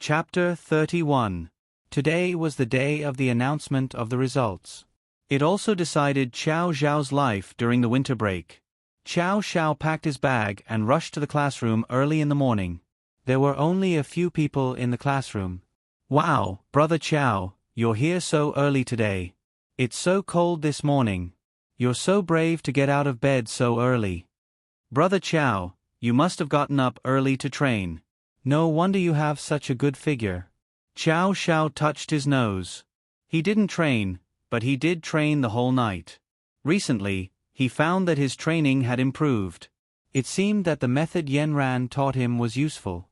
Chapter 31. Today was the day of the announcement of the results. It also decided Qiao Zhao's life during the winter break. Qiao Zhao packed his bag and rushed to the classroom early in the morning. There were only a few people in the classroom. Wow, Brother Qiao, you're here so early today. It's so cold this morning. You're so brave to get out of bed so early. Brother Qiao, you must have gotten up early to train. No wonder you have such a good figure. Qiao Zhao touched his nose. He didn't train, but he did train the whole night. Recently, he found that his training had improved. It seemed that the method Yanran taught him was useful.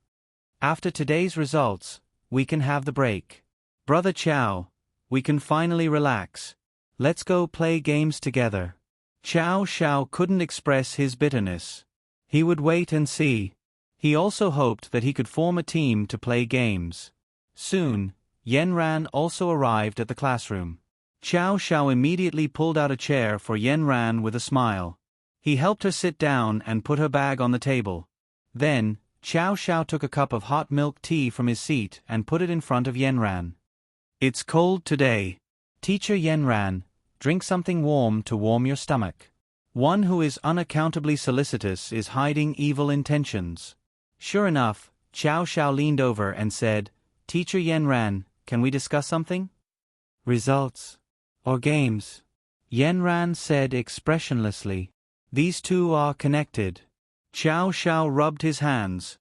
After today's results, we can have the break. Brother Qiao, we can finally relax. Let's go play games together. Qiao Zhao couldn't express his bitterness. He would wait and see. He also hoped that he could form a team to play games. Soon, Yanran also arrived at the classroom. Qiao Zhao immediately pulled out a chair for Yanran with a smile. He helped her sit down and put her bag on the table. Then, Qiao Zhao took a cup of hot milk tea from his seat and put it in front of Yanran. It's cold today. Teacher Yanran, drink something warm to warm your stomach. One who is unaccountably solicitous is hiding evil intentions. Sure enough, Qiao Zhao leaned over and said, Teacher Yanran, can we discuss something? Results. Or games? Yanran said expressionlessly. These two are connected. Qiao Zhao rubbed his hands.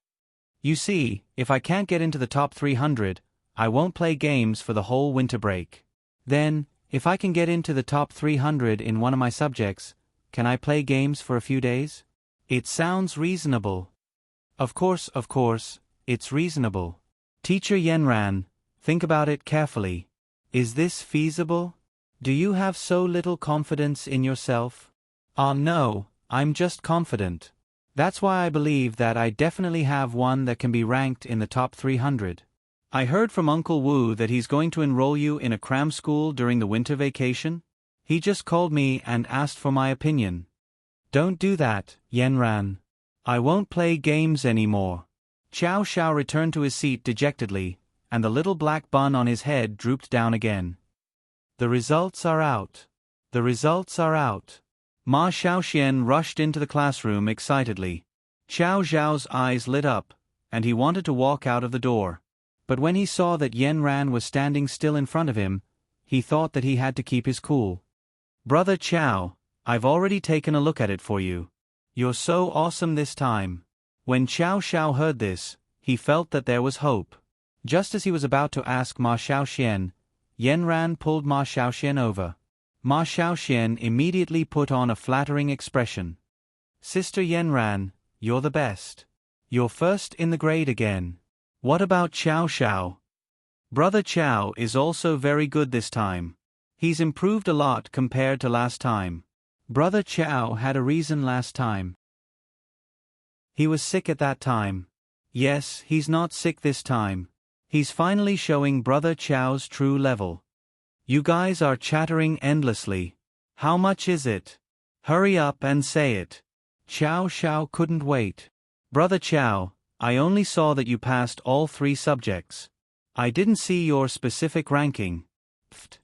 You see, if I can't get into the top 300, I won't play games for the whole winter break. Then, if I can get into the top 300 in one of my subjects, can I play games for a few days? It sounds reasonable. Of course, it's reasonable. Teacher Yanran, think about it carefully. Is this feasible? Do you have so little confidence in yourself? No, I'm just confident. That's why I believe that I definitely have one that can be ranked in the top 300. I heard from Uncle Wu that he's going to enroll you in a cram school during the winter vacation. He just called me and asked for my opinion. Don't do that, Yanran. I won't play games anymore. Qiao Zhao returned to his seat dejectedly, and the little black bun on his head drooped down again. The results are out. The results are out. Ma Xiaoxian rushed into the classroom excitedly. Qiao Zhao's eyes lit up, and he wanted to walk out of the door. But when he saw that Yanran was standing still in front of him, he thought that he had to keep his cool. Brother Qiao, I've already taken a look at it for you. You're so awesome this time. When Qiao Zhao heard this, he felt that there was hope. Just as he was about to ask Ma Xiaoxian, Yanran pulled Ma Xiaoxian over. Ma Xiaoxian immediately put on a flattering expression. Sister Yanran, you're the best. You're first in the grade again. What about Qiao Zhao? Brother Qiao is also very good this time. He's improved a lot compared to last time. Brother Qiao had a reason last time. He was sick at that time. Yes, he's not sick this time. He's finally showing Brother Qiao's true level. You guys are chattering endlessly. How much is it? Hurry up and say it. Qiao Zhao couldn't wait. Brother Qiao, I only saw that you passed all 3 subjects. I didn't see your specific ranking. Pfft.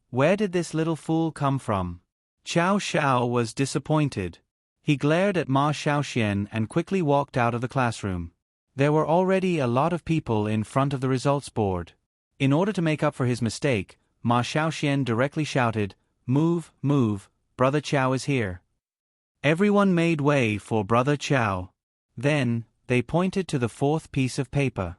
Where did this little fool come from? Qiao Zhao was disappointed. He glared at Ma Xiaoxian and quickly walked out of the classroom. There were already a lot of people in front of the results board. In order to make up for his mistake, Ma Xiaoxian directly shouted, Move, move, Brother Qiao is here. Everyone made way for Brother Qiao. Then, they pointed to the 4th piece of paper.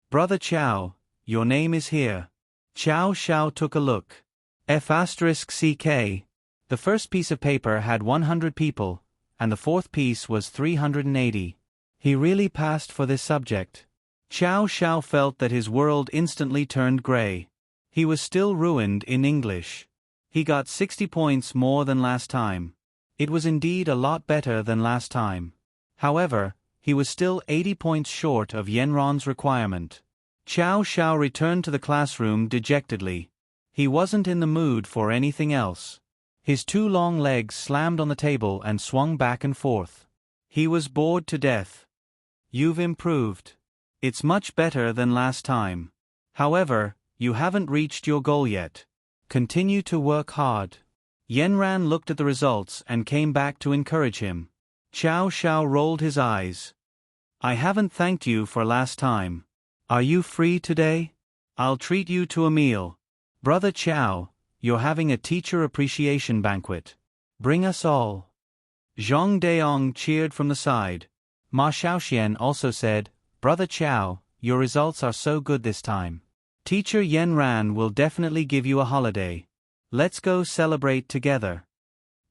Brother Qiao, your name is here. Qiao Zhao took a look. F*CK. The first piece of paper had 100 people, and the 4th piece was 380. He really passed for this subject. Qiao Zhao felt that his world instantly turned gray. He was still ruined in English. He got 60 points more than last time. It was indeed a lot better than last time. However, he was still 80 points short of Yanran's requirement. Qiao Zhao returned to the classroom dejectedly. He wasn't in the mood for anything else. His 2 long legs slammed on the table and swung back and forth. He was bored to death. You've improved. It's much better than last time. However, you haven't reached your goal yet. Continue to work hard. Yanran looked at the results and came back to encourage him. Xiao Xiao rolled his eyes. I haven't thanked you for last time. Are you free today? I'll treat you to a meal. Brother Qiao, you're having a teacher appreciation banquet. Bring us all. Zhang Deong cheered from the side. Ma Xiaoxian also said, Brother Qiao, your results are so good this time. Teacher Yanran will definitely give you a holiday. Let's go celebrate together.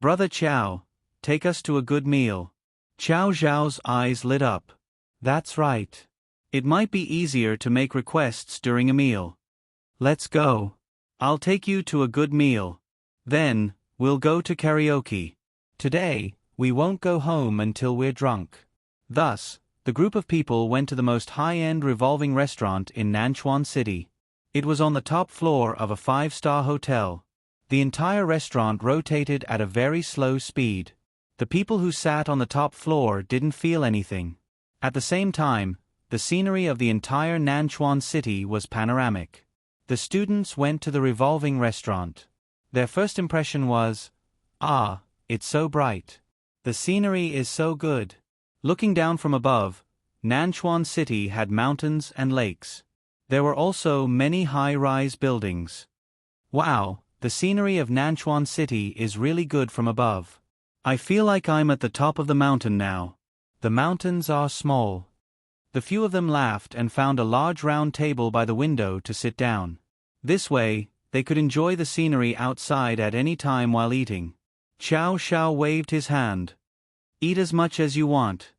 Brother Qiao, take us to a good meal. Qiao Zhao's eyes lit up. That's right. It might be easier to make requests during a meal. Let's go. I'll take you to a good meal. Then, we'll go to karaoke. Today, we won't go home until we're drunk. Thus, the group of people went to the most high-end revolving restaurant in Nanchuan City. It was on the top floor of a 5-star hotel. The entire restaurant rotated at a very slow speed. The people who sat on the top floor didn't feel anything. At the same time, the scenery of the entire Nanchuan City was panoramic. The students went to the revolving restaurant. Their first impression was, "Ah, it's so bright. The scenery is so good." Looking down from above, Nanchuan City had mountains and lakes. There were also many high-rise buildings. Wow, the scenery of Nanchuan City is really good from above. I feel like I'm at the top of the mountain now. The mountains are small. The few of them laughed and found a large round table by the window to sit down. This way, they could enjoy the scenery outside at any time while eating. Xiao Xiao waved his hand. Eat as much as you want.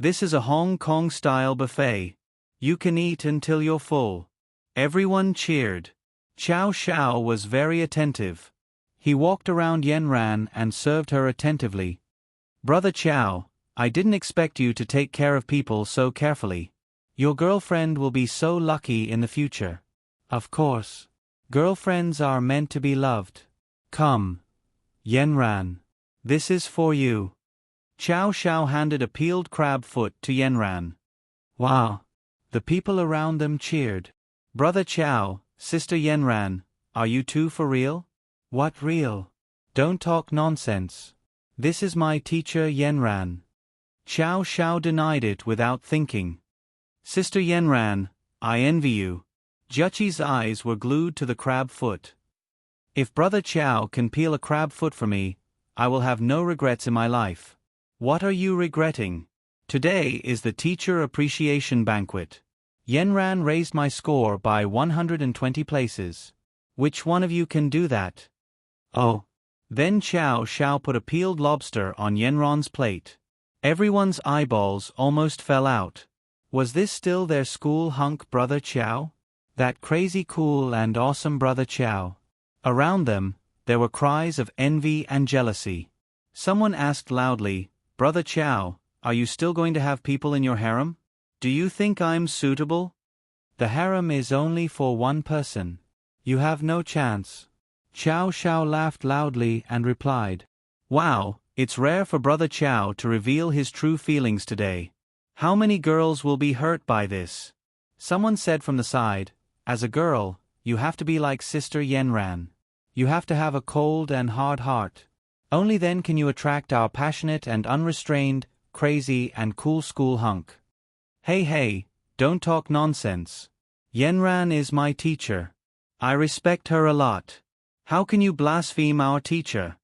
This is a Hong Kong-style buffet. You can eat until you're full. Everyone cheered. Xiao Xiao was very attentive. He walked around Yanran and served her attentively. Brother Qiao, I didn't expect you to take care of people so carefully. Your girlfriend will be so lucky in the future. Of course. Girlfriends are meant to be loved. Come. Yanran. This is for you. Xiao Xiao handed a peeled crab foot to Yanran. Wow. The people around them cheered. Brother Qiao, Sister Yanran, are you two for real? What real? Don't talk nonsense. This is my teacher Yanran. Xiao Xiao denied it without thinking. Sister Yanran, I envy you. Jiaqi's eyes were glued to the crab foot. If Brother Qiao can peel a crab foot for me, I will have no regrets in my life. What are you regretting? Today is the teacher appreciation banquet. Yanran raised my score by 120 places. Which one of you can do that? Oh. Then Xiao Xiao put a peeled lobster on Yanran's plate. Everyone's eyeballs almost fell out. Was this still their school hunk Brother Qiao? That crazy cool and awesome Brother Qiao. Around them, there were cries of envy and jealousy. Someone asked loudly, Brother Qiao, are you still going to have people in your harem? Do you think I'm suitable? The harem is only for one person. You have no chance. Xiao Xiao laughed loudly and replied, Wow, it's rare for Brother Qiao to reveal his true feelings today. How many girls will be hurt by this? Someone said from the side, As a girl, you have to be like Sister Yanran. You have to have a cold and hard heart. Only then can you attract our passionate and unrestrained, crazy and cool school hunk. Hey, don't talk nonsense. Yanran is my teacher. I respect her a lot. How can you blaspheme our teacher?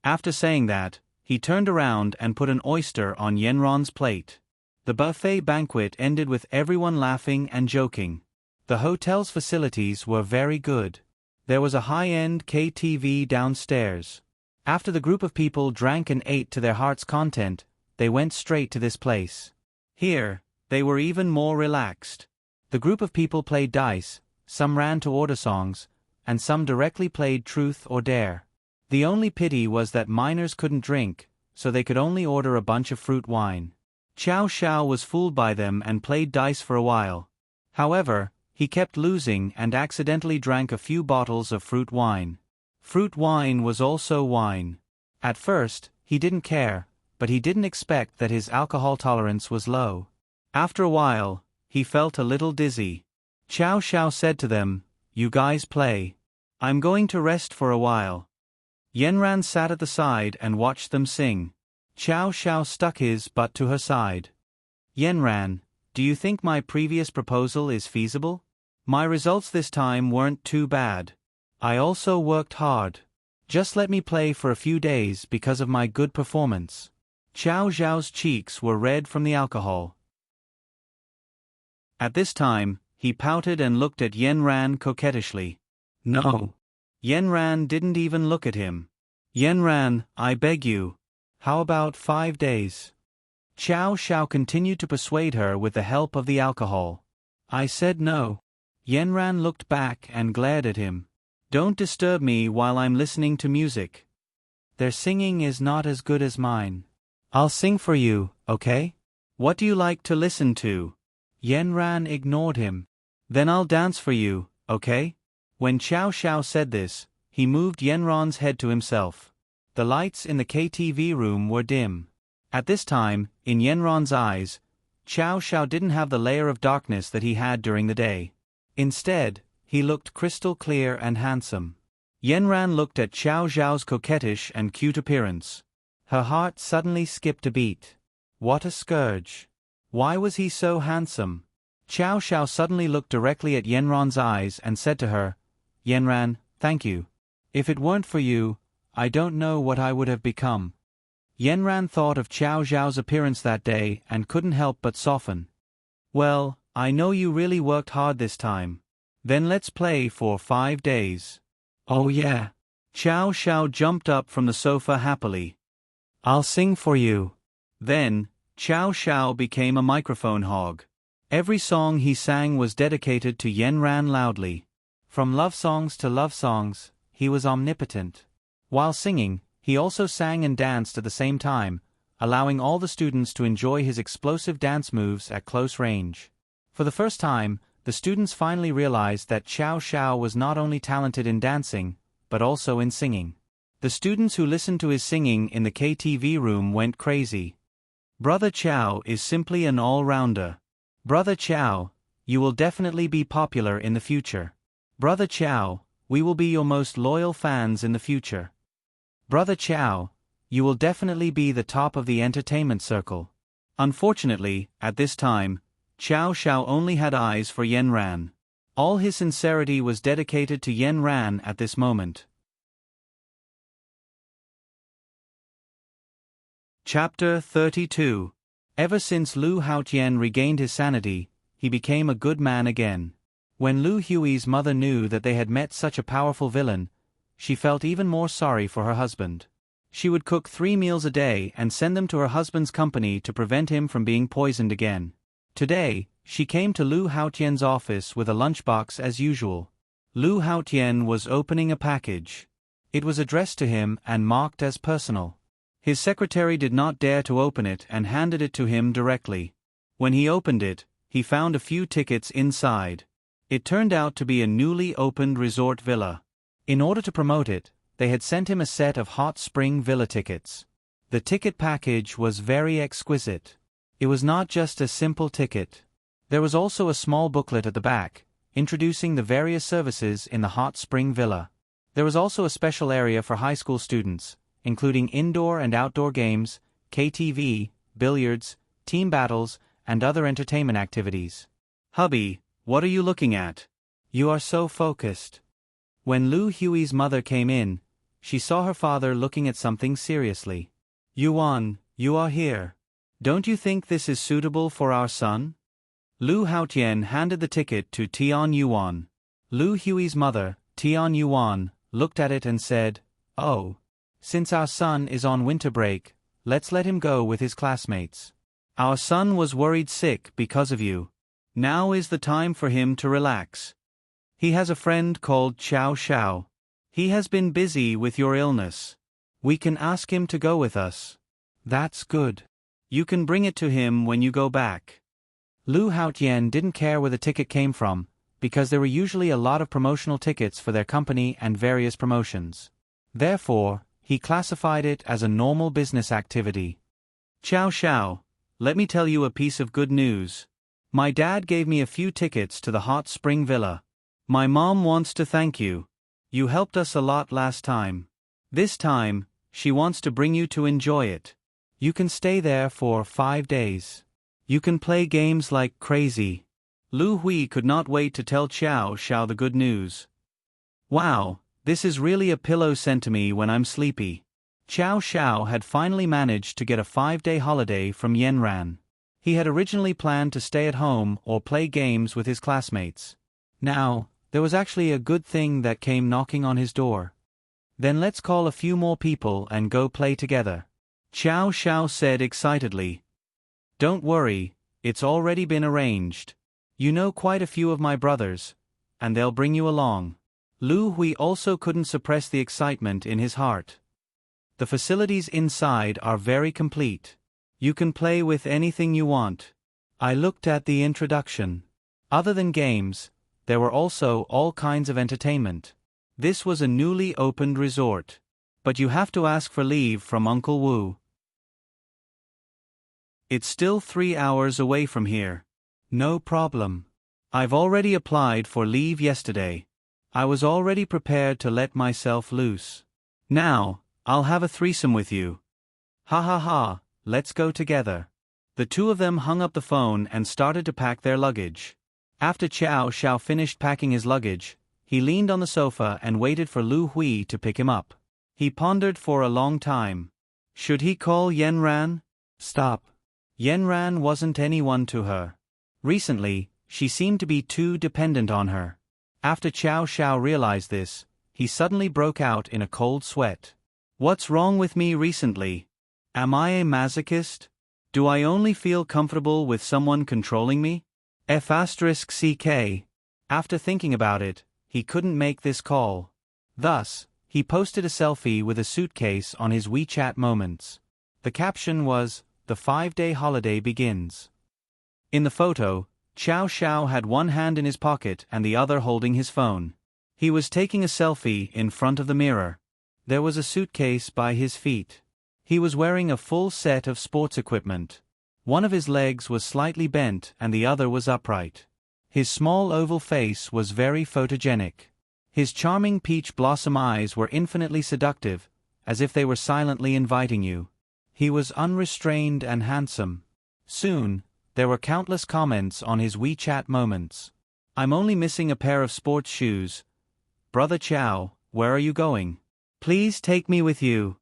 After saying that, he turned around and put an oyster on Yanran's plate. The buffet banquet ended with everyone laughing and joking. The hotel's facilities were very good. There was a high-end KTV downstairs. After the group of people drank and ate to their heart's content, they went straight to this place. Here, they were even more relaxed. The group of people played dice, some ran to order songs, and some directly played truth or dare. The only pity was that minors couldn't drink, so they could only order a bunch of fruit wine. Xiao Xiao was fooled by them and played dice for a while. However, he kept losing and accidentally drank a few bottles of fruit wine. Fruit wine was also wine. At first, he didn't care, but he didn't expect that his alcohol tolerance was low. After a while, he felt a little dizzy. Chow Chow said to them, "You guys play. I'm going to rest for a while." Yenran sat at the side and watched them sing. Chow Chow stuck his butt to her side. "Yenran, do you think my previous proposal is feasible? My results this time weren't too bad. I also worked hard. Just let me play for a few days because of my good performance." Chow Zhao's cheeks were red from the alcohol. At this time, he pouted and looked at Yenran coquettishly. "No." Yenran didn't even look at him. "Yenran, I beg you. How about 5 days?" Chow Chow continued to persuade her with the help of the alcohol. "I said no." Yenran looked back and glared at him. "Don't disturb me while I'm listening to music. Their singing is not as good as mine. I'll sing for you, okay? What do you like to listen to?" Yenran ignored him. "Then I'll dance for you, okay?" When Chow Chow said this, he moved Yenran's head to himself. The lights in the KTV room were dim. At this time, in Yenran's eyes, Chow Chow didn't have the layer of darkness that he had during the day. Instead, he looked crystal clear and handsome. Yenran looked at Chow Zhao's coquettish and cute appearance. Her heart suddenly skipped a beat. What a scourge. Why was he so handsome? Chow Chow suddenly looked directly at Yenran's eyes and said to her, "Yenran, thank you. If it weren't for you, I don't know what I would have become." Yenran thought of Chow Zhao's appearance that day and couldn't help but soften. "Well, I know you really worked hard this time. Then let's play for 5 days. "Oh yeah." Chow Chow jumped up from the sofa happily. "I'll sing for you." Then, Chow Chow became a microphone hog. Every song he sang was dedicated to Yenran loudly. From love songs to love songs, he was omnipotent. While singing, he also sang and danced at the same time, allowing all the students to enjoy his explosive dance moves at close range. For the first time, the students finally realized that Chow Chow was not only talented in dancing, but also in singing. The students who listened to his singing in the KTV room went crazy. "Brother Chow is simply an all-rounder. Brother Chow, you will definitely be popular in the future. Brother Chow, we will be your most loyal fans in the future. Brother Chow, you will definitely be the top of the entertainment circle." Unfortunately, at this time, Chow Chow only had eyes for Yenran. All his sincerity was dedicated to Yenran at this moment. Chapter 32. Ever since Lu Haotian regained his sanity, he became a good man again. When Lu Hui's mother knew that they had met such a powerful villain, she felt even more sorry for her husband. She would cook 3 meals a day and send them to her husband's company to prevent him from being poisoned again. Today, she came to Lu Haotian's office with a lunchbox as usual. Lu Haotian was opening a package. It was addressed to him and marked as personal. His secretary did not dare to open it and handed it to him directly. When he opened it, he found a few tickets inside. It turned out to be a newly opened resort villa. In order to promote it, they had sent him a set of hot spring villa tickets. The ticket package was very exquisite. It was not just a simple ticket. There was also a small booklet at the back, introducing the various services in the hot spring villa. There was also a special area for high school students, including indoor and outdoor games, KTV, billiards, team battles, and other entertainment activities. "Hubby, what are you looking at? You are so focused." When Lu Hui's mother came in, she saw her father looking at something seriously. "Yuan, you are here. Don't you think this is suitable for our son?" Lu Haotian handed the ticket to Tian Yuan. Lu Hui's mother, Tian Yuan, looked at it and said, "Oh. Since our son is on winter break, let's let him go with his classmates. Our son was worried sick because of you. Now is the time for him to relax. He has a friend called Chow Chow. He has been busy with your illness. We can ask him to go with us." "That's good. You can bring it to him when you go back." Lu Haotian didn't care where the ticket came from, because there were usually a lot of promotional tickets for their company and various promotions. Therefore, he classified it as a normal business activity. "Chow Chow, let me tell you a piece of good news. My dad gave me a few tickets to the hot spring villa. My mom wants to thank you. You helped us a lot last time. This time, she wants to bring you to enjoy it. You can stay there for 5 days. You can play games like crazy. Lu Hui could not wait to tell Xiao Xiao the good news. Wow, this is really a pillow sent to me when I'm sleepy. Xiao Xiao had finally managed to get a 5-day holiday from Yanran. He had originally planned to stay at home or play games with his classmates. Now, there was actually a good thing that came knocking on his door. Then let's call a few more people and go play together. Xiao Xiao said excitedly. Don't worry, it's already been arranged. You know quite a few of my brothers, and they'll bring you along. Lu Hui also couldn't suppress the excitement in his heart. The facilities inside are very complete. You can play with anything you want. I looked at the introduction. Other than games, there were also all kinds of entertainment. This was a newly opened resort. But you have to ask for leave from Uncle Wu. It's still 3 hours away from here. No problem. I've already applied for leave yesterday. I was already prepared to let myself loose. Now, I'll have a threesome with you. Ha ha ha. Let's go together. The two of them hung up the phone and started to pack their luggage. After Xiao Xiao finished packing his luggage, he leaned on the sofa and waited for Lu Hui to pick him up. He pondered for a long time. Should he call Yanran? Stop. Yanran wasn't anyone to her. Recently, she seemed to be too dependent on her. After Xiao Xiao realized this, he suddenly broke out in a cold sweat. What's wrong with me recently? Am I a masochist? Do I only feel comfortable with someone controlling me? F***ck. After thinking about it, he couldn't make this call. Thus, he posted a selfie with a suitcase on his WeChat Moments. The caption was, "The 5-day holiday begins." In the photo, Xiao Xiao had one hand in his pocket and the other holding his phone. He was taking a selfie in front of the mirror. There was a suitcase by his feet. He was wearing a full set of sports equipment. One of his legs was slightly bent and the other was upright. His small oval face was very photogenic. His charming peach blossom eyes were infinitely seductive, as if they were silently inviting you. He was unrestrained and handsome. Soon, there were countless comments on his WeChat Moments. I'm only missing a pair of sports shoes. Brother Chow, where are you going? Please take me with you.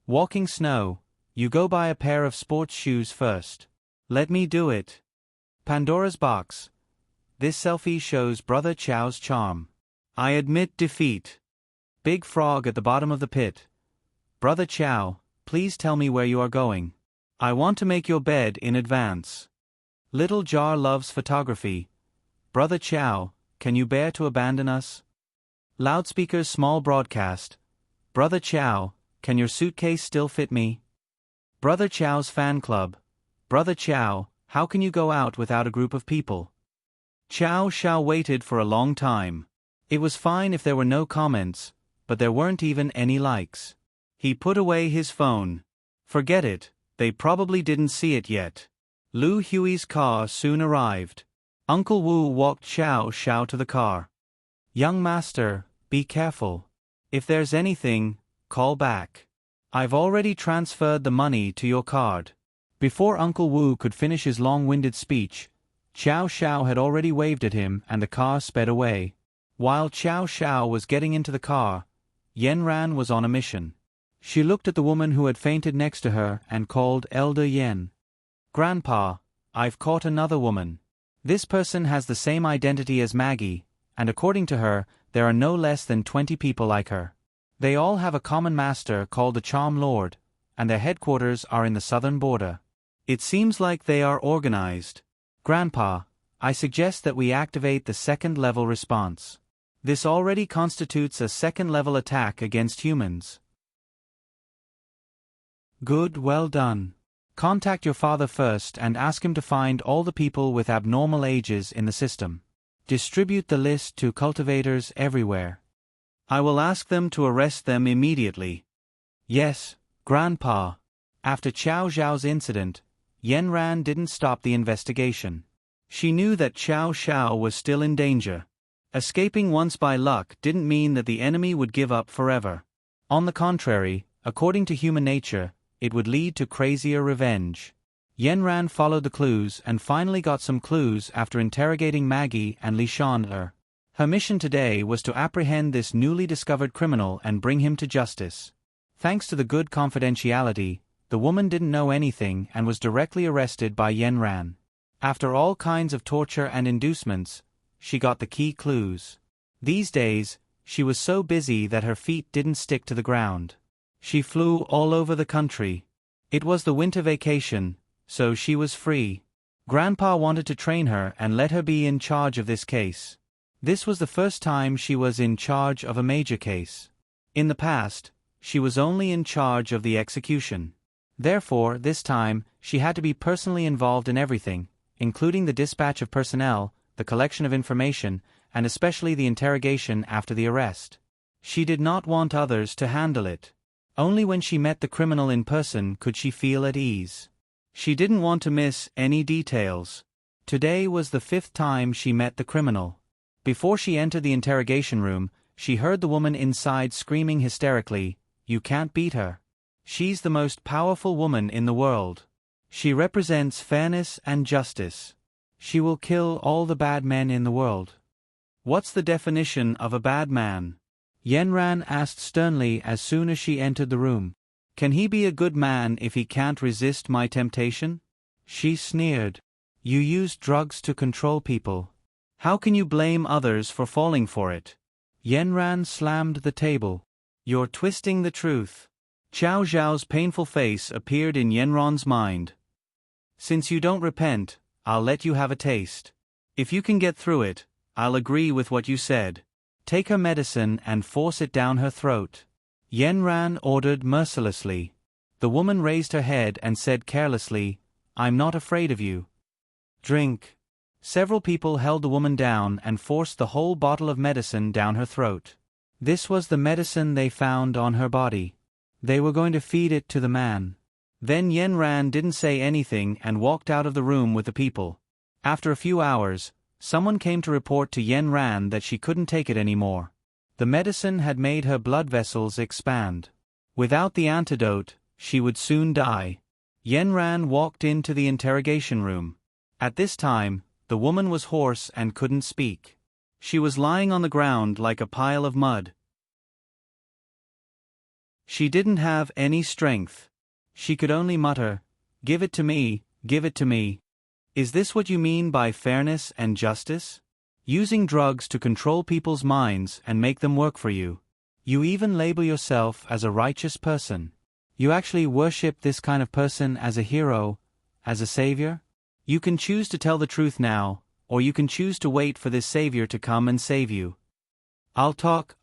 Walking snow, you go buy a pair of sports shoes first. Let me do it. Pandora's box. This selfie shows Brother Chow's charm. I admit defeat. Big frog at the bottom of the pit. Brother Chow, please tell me where you are going. I want to make your bed in advance. Little Jar loves photography. Brother Chow, can you bear to abandon us? Loudspeaker's small broadcast. Brother Chow, can your suitcase still fit me? Brother Chow's fan club. Brother Chow, how can you go out without a group of people? Xiao Xiao waited for a long time. It was fine if there were no comments, but there weren't even any likes. He put away his phone. Forget it, they probably didn't see it yet. Lu Hui's car soon arrived. Uncle Wu walked Xiao Xiao to the car. Young master, be careful. If there's anything, call back. I've already transferred the money to your card. Before Uncle Wu could finish his long-winded speech, Xiao Xiao had already waved at him and the car sped away. While Xiao Xiao was getting into the car, Yanran was on a mission. She looked at the woman who had fainted next to her and called Elder Yan. Grandpa, I've caught another woman. This person has the same identity as Maggie, and according to her, there are no less than 20 people like her. They all have a common master called the Charm Lord, and their headquarters are in the southern border. It seems like they are organized. Grandpa, I suggest that we activate the second-level response. This already constitutes a second-level attack against humans. Good, well done. Contact your father first and ask him to find all the people with abnormal ages in the system. Distribute the list to cultivators everywhere. I will ask them to arrest them immediately. Yes, Grandpa. After Xiao Zhao's incident, Yanran didn't stop the investigation. She knew that Xiao Xiao was still in danger. Escaping once by luck didn't mean that the enemy would give up forever. On the contrary, according to human nature, it would lead to crazier revenge. Yanran followed the clues and finally got some clues after interrogating Maggie and Li Shan. Her mission today was to apprehend this newly discovered criminal and bring him to justice. Thanks to the good confidentiality, the woman didn't know anything and was directly arrested by Yanran. After all kinds of torture and inducements, she got the key clues. These days, she was so busy that her feet didn't stick to the ground. She flew all over the country. It was the winter vacation, so she was free. Grandpa wanted to train her and let her be in charge of this case. This was the first time she was in charge of a major case. In the past, she was only in charge of the execution. Therefore, this time, she had to be personally involved in everything, including the dispatch of personnel, the collection of information, and especially the interrogation after the arrest. She did not want others to handle it. Only when she met the criminal in person could she feel at ease. She didn't want to miss any details. Today was the 5th time she met the criminal. Before she entered the interrogation room, she heard the woman inside screaming hysterically, "You can't beat her. She's the most powerful woman in the world. She represents fairness and justice. She will kill all the bad men in the world." "What's the definition of a bad man?" Yanran asked sternly as soon as she entered the room. "Can he be a good man if he can't resist my temptation?" She sneered. "You use drugs to control people. How can you blame others for falling for it?" Yanran slammed the table. "You're twisting the truth." Xiao Zhao's painful face appeared in Yanran's mind. "Since you don't repent, I'll let you have a taste. If you can get through it, I'll agree with what you said. Take her medicine and force it down her throat." Yanran ordered mercilessly. The woman raised her head and said carelessly, "I'm not afraid of you. Drink." Several people held the woman down and forced the whole bottle of medicine down her throat. This was the medicine they found on her body. They were going to feed it to the man. Then Yanran didn't say anything and walked out of the room with the people. After a few hours, someone came to report to Yanran that she couldn't take it anymore. The medicine had made her blood vessels expand. Without the antidote, she would soon die. Yanran walked into the interrogation room. At this time, the woman was hoarse and couldn't speak. She was lying on the ground like a pile of mud. She didn't have any strength. She could only mutter, "Give it to me, give it to me." "Is this what you mean by fairness and justice? Using drugs to control people's minds and make them work for you. You even label yourself as a righteous person. You actually worship this kind of person as a hero, as a savior? You can choose to tell the truth now, or you can choose to wait for this savior to come and save you." I'll talk.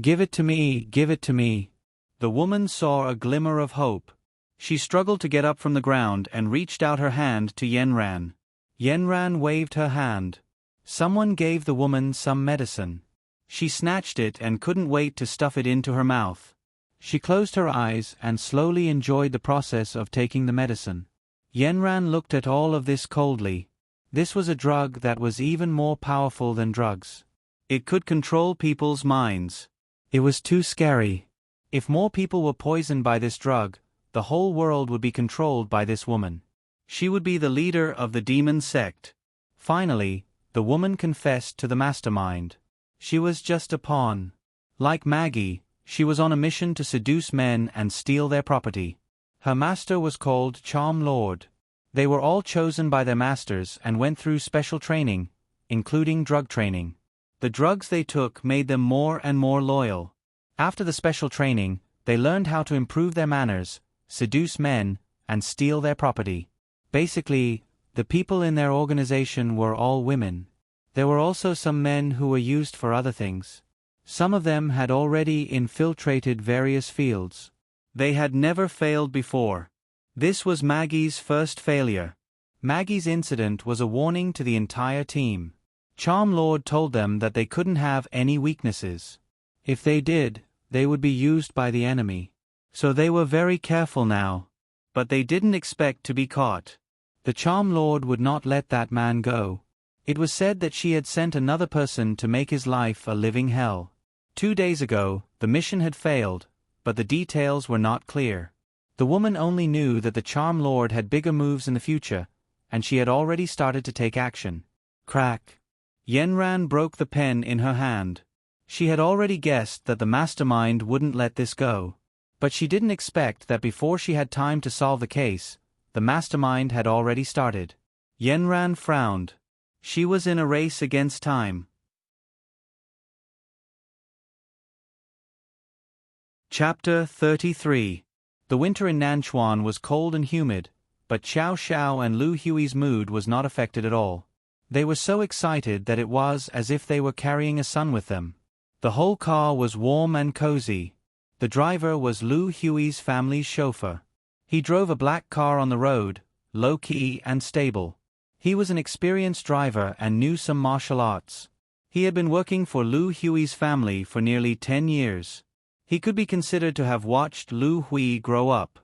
Give it to me, give it to me." The woman saw a glimmer of hope. She struggled to get up from the ground and reached out her hand to Yanran. Yanran waved her hand. Someone gave the woman some medicine. She snatched it and couldn't wait to stuff it into her mouth. She closed her eyes and slowly enjoyed the process of taking the medicine. Yanran looked at all of this coldly. This was a drug that was even more powerful than drugs. It could control people's minds. It was too scary. If more people were poisoned by this drug, the whole world would be controlled by this woman. She would be the leader of the demon sect. Finally, the woman confessed to the mastermind. She was just a pawn. Like Maggie, she was on a mission to seduce men and steal their property. Her master was called Charm Lord. They were all chosen by their masters and went through special training, including drug training. The drugs they took made them more and more loyal. After the special training, they learned how to improve their manners, seduce men, and steal their property. Basically, the people in their organization were all women. There were also some men who were used for other things. Some of them had already infiltrated various fields. They had never failed before. This was Maggie's first failure. Maggie's incident was a warning to the entire team. Charm Lord told them that they couldn't have any weaknesses. If they did, they would be used by the enemy. So they were very careful now. But they didn't expect to be caught. The Charm Lord would not let that man go. It was said that she had sent another person to make his life a living hell. 2 days ago, the mission had failed, but the details were not clear. The woman only knew that the Charm Lord had bigger moves in the future, and she had already started to take action. Crack. Yenran broke the pen in her hand. She had already guessed that the mastermind wouldn't let this go. But she didn't expect that before she had time to solve the case, the mastermind had already started. Yenran frowned. She was in a race against time. Chapter 33. The winter in Nanchuan was cold and humid, but Xiao Xiao and Lu Hui's mood was not affected at all. They were so excited that it was as if they were carrying a sun with them. The whole car was warm and cozy. The driver was Lu Hui's family's chauffeur. He drove a black car on the road, low-key and stable. He was an experienced driver and knew some martial arts. He had been working for Lu Hui's family for nearly 10 years. He could be considered to have watched Lu Hui grow up.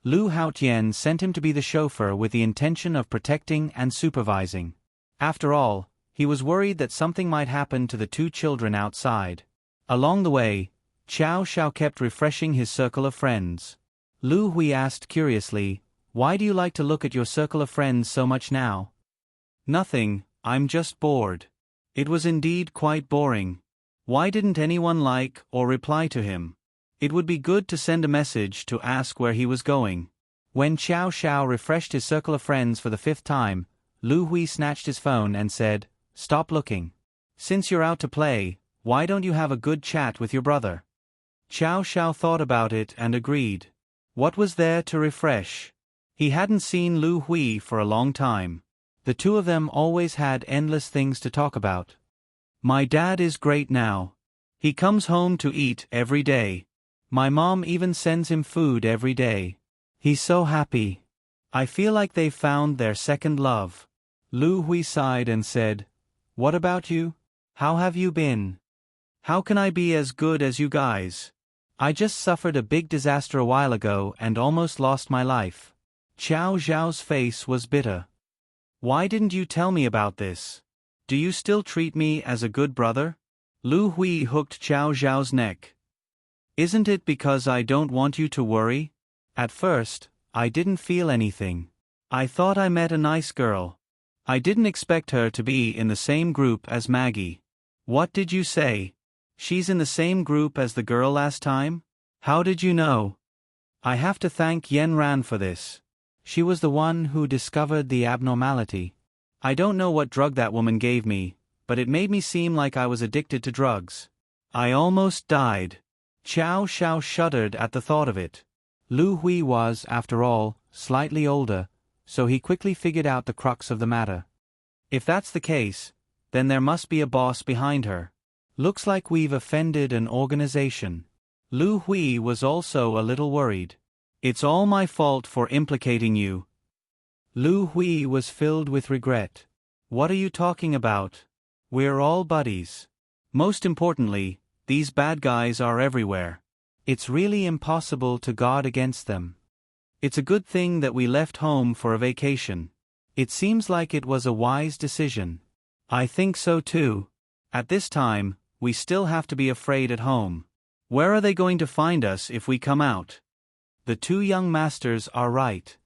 Lu Haotian sent him to be the chauffeur with the intention of protecting and supervising. After all, he was worried that something might happen to the 2 children outside. Along the way, Xiao Xiao kept refreshing his circle of friends. Lu Hui asked curiously, "Why do you like to look at your circle of friends so much now?" "Nothing, I'm just bored." It was indeed quite boring. Why didn't anyone like or reply to him? It would be good to send a message to ask where he was going. When Xiao Xiao refreshed his circle of friends for the 5th time, Lu Hui snatched his phone and said, "Stop looking. Since you're out to play, why don't you have a good chat with your brother?" Xiao Xiao thought about it and agreed. What was there to refresh? He hadn't seen Lu Hui for a long time. The 2 of them always had endless things to talk about. "My dad is great now. He comes home to eat every day. My mom even sends him food every day. He's so happy. I feel like they've found their second love." Lu Hui sighed and said, "What about you? How have you been?" "How can I be as good as you guys? I just suffered a big disaster a while ago and almost lost my life." Xiao Zhao's face was bitter. "Why didn't you tell me about this? Do you still treat me as a good brother?" Lu Hui hooked Xiao Zhao's neck. "Isn't it because I don't want you to worry? At first, I didn't feel anything. I thought I met a nice girl. I didn't expect her to be in the same group as Maggie." "What did you say? She's in the same group as the girl last time? How did you know?" "I have to thank Yenran for this. She was the one who discovered the abnormality. I don't know what drug that woman gave me, but it made me seem like I was addicted to drugs. I almost died." Xiao Xiao shuddered at the thought of it. Lu Hui was, after all, slightly older, so he quickly figured out the crux of the matter. If that's the case, then there must be a boss behind her. Looks like we've offended an organization. Lu Hui was also a little worried. "It's all my fault for implicating you." Lu Hui was filled with regret. "What are you talking about? We're all buddies. Most importantly, these bad guys are everywhere. It's really impossible to guard against them. It's a good thing that we left home for a vacation. It seems like it was a wise decision." "I think so too. At this time, we still have to be afraid at home. Where are they going to find us if we come out?" The 2 young masters are right.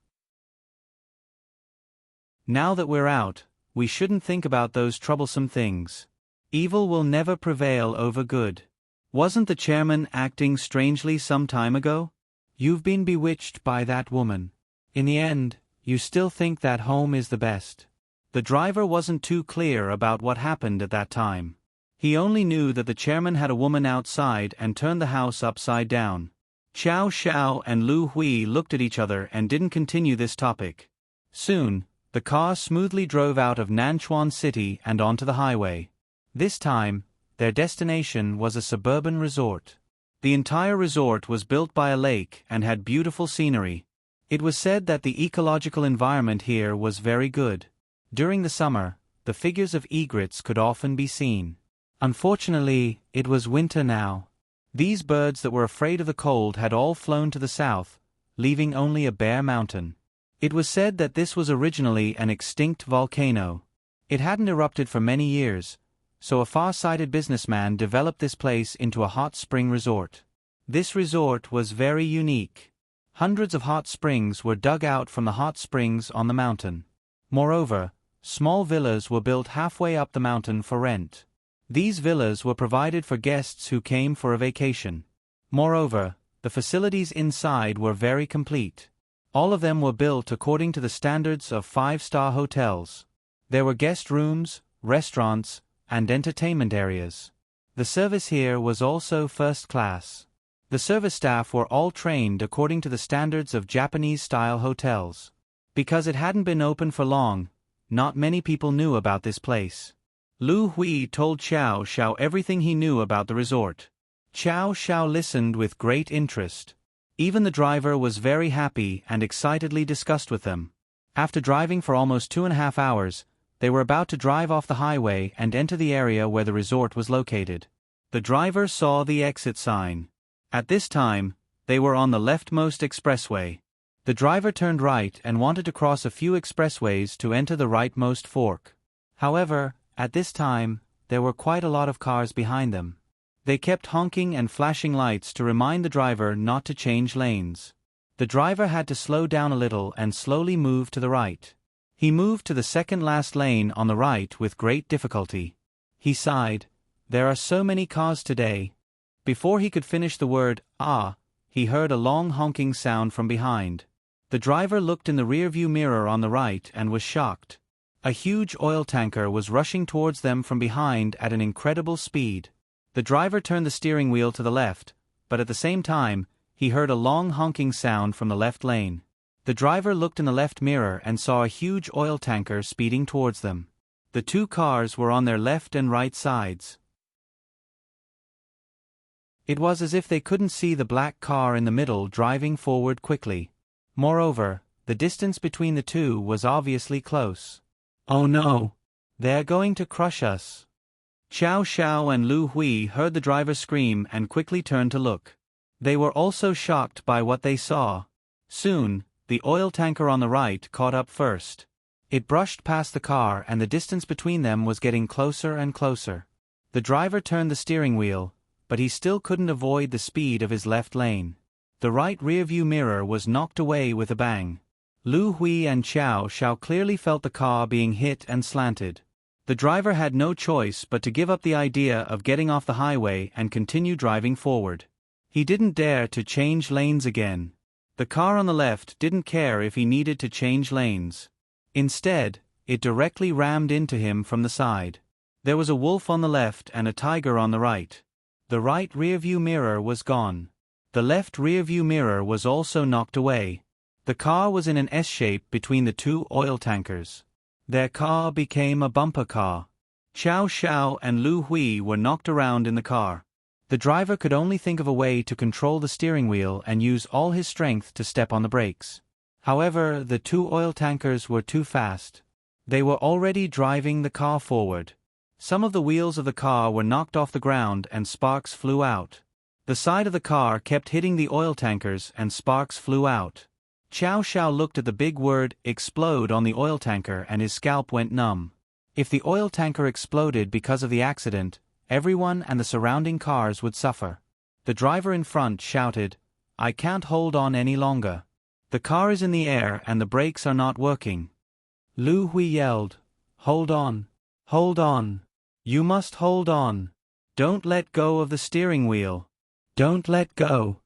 Now that we're out, we shouldn't think about those troublesome things. Evil will never prevail over good. Wasn't the chairman acting strangely some time ago? You've been bewitched by that woman. In the end, you still think that home is the best. The driver wasn't too clear about what happened at that time. He only knew that the chairman had a woman outside and turned the house upside down. Xiao Xiao and Lu Hui looked at each other and didn't continue this topic. Soon, the car smoothly drove out of Nanchuan City and onto the highway. This time, their destination was a suburban resort. The entire resort was built by a lake and had beautiful scenery. It was said that the ecological environment here was very good. During the summer, the figures of egrets could often be seen. Unfortunately, it was winter now. These birds that were afraid of the cold had all flown to the south, leaving only a bare mountain. It was said that this was originally an extinct volcano. It hadn't erupted for many years, so a far-sighted businessman developed this place into a hot spring resort. This resort was very unique. Hundreds of hot springs were dug out from the hot springs on the mountain. Moreover, small villas were built halfway up the mountain for rent. These villas were provided for guests who came for a vacation. Moreover, the facilities inside were very complete. All of them were built according to the standards of five-star hotels. There were guest rooms, restaurants, and entertainment areas. The service here was also first class. The service staff were all trained according to the standards of Japanese-style hotels. Because it hadn't been open for long, not many people knew about this place. Lu Hui told Xiao Xiao everything he knew about the resort. Xiao Xiao listened with great interest. Even the driver was very happy and excitedly discussed with them. After driving for almost 2.5 hours, they were about to drive off the highway and enter the area where the resort was located. The driver saw the exit sign. At this time, they were on the leftmost expressway. The driver turned right and wanted to cross a few expressways to enter the rightmost fork. However, at this time, there were quite a lot of cars behind them. They kept honking and flashing lights to remind the driver not to change lanes. The driver had to slow down a little and slowly move to the right. He moved to the second last lane on the right with great difficulty. He sighed, "There are so many cars today." Before he could finish the word, he heard a long honking sound from behind. The driver looked in the rearview mirror on the right and was shocked. A huge oil tanker was rushing towards them from behind at an incredible speed. The driver turned the steering wheel to the left, but at the same time, he heard a long honking sound from the left lane. The driver looked in the left mirror and saw a huge oil tanker speeding towards them. The two cars were on their left and right sides. It was as if they couldn't see the black car in the middle driving forward quickly. Moreover, the distance between the two was obviously close. "Oh no! They're going to crush us!" Xiao Xiao and Lu Hui heard the driver scream and quickly turned to look. They were also shocked by what they saw. Soon, the oil tanker on the right caught up first. It brushed past the car and the distance between them was getting closer and closer. The driver turned the steering wheel, but he still couldn't avoid the speed of his left lane. The right rearview mirror was knocked away with a bang. Lu Hui and Xiao Xiao clearly felt the car being hit and slanted. The driver had no choice but to give up the idea of getting off the highway and continue driving forward. He didn't dare to change lanes again. The car on the left didn't care if he needed to change lanes. Instead, it directly rammed into him from the side. There was a wolf on the left and a tiger on the right. The right rearview mirror was gone. The left rearview mirror was also knocked away. The car was in an S shape between the two oil tankers. Their car became a bumper car. Xiao Xiao and Lu Hui were knocked around in the car. The driver could only think of a way to control the steering wheel and use all his strength to step on the brakes. However, the two oil tankers were too fast. They were already driving the car forward. Some of the wheels of the car were knocked off the ground and sparks flew out. The side of the car kept hitting the oil tankers and sparks flew out. Xiao Xiao looked at the big word "explode" on the oil tanker and his scalp went numb. If the oil tanker exploded because of the accident, everyone and the surrounding cars would suffer. The driver in front shouted, "I can't hold on any longer. The car is in the air and the brakes are not working." Lu Hui yelled, "Hold on! Hold on! You must hold on! Don't let go of the steering wheel! Don't let go!"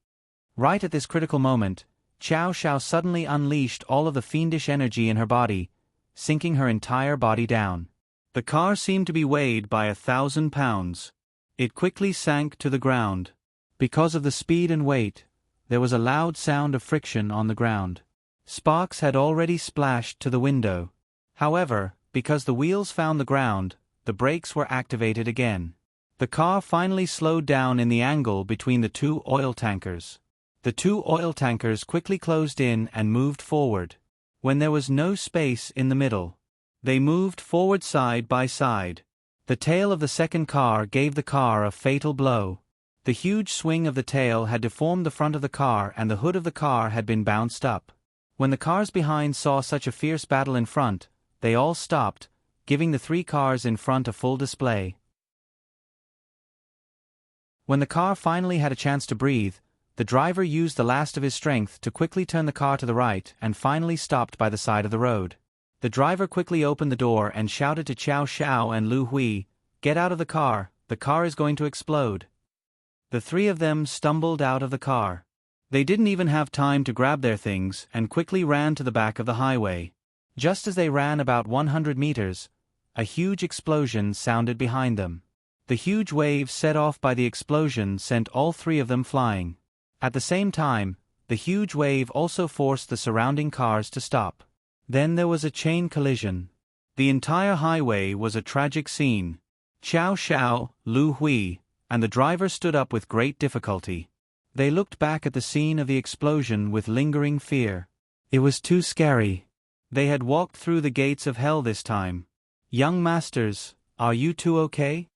Right at this critical moment, Xiao Xiao suddenly unleashed all of the fiendish energy in her body, sinking her entire body down. The car seemed to be weighed by 1,000 pounds. It quickly sank to the ground. Because of the speed and weight, there was a loud sound of friction on the ground. Sparks had already splashed to the window. However, because the wheels found the ground, the brakes were activated again. The car finally slowed down in the angle between the two oil tankers. The two oil tankers quickly closed in and moved forward. When there was no space in the middle, they moved forward side by side. The tail of the second car gave the car a fatal blow. The huge swing of the tail had deformed the front of the car and the hood of the car had been bounced up. When the cars behind saw such a fierce battle in front, they all stopped, giving the 3 cars in front a full display. When the car finally had a chance to breathe, the driver used the last of his strength to quickly turn the car to the right and finally stopped by the side of the road. The driver quickly opened the door and shouted to Qiao Xiao and Lu Hui, "Get out of the car is going to explode." The 3 of them stumbled out of the car. They didn't even have time to grab their things and quickly ran to the back of the highway. Just as they ran about 100 meters, a huge explosion sounded behind them. The huge wave set off by the explosion sent all 3 of them flying. At the same time, the huge wave also forced the surrounding cars to stop. Then there was a chain collision. The entire highway was a tragic scene. Qiao Xiao, Lu Hui, and the driver stood up with great difficulty. They looked back at the scene of the explosion with lingering fear. It was too scary. They had walked through the gates of hell this time. "Young masters, are you two okay?"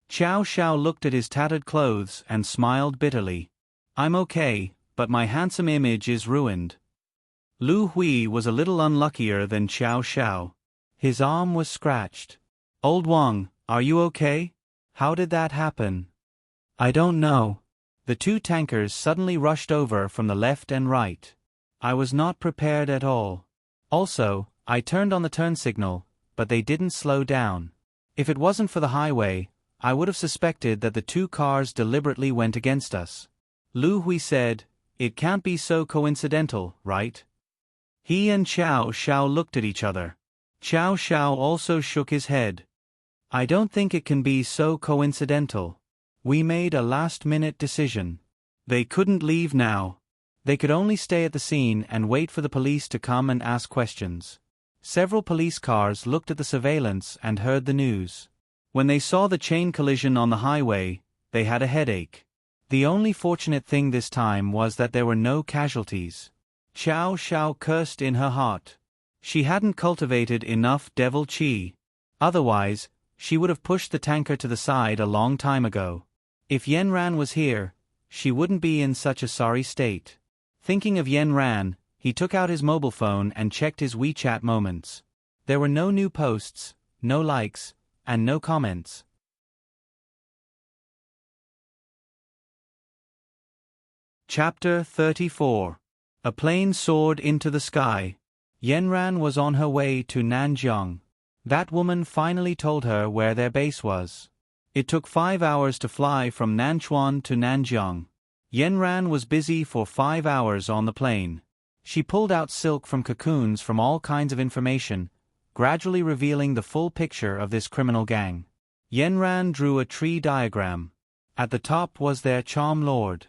Qiao Xiao looked at his tattered clothes and smiled bitterly. "I'm okay, but my handsome image is ruined." Lu Hui was a little unluckier than Qiao Xiao. His arm was scratched. "Old Wang, are you okay? How did that happen?" "I don't know." The 2 tankers suddenly rushed over from the left and right. I was not prepared at all. Also, I turned on the turn signal, but they didn't slow down. If it wasn't for the highway, I would have suspected that the 2 cars deliberately went against us. Lu Hui said, "It can't be so coincidental, right?" He and Qiao Xiao looked at each other. Qiao Xiao also shook his head. "I don't think it can be so coincidental. We made a last-minute decision. They couldn't leave now. They could only stay at the scene and wait for the police to come and ask questions." Several police cars looked at the surveillance and heard the news. When they saw the chain collision on the highway, they had a headache. The only fortunate thing this time was that there were no casualties. Qiao Xiao cursed in her heart. She hadn't cultivated enough devil qi. Otherwise, she would have pushed the tanker to the side a long time ago. If Yanran was here, she wouldn't be in such a sorry state. Thinking of Yanran, he took out his mobile phone and checked his WeChat moments. There were no new posts, no likes, and no comments. Chapter 34. A plane soared into the sky. Yanran was on her way to Nanjiang. That woman finally told her where their base was. It took 5 hours to fly from Nanchuan to Nanjiang. Yanran was busy for 5 hours on the plane. She pulled out silk from cocoons from all kinds of information, gradually revealing the full picture of this criminal gang. Yanran drew a tree diagram. At the top was their charm lord.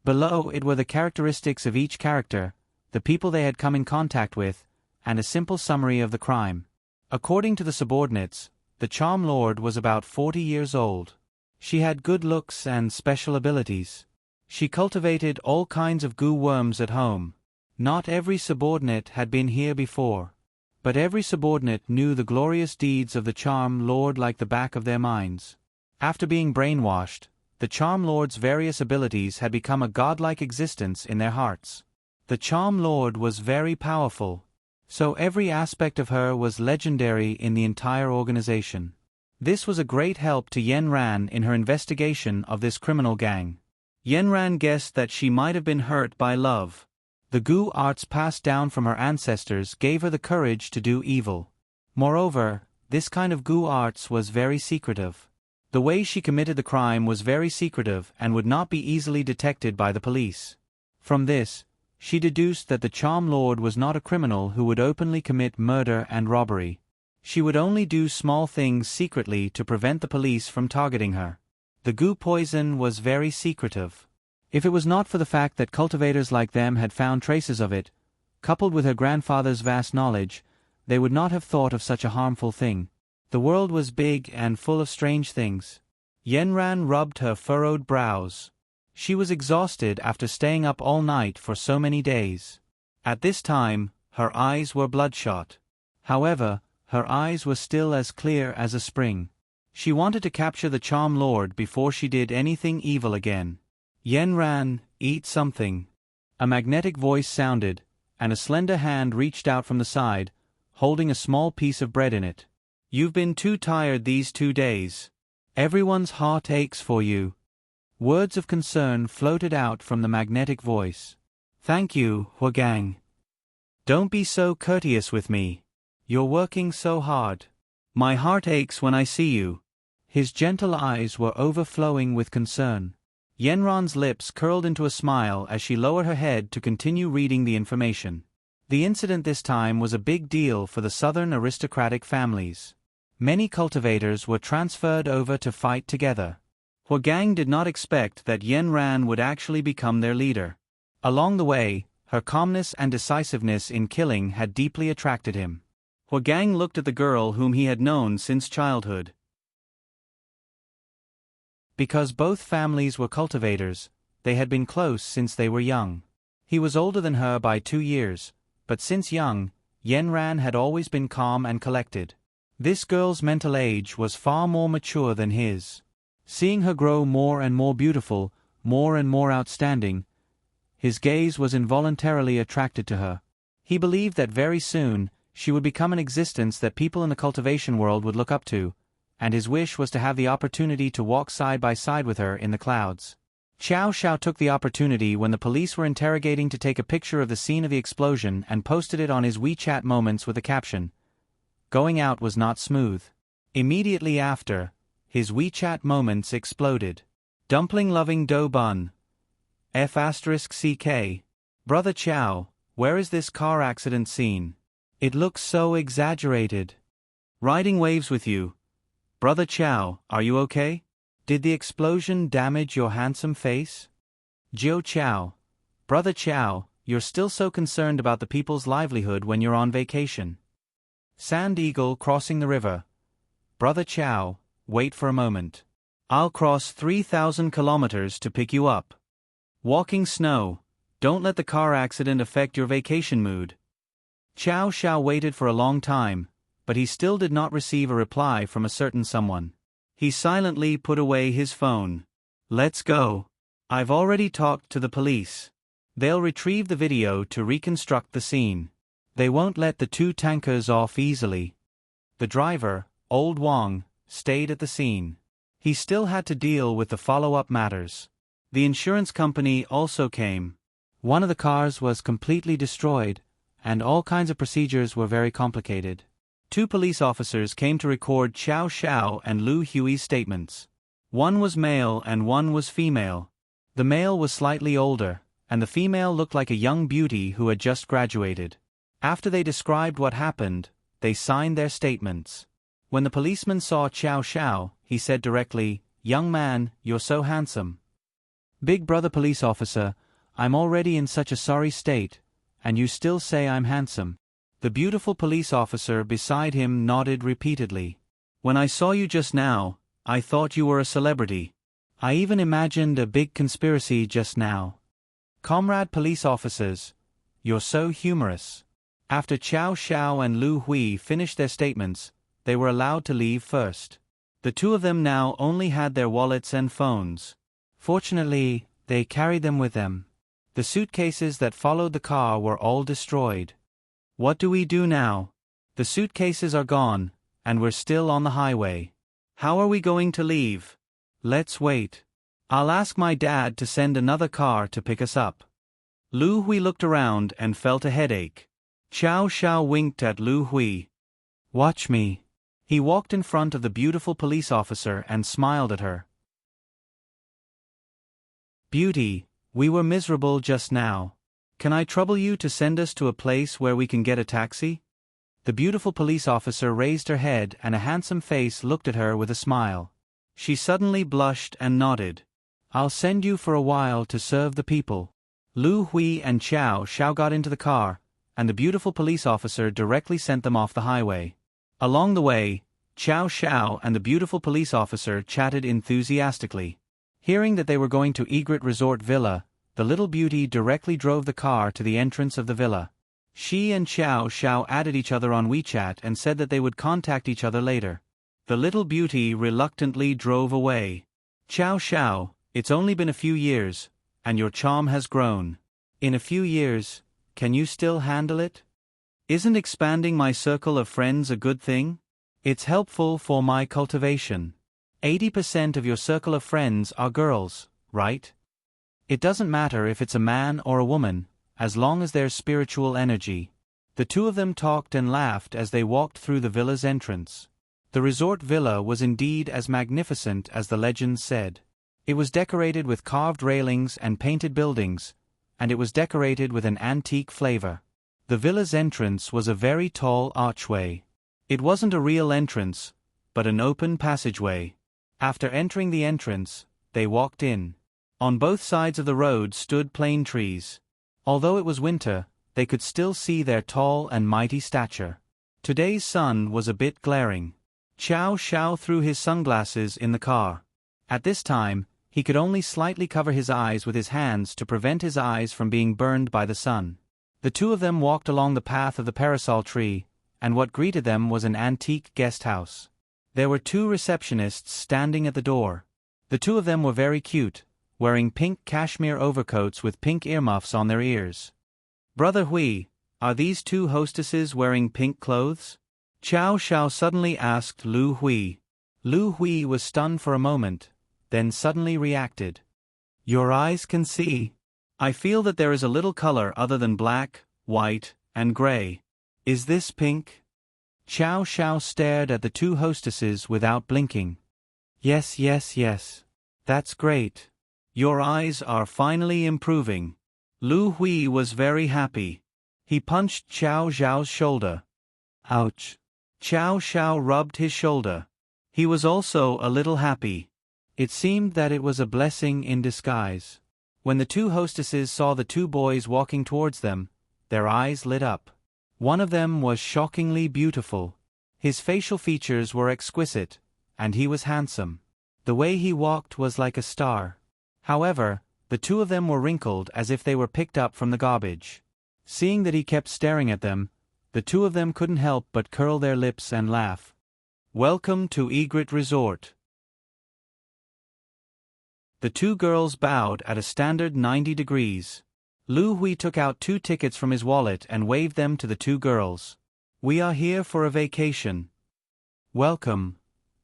Below it were the characteristics of each character, the people they had come in contact with, and a simple summary of the crime. According to the subordinates, the charm lord was about 40 years old. She had good looks and special abilities. She cultivated all kinds of goo worms at home. Not every subordinate had been here before, but every subordinate knew the glorious deeds of the charm lord like the back of their minds. After being brainwashed, the charm lord's various abilities had become a godlike existence in their hearts. The charm lord was very powerful, so every aspect of her was legendary in the entire organization. This was a great help to Yanran in her investigation of this criminal gang. Yanran guessed that she might have been hurt by love. The goo arts passed down from her ancestors gave her the courage to do evil. Moreover, this kind of goo arts was very secretive. The way she committed the crime was very secretive and would not be easily detected by the police. From this, she deduced that the charm lord was not a criminal who would openly commit murder and robbery. She would only do small things secretly to prevent the police from targeting her. The goo poison was very secretive. If it was not for the fact that cultivators like them had found traces of it, coupled with her grandfather's vast knowledge, they would not have thought of such a harmful thing. The world was big and full of strange things. Yanran rubbed her furrowed brows. She was exhausted after staying up all night for so many days. At this time, her eyes were bloodshot. However, her eyes were still as clear as a spring. She wanted to capture the charm lord before she did anything evil again. Yen Ran, eat something. A magnetic voice sounded, and a slender hand reached out from the side, holding a small piece of bread in it. You've been too tired these 2 days. Everyone's heart aches for you. Words of concern floated out from the magnetic voice. Thank you, Huagang. Don't be so courteous with me. You're working so hard. My heart aches when I see you. His gentle eyes were overflowing with concern. Yenran's lips curled into a smile as she lowered her head to continue reading the information. The incident this time was a big deal for the southern aristocratic families. Many cultivators were transferred over to fight together. Huagang did not expect that Yenran would actually become their leader. Along the way, her calmness and decisiveness in killing had deeply attracted him. Huagang looked at the girl whom he had known since childhood. Because both families were cultivators, they had been close since they were young. He was older than her by 2 years, but since young, Yenran had always been calm and collected. This girl's mental age was far more mature than his. Seeing her grow more and more beautiful, more and more outstanding, his gaze was involuntarily attracted to her. He believed that very soon, she would become an existence that people in the cultivation world would look up to, and his wish was to have the opportunity to walk side by side with her in the clouds. Xiao Xiao took the opportunity when the police were interrogating to take a picture of the scene of the explosion and posted it on his WeChat Moments with the caption, "Going out was not smooth." Immediately after, his WeChat Moments exploded. Dumpling-loving dough bun. F***CK. Brother Chow, where is this car accident scene? It looks so exaggerated. Riding waves with you. Brother Chow, are you okay? Did the explosion damage your handsome face? Jiu Chow. Brother Chow, you're still so concerned about the people's livelihood when you're on vacation. Sand Eagle crossing the river. Brother Chow, wait for a moment. I'll cross 3,000 kilometers to pick you up. Walking snow. Don't let the car accident affect your vacation mood. Xiao Xiao waited for a long time, but he still did not receive a reply from a certain someone. He silently put away his phone. Let's go. I've already talked to the police. They'll retrieve the video to reconstruct the scene. They won't let the 2 tankers off easily. The driver, Old Wang, stayed at the scene. He still had to deal with the follow-up matters. The insurance company also came. One of the cars was completely destroyed, and all kinds of procedures were very complicated. 2 police officers came to record Xiao Xiao and Lu Hui's statements. One was male and one was female. The male was slightly older, and the female looked like a young beauty who had just graduated. After they described what happened, they signed their statements. When the policeman saw Xiao Xiao, he said directly, "Young man, you're so handsome." "Big brother police officer, I'm already in such a sorry state, and you still say I'm handsome." The beautiful police officer beside him nodded repeatedly. "When I saw you just now, I thought you were a celebrity. I even imagined a big conspiracy just now. Comrade police officers, you're so humorous." After Xiao Xiao and Lu Hui finished their statements, they were allowed to leave first. The 2 of them now only had their wallets and phones. Fortunately, they carried them with them. The suitcases that followed the car were all destroyed. What do we do now? The suitcases are gone, and we're still on the highway. How are we going to leave? Let's wait. I'll ask my dad to send another car to pick us up. Lu Hui looked around and felt a headache. Xiao Xiao winked at Lu Hui. Watch me. He walked in front of the beautiful police officer and smiled at her. Beauty, we were miserable just now. Can I trouble you to send us to a place where we can get a taxi? The beautiful police officer raised her head and a handsome face looked at her with a smile. She suddenly blushed and nodded. I'll send you for a while to serve the people. Lu Hui and Xiao Xiao got into the car, and the beautiful police officer directly sent them off the highway. Along the way, Xiao Xiao and the beautiful police officer chatted enthusiastically. Hearing that they were going to Egret Resort Villa, the little beauty directly drove the car to the entrance of the villa. She and Xiao Xiao added each other on WeChat and said that they would contact each other later. The little beauty reluctantly drove away. Xiao Xiao, it's only been a few years, and your charm has grown. In a few years, can you still handle it? Isn't expanding my circle of friends a good thing? It's helpful for my cultivation. 80% of your circle of friends are girls, right? It doesn't matter if it's a man or a woman, as long as there's spiritual energy. The two of them talked and laughed as they walked through the villa's entrance. The resort villa was indeed as magnificent as the legends said. It was decorated with carved railings and painted buildings, and it was decorated with an antique flavor. The villa's entrance was a very tall archway. It wasn't a real entrance, but an open passageway. After entering the entrance, they walked in. On both sides of the road stood plane trees. Although it was winter, they could still see their tall and mighty stature. Today's sun was a bit glaring. Chow Chow threw his sunglasses in the car. At this time, he could only slightly cover his eyes with his hands to prevent his eyes from being burned by the sun. The two of them walked along the path of the parasol tree, and what greeted them was an antique guest house. There were two receptionists standing at the door. The two of them were very cute, wearing pink cashmere overcoats with pink earmuffs on their ears. Brother Hui, are these two hostesses wearing pink clothes? Chow Chow suddenly asked Lu Hui. Lu Hui was stunned for a moment, then suddenly reacted. Your eyes can see. I feel that there is a little color other than black, white, and gray. Is this pink? Chow Chow stared at the two hostesses without blinking. Yes, yes, yes. That's great. Your eyes are finally improving. Lu Hui was very happy. He punched Chow Zhao's shoulder. Ouch. Chow Chow rubbed his shoulder. He was also a little happy. It seemed that it was a blessing in disguise. When the two hostesses saw the two boys walking towards them, their eyes lit up. One of them was shockingly beautiful. His facial features were exquisite, and he was handsome. The way he walked was like a star. However, the two of them were wrinkled as if they were picked up from the garbage. Seeing that he kept staring at them, the two of them couldn't help but curl their lips and laugh. Welcome to Egret Resort. The two girls bowed at a standard 90 degrees. Lu Hui took out 2 tickets from his wallet and waved them to the two girls. We are here for a vacation. Welcome.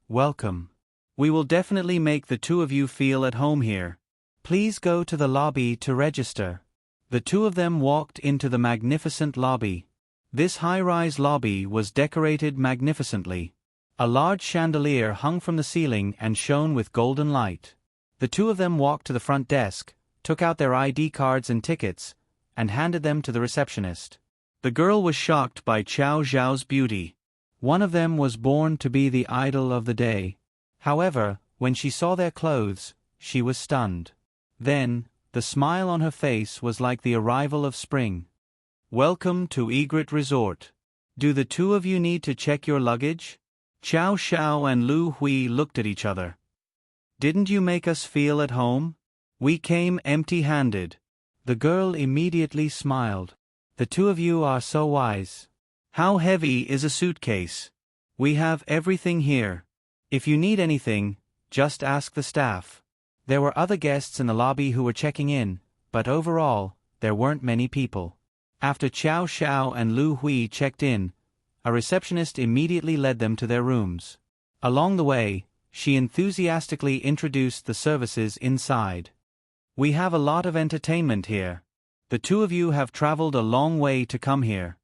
Welcome. We will definitely make the two of you feel at home here. Please go to the lobby to register. The two of them walked into the magnificent lobby. This high-rise lobby was decorated magnificently. A large chandelier hung from the ceiling and shone with golden light. The two of them walked to the front desk, took out their ID cards and tickets, and handed them to the receptionist. The girl was shocked by Chow Zhao's beauty. One of them was born to be the idol of the day. However, when she saw their clothes, she was stunned. Then, the smile on her face was like the arrival of spring. Welcome to Egret Resort. Do the two of you need to check your luggage? Chow Chow and Lu Hui looked at each other. Didn't you make us feel at home? We came empty-handed. The girl immediately smiled. The two of you are so wise. How heavy is a suitcase? We have everything here. If you need anything, just ask the staff. There were other guests in the lobby who were checking in, but overall, there weren't many people. After Chow Chow and Lu Hui checked in, a receptionist immediately led them to their rooms. Along the way, she enthusiastically introduced the services inside. We have a lot of entertainment here. The two of you have traveled a long way to come here.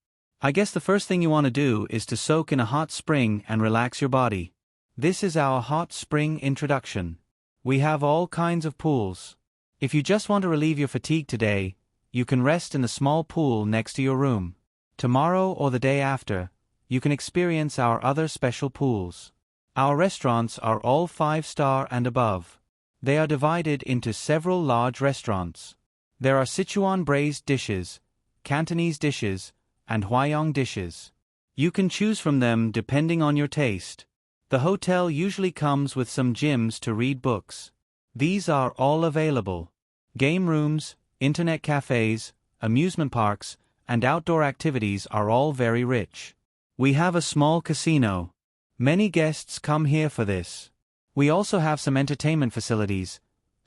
I guess the first thing you want to do is to soak in a hot spring and relax your body. This is our hot spring introduction. We have all kinds of pools. If you just want to relieve your fatigue today, you can rest in the small pool next to your room. Tomorrow or the day after, you can experience our other special pools. Our restaurants are all 5-star and above. They are divided into several large restaurants. There are Sichuan braised dishes, Cantonese dishes, and Huayong dishes. You can choose from them depending on your taste. The hotel usually comes with some gyms to read books. These are all available. Game rooms, internet cafes, amusement parks, and outdoor activities are all very rich. We have a small casino. Many guests come here for this. We also have some entertainment facilities,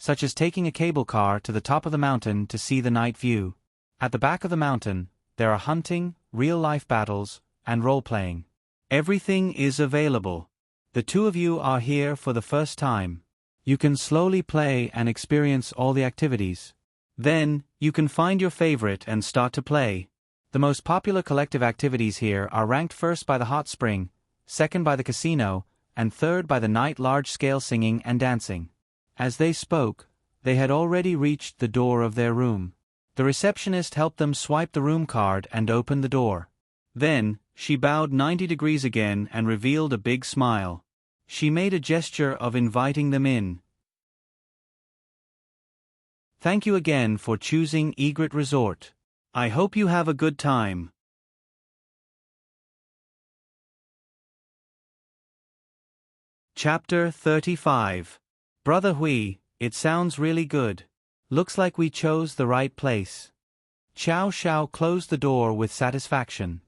such as taking a cable car to the top of the mountain to see the night view. At the back of the mountain, there are hunting, real-life battles, and role-playing. Everything is available. The two of you are here for the first time. You can slowly play and experience all the activities. Then, you can find your favorite and start to play. The most popular collective activities here are ranked first by the hot spring, second by the casino, and third by the night large-scale singing and dancing. As they spoke, they had already reached the door of their room. The receptionist helped them swipe the room card and open the door. Then, she bowed 90 degrees again and revealed a big smile. She made a gesture of inviting them in. Thank you again for choosing Egret Resort. I hope you have a good time. Chapter 35. Brother Hui, it sounds really good. Looks like we chose the right place. Xiao Xiao closed the door with satisfaction.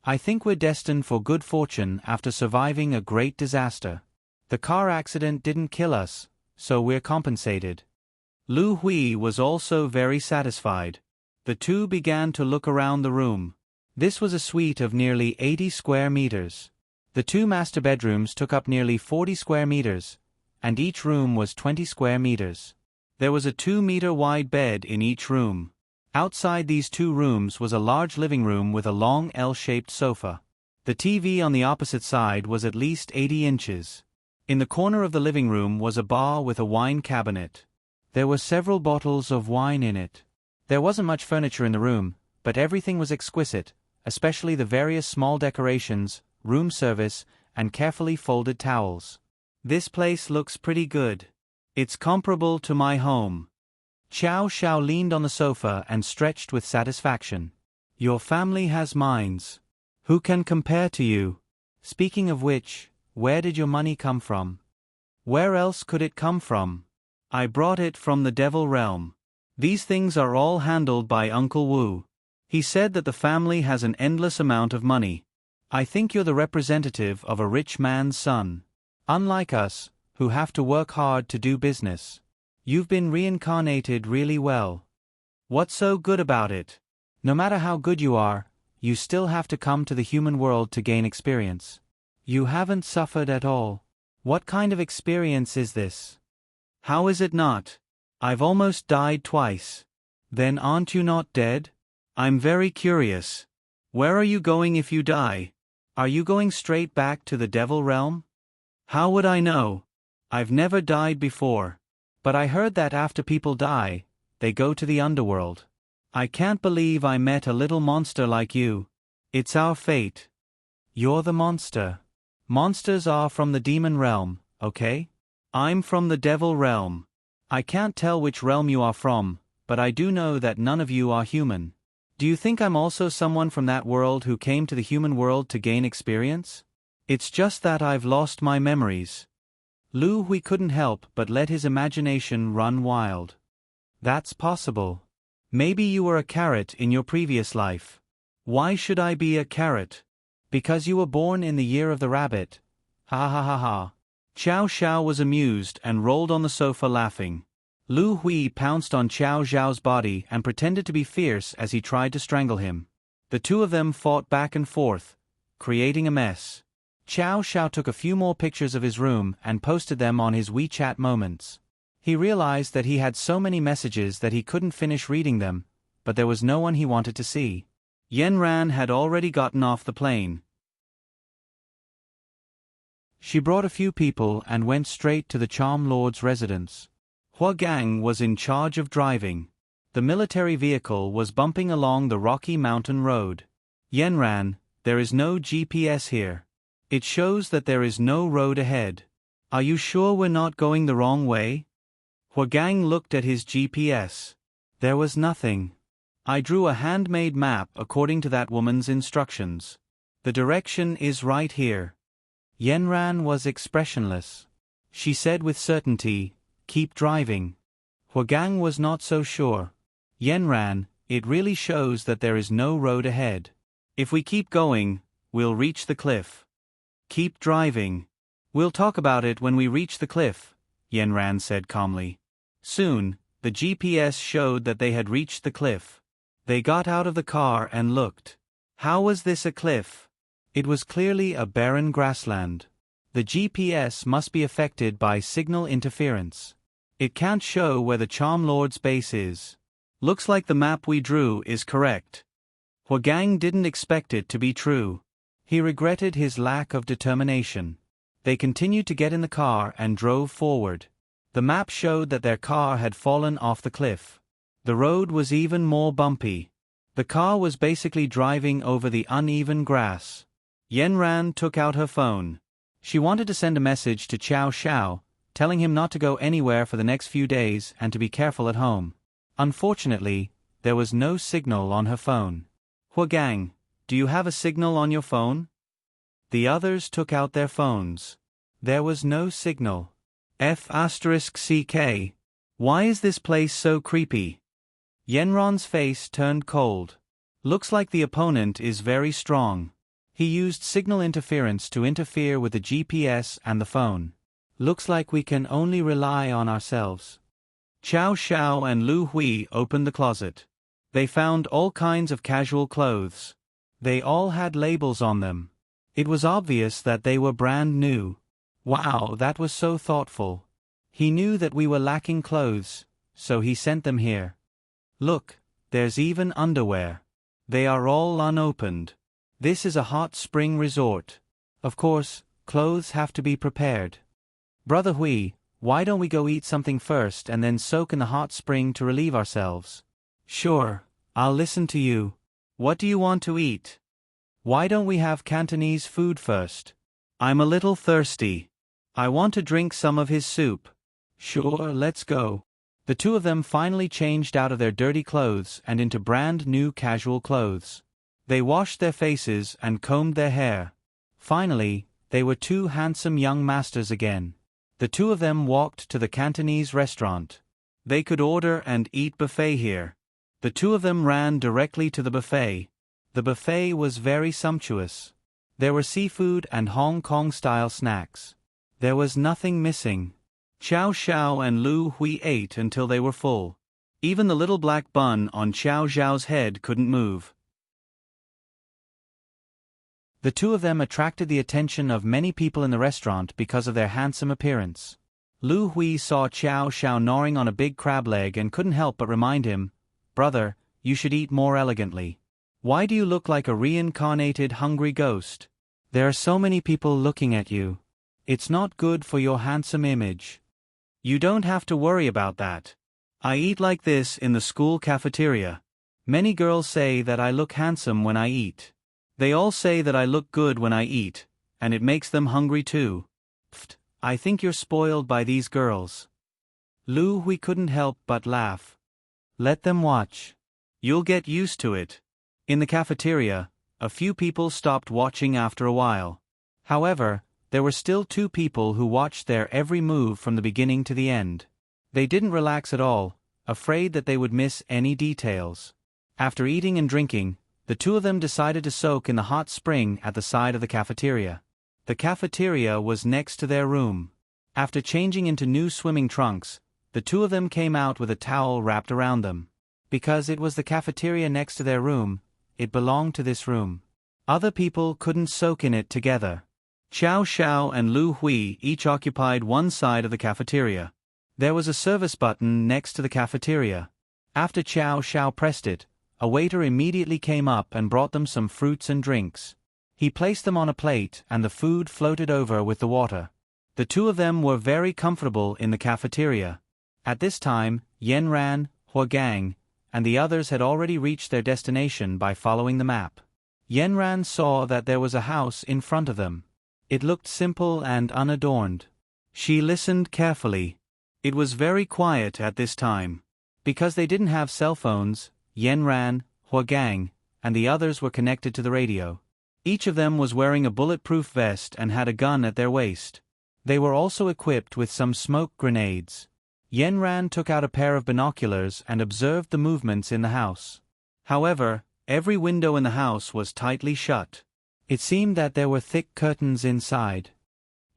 I think we're destined for good fortune after surviving a great disaster. The car accident didn't kill us, so we're compensated. Lu Hui was also very satisfied. The two began to look around the room. This was a suite of nearly 80 square meters. The two master bedrooms took up nearly 40 square meters, and each room was 20 square meters. There was a 2-meter wide bed in each room. Outside these two rooms was a large living room with a long L-shaped sofa. The TV on the opposite side was at least 80 inches. In the corner of the living room was a bar with a wine cabinet. There were several bottles of wine in it. There wasn't much furniture in the room, but everything was exquisite, especially the various small decorations, room service, and carefully folded towels. This place looks pretty good. It's comparable to my home. Xiao Xiao leaned on the sofa and stretched with satisfaction. Your family has mines. Who can compare to you? Speaking of which, where did your money come from? Where else could it come from? I brought it from the Devil Realm. These things are all handled by Uncle Wu. He said that the family has an endless amount of money. I think you're the representative of a rich man's son. Unlike us, who have to work hard to do business. You've been reincarnated really well. What's so good about it? No matter how good you are, you still have to come to the human world to gain experience. You haven't suffered at all. What kind of experience is this? How is it not? I've almost died twice. Then aren't you not dead? I'm very curious. Where are you going if you die? Are you going straight back to the Devil Realm? How would I know? I've never died before. But I heard that after people die, they go to the underworld. I can't believe I met a little monster like you. It's our fate. You're the monster. Monsters are from the demon realm, okay? I'm from the devil realm. I can't tell which realm you are from, but I do know that none of you are human. Do you think I'm also someone from that world who came to the human world to gain experience? It's just that I've lost my memories. Lu Hui couldn't help but let his imagination run wild. That's possible. Maybe you were a carrot in your previous life. Why should I be a carrot? Because you were born in the year of the rabbit. Ha ha ha ha. Xiao Xiao was amused and rolled on the sofa laughing. Lu Hui pounced on Xiao Xiao's body and pretended to be fierce as he tried to strangle him. The two of them fought back and forth, creating a mess. Xiao Xiao took a few more pictures of his room and posted them on his WeChat Moments. He realized that he had so many messages that he couldn't finish reading them, but there was no one he wanted to see. Yanran had already gotten off the plane. She brought a few people and went straight to the Charm Lord's residence. Hua Gang was in charge of driving. The military vehicle was bumping along the rocky mountain road. Yanran, there is no GPS here. It shows that there is no road ahead. Are you sure we're not going the wrong way? Hua Gang looked at his GPS. There was nothing. I drew a handmade map according to that woman's instructions. The direction is right here. Yanran was expressionless. She said with certainty, "Keep driving." Hua Gang was not so sure. Yanran, it really shows that there is no road ahead. If we keep going, we'll reach the cliff. Keep driving. We'll talk about it when we reach the cliff, Yanran said calmly. Soon, the GPS showed that they had reached the cliff. They got out of the car and looked. How was this a cliff? It was clearly a barren grassland. The GPS must be affected by signal interference. It can't show where the Charm Lord's base is. Looks like the map we drew is correct. Huagang didn't expect it to be true. He regretted his lack of determination. They continued to get in the car and drove forward. The map showed that their car had fallen off the cliff. The road was even more bumpy. The car was basically driving over the uneven grass. Yanran took out her phone. She wanted to send a message to Xiao Xiao, telling him not to go anywhere for the next few days and to be careful at home. Unfortunately, there was no signal on her phone. Huagang, do you have a signal on your phone? The others took out their phones. There was no signal. F***CK. Why is this place so creepy? Yenron's face turned cold. Looks like the opponent is very strong. He used signal interference to interfere with the GPS and the phone. Looks like we can only rely on ourselves. Xiao Xiao and Lu Hui opened the closet. They found all kinds of casual clothes. They all had labels on them. It was obvious that they were brand new. Wow, that was so thoughtful. He knew that we were lacking clothes, so he sent them here. Look, there's even underwear. They are all unopened. This is a hot spring resort. Of course, clothes have to be prepared. Brother Hui, why don't we go eat something first and then soak in the hot spring to relieve ourselves? Sure, I'll listen to you. What do you want to eat? Why don't we have Cantonese food first? I'm a little thirsty. I want to drink some of his soup. Sure, let's go. The two of them finally changed out of their dirty clothes and into brand new casual clothes. They washed their faces and combed their hair. Finally, they were two handsome young masters again. The two of them walked to the Cantonese restaurant. They could order and eat buffet here. The two of them ran directly to the buffet. The buffet was very sumptuous. There were seafood and Hong Kong-style snacks. There was nothing missing. Xiao Xiao and Lu Hui ate until they were full. Even the little black bun on Xiao Xiao's head couldn't move. The two of them attracted the attention of many people in the restaurant because of their handsome appearance. Lu Hui saw Xiao Xiao gnawing on a big crab leg and couldn't help but remind him, "Brother, you should eat more elegantly. Why do you look like a reincarnated hungry ghost? There are so many people looking at you. It's not good for your handsome image." You don't have to worry about that. I eat like this in the school cafeteria. Many girls say that I look handsome when I eat. They all say that I look good when I eat, and it makes them hungry too. Pfft, I think you're spoiled by these girls. Lu Hui couldn't help but laugh. Let them watch. You'll get used to it. In the cafeteria, a few people stopped watching after a while. However, there were still two people who watched their every move from the beginning to the end. They didn't relax at all, afraid that they would miss any details. After eating and drinking, the two of them decided to soak in the hot spring at the side of the cafeteria. The cafeteria was next to their room. After changing into new swimming trunks, the two of them came out with a towel wrapped around them. Because it was the cafeteria next to their room, it belonged to this room. Other people couldn't soak in it together. Xiao Xiao and Lu Hui each occupied one side of the cafeteria. There was a service button next to the cafeteria. After Xiao Xiao pressed it, a waiter immediately came up and brought them some fruits and drinks. He placed them on a plate and the food floated over with the water. The two of them were very comfortable in the cafeteria. At this time, Yanran, Huagang, and the others had already reached their destination by following the map. Yanran saw that there was a house in front of them. It looked simple and unadorned. She listened carefully. It was very quiet at this time. Because they didn't have cell phones, Yanran, Huagang, and the others were connected to the radio. Each of them was wearing a bulletproof vest and had a gun at their waist. They were also equipped with some smoke grenades. Yanran took out a pair of binoculars and observed the movements in the house. However, every window in the house was tightly shut. It seemed that there were thick curtains inside.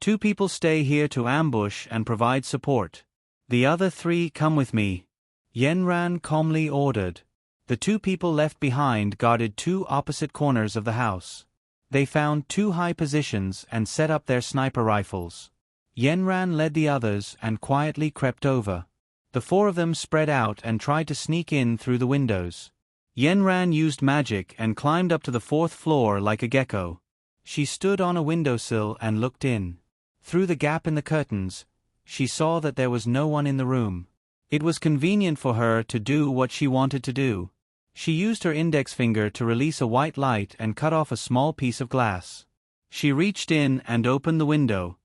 Two people stay here to ambush and provide support. The other 3 come with me, Yenran calmly ordered. The 2 people left behind guarded 2 opposite corners of the house. They found 2 high positions and set up their sniper rifles. Yenran led the others and quietly crept over. The 4 of them spread out and tried to sneak in through the windows. Yenran used magic and climbed up to the 4th floor like a gecko. She stood on a windowsill and looked in. Through the gap in the curtains, she saw that there was no one in the room. It was convenient for her to do what she wanted to do. She used her index finger to release a white light and cut off a small piece of glass. She reached in and opened the window.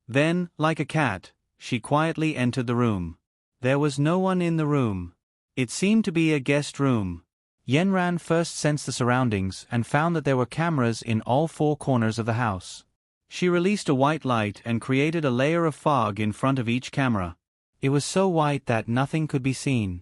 Then, like a cat, she quietly entered the room. There was no one in the room. It seemed to be a guest room. Yenran first sensed the surroundings and found that there were cameras in all 4 corners of the house. She released a white light and created a layer of fog in front of each camera. It was so white that nothing could be seen.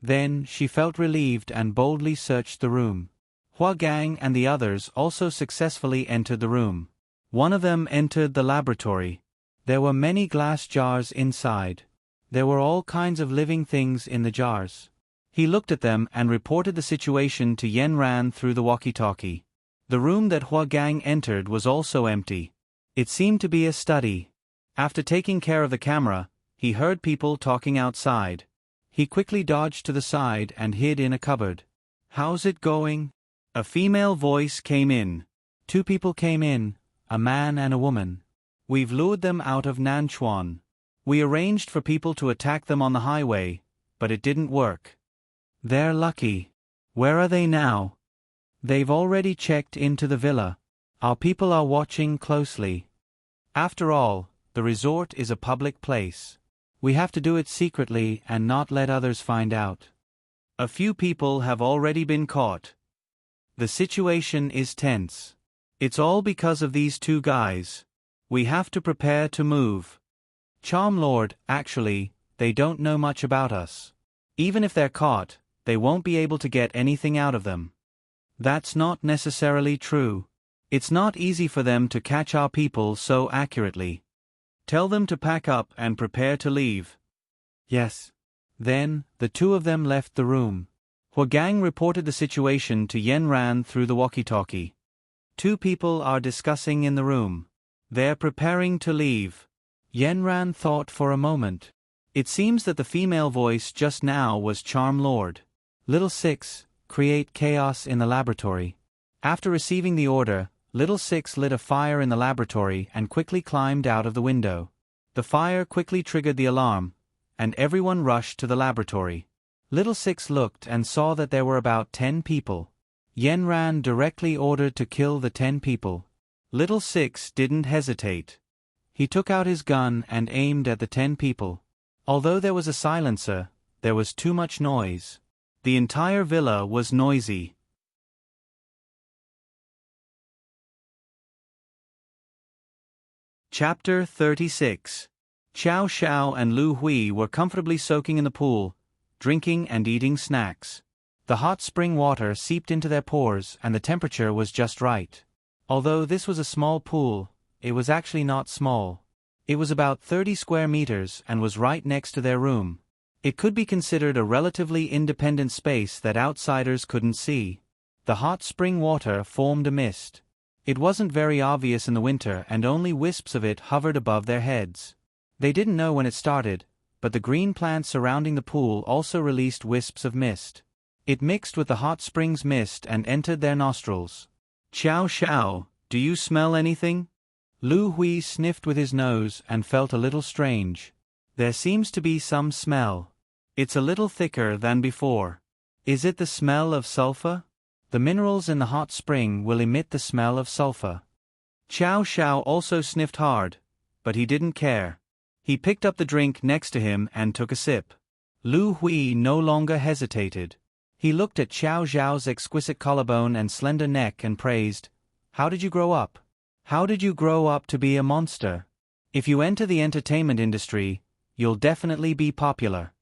Then, she felt relieved and boldly searched the room. Hua Gang and the others also successfully entered the room. One of them entered the laboratory. There were many glass jars inside. There were all kinds of living things in the jars. He looked at them and reported the situation to Yenran through the walkie-talkie. The room that Hua Gang entered was also empty. It seemed to be a study. After taking care of the camera, he heard people talking outside. He quickly dodged to the side and hid in a cupboard. "How's it going?" A female voice came in. 2 people came in, a man and a woman. "We've lured them out of Nanchuan. We arranged for people to attack them on the highway, but it didn't work. They're lucky. Where are they now?" "They've already checked into the villa. Our people are watching closely. After all, the resort is a public place. We have to do it secretly and not let others find out. A few people have already been caught. The situation is tense. It's all because of these 2 guys. We have to prepare to move. Charmlord, actually, they don't know much about us. Even if they're caught, they won't be able to get anything out of them." "That's not necessarily true. It's not easy for them to catch our people so accurately. Tell them to pack up and prepare to leave." "Yes." Then, the 2 of them left the room. Hua Gang reported the situation to Yenran through the walkie-talkie. 2 people are discussing in the room. They're preparing to leave. Yenran thought for a moment. It seems that the female voice just now was Charmlord. Little 6, create chaos in the laboratory. After receiving the order, Little 6 lit a fire in the laboratory and quickly climbed out of the window. The fire quickly triggered the alarm, and everyone rushed to the laboratory. Little 6 looked and saw that there were about 10 people. Yenran directly ordered to kill the 10 people. Little 6 didn't hesitate. He took out his gun and aimed at the 10 people. Although there was a silencer, there was too much noise. The entire villa was noisy. Chapter 36. Xiao Xiao and Lu Hui were comfortably soaking in the pool, drinking and eating snacks. The hot spring water seeped into their pores and the temperature was just right. Although this was a small pool, it was actually not small. It was about 30 square meters and was right next to their room. It could be considered a relatively independent space that outsiders couldn't see. The hot spring water formed a mist. It wasn't very obvious in the winter and only wisps of it hovered above their heads. They didn't know when it started, but the green plants surrounding the pool also released wisps of mist. It mixed with the hot springs mist and entered their nostrils. "Xiao Xiao, do you smell anything?" Lu Hui sniffed with his nose and felt a little strange. "There seems to be some smell. It's a little thicker than before. Is it the smell of sulfur? The minerals in the hot spring will emit the smell of sulfur." Xiao Xiao also sniffed hard, but he didn't care. He picked up the drink next to him and took a sip. Lu Hui no longer hesitated. He looked at Xiao Xiao's exquisite collarbone and slender neck and praised, "How did you grow up? How did you grow up to be a monster? If you enter the entertainment industry, you'll definitely be popular."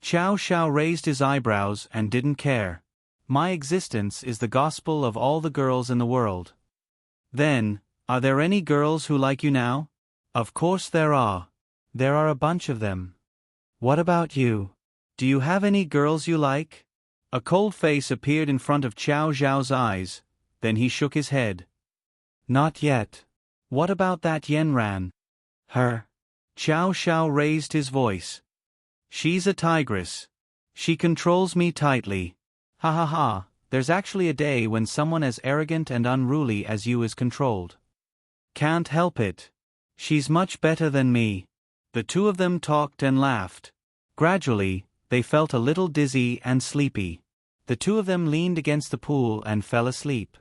Xiao Xiao raised his eyebrows and didn't care. "My existence is the gospel of all the girls in the world." "Then, are there any girls who like you now?" "Of course there are. There are a bunch of them. What about you? Do you have any girls you like? A cold face appeared in front of Xiao Zhao's eyes, then he shook his head. Not yet. What about that Yanran? Her. Xiao Xiao raised his voice. She's a tigress. She controls me tightly. Ha ha ha, there's actually a day when someone as arrogant and unruly as you is controlled. Can't help it. She's much better than me. The two of them talked and laughed. Gradually, they felt a little dizzy and sleepy. The two of them leaned against the pool and fell asleep.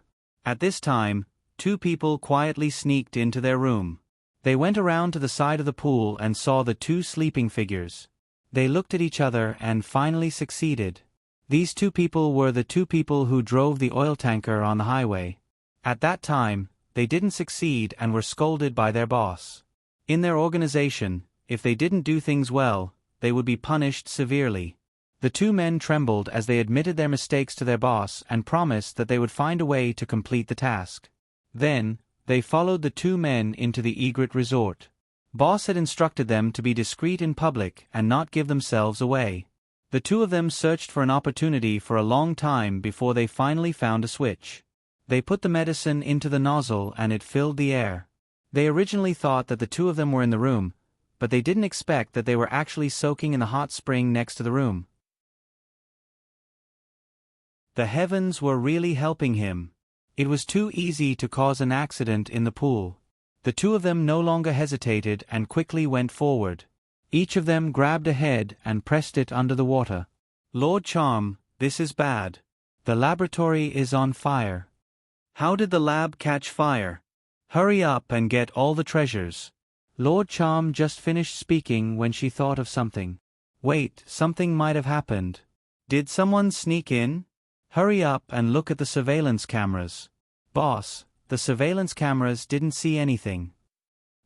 At this time, two people quietly sneaked into their room. They went around to the side of the pool and saw the two sleeping figures. They looked at each other and finally succeeded. These two people were the two people who drove the oil tanker on the highway. At that time, they didn't succeed and were scolded by their boss. In their organization, if they didn't do things well, they would be punished severely. The two men trembled as they admitted their mistakes to their boss and promised that they would find a way to complete the task. Then, they followed the two men into the egret resort. Boss had instructed them to be discreet in public and not give themselves away. The two of them searched for an opportunity for a long time before they finally found a switch. They put the medicine into the nozzle and it filled the air. They originally thought that the two of them were in the room, but they didn't expect that they were actually soaking in the hot spring next to the room. The heavens were really helping him. It was too easy to cause an accident in the pool. The two of them no longer hesitated and quickly went forward. Each of them grabbed a head and pressed it under the water. Lord Charm, this is bad. The laboratory is on fire. How did the lab catch fire? Hurry up and get all the treasures. Lord Charm just finished speaking when she thought of something. Wait, something might have happened. Did someone sneak in? Hurry up and look at the surveillance cameras. Boss, the surveillance cameras didn't see anything.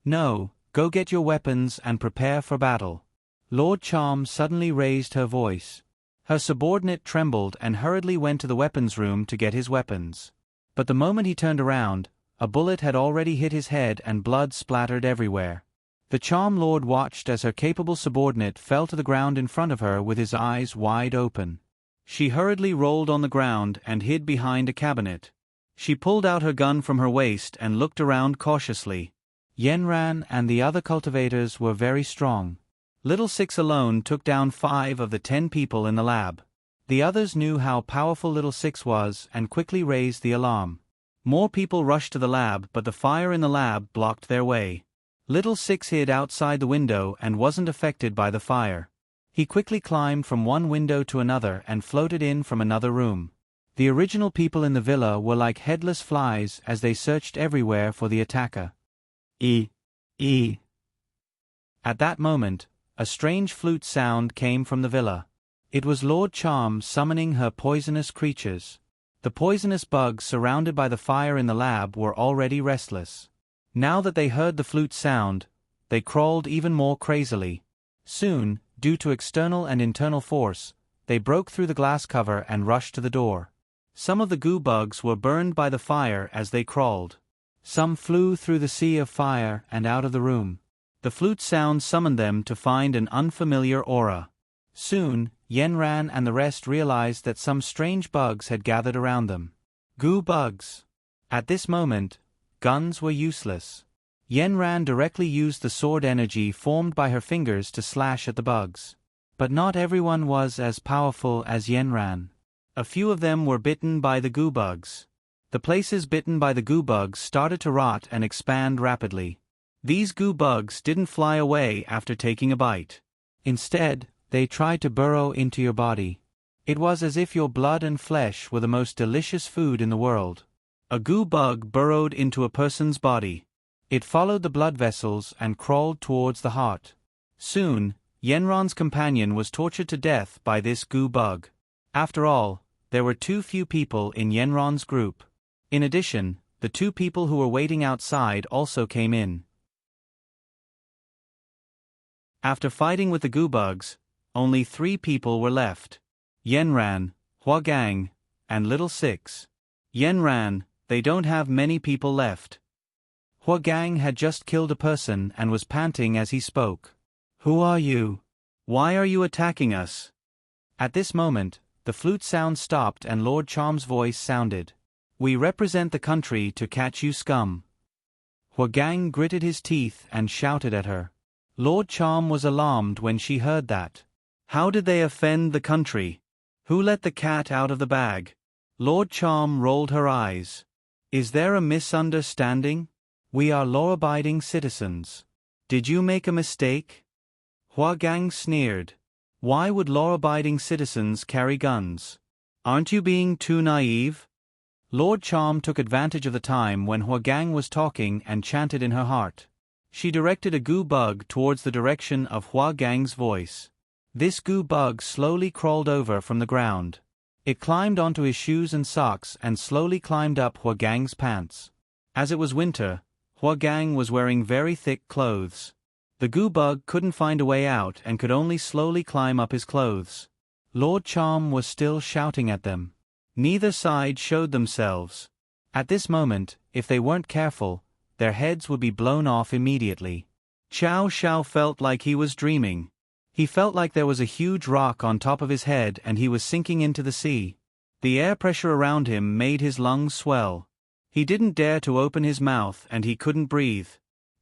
No, go get your weapons and prepare for battle. Lord Charm suddenly raised her voice. Her subordinate trembled and hurriedly went to the weapons room to get his weapons. But the moment he turned around, a bullet had already hit his head and blood splattered everywhere. The Charm Lord watched as her capable subordinate fell to the ground in front of her with his eyes wide open. She hurriedly rolled on the ground and hid behind a cabinet. She pulled out her gun from her waist and looked around cautiously. Yanran and the other cultivators were very strong. Little Six alone took down 5 of the 10 people in the lab. The others knew how powerful Little Six was and quickly raised the alarm. More people rushed to the lab, but the fire in the lab blocked their way. Little Six hid outside the window and wasn't affected by the fire. He quickly climbed from one window to another and floated in from another room. The original people in the villa were like headless flies as they searched everywhere for the attacker. At that moment, a strange flute sound came from the villa. It was Lord Charm summoning her poisonous creatures. The poisonous bugs surrounded by the fire in the lab were already restless. Now that they heard the flute sound, they crawled even more crazily. Soon, due to external and internal force, they broke through the glass cover and rushed to the door. Some of the goo bugs were burned by the fire as they crawled. Some flew through the sea of fire and out of the room. The flute sound summoned them to find an unfamiliar aura. Soon, Yanran and the rest realized that some strange bugs had gathered around them. Goo bugs. At this moment, guns were useless. Yanran directly used the sword energy formed by her fingers to slash at the bugs. But not everyone was as powerful as Yanran. A few of them were bitten by the goo bugs. The places bitten by the goo bugs started to rot and expand rapidly. These goo bugs didn't fly away after taking a bite. Instead, they tried to burrow into your body. It was as if your blood and flesh were the most delicious food in the world. A goo bug burrowed into a person's body. It followed the blood vessels and crawled towards the heart. Soon, Yenron's companion was tortured to death by this goo bug. After all, there were too few people in Yenron's group. In addition, the 2 people who were waiting outside also came in. After fighting with the goo bugs, only 3 people were left. Yanran, Huagang, and Little Six. Yanran, they don't have many people left. Huagang had just killed a person and was panting as he spoke. Who are you? Why are you attacking us? At this moment, the flute sound stopped and Lord Charm's voice sounded. We represent the country to catch you scum. Huagang gritted his teeth and shouted at her. Lord Charm was alarmed when she heard that. How did they offend the country? Who let the cat out of the bag? Lord Charm rolled her eyes. Is there a misunderstanding? We are law-abiding citizens. Did you make a mistake? Huagang sneered. Why would law-abiding citizens carry guns? Aren't you being too naive? Lord Charm took advantage of the time when Huagang was talking and chanted in her heart. She directed a goo bug towards the direction of Huagang's voice. This goo bug slowly crawled over from the ground. It climbed onto his shoes and socks and slowly climbed up Huagang's pants. As it was winter, Huagang was wearing very thick clothes. The goo bug couldn't find a way out and could only slowly climb up his clothes. Lord Charm was still shouting at them. Neither side showed themselves. At this moment, if they weren't careful, their heads would be blown off immediately. Xiao Xiao felt like he was dreaming. He felt like there was a huge rock on top of his head and he was sinking into the sea. The air pressure around him made his lungs swell. He didn't dare to open his mouth and he couldn't breathe.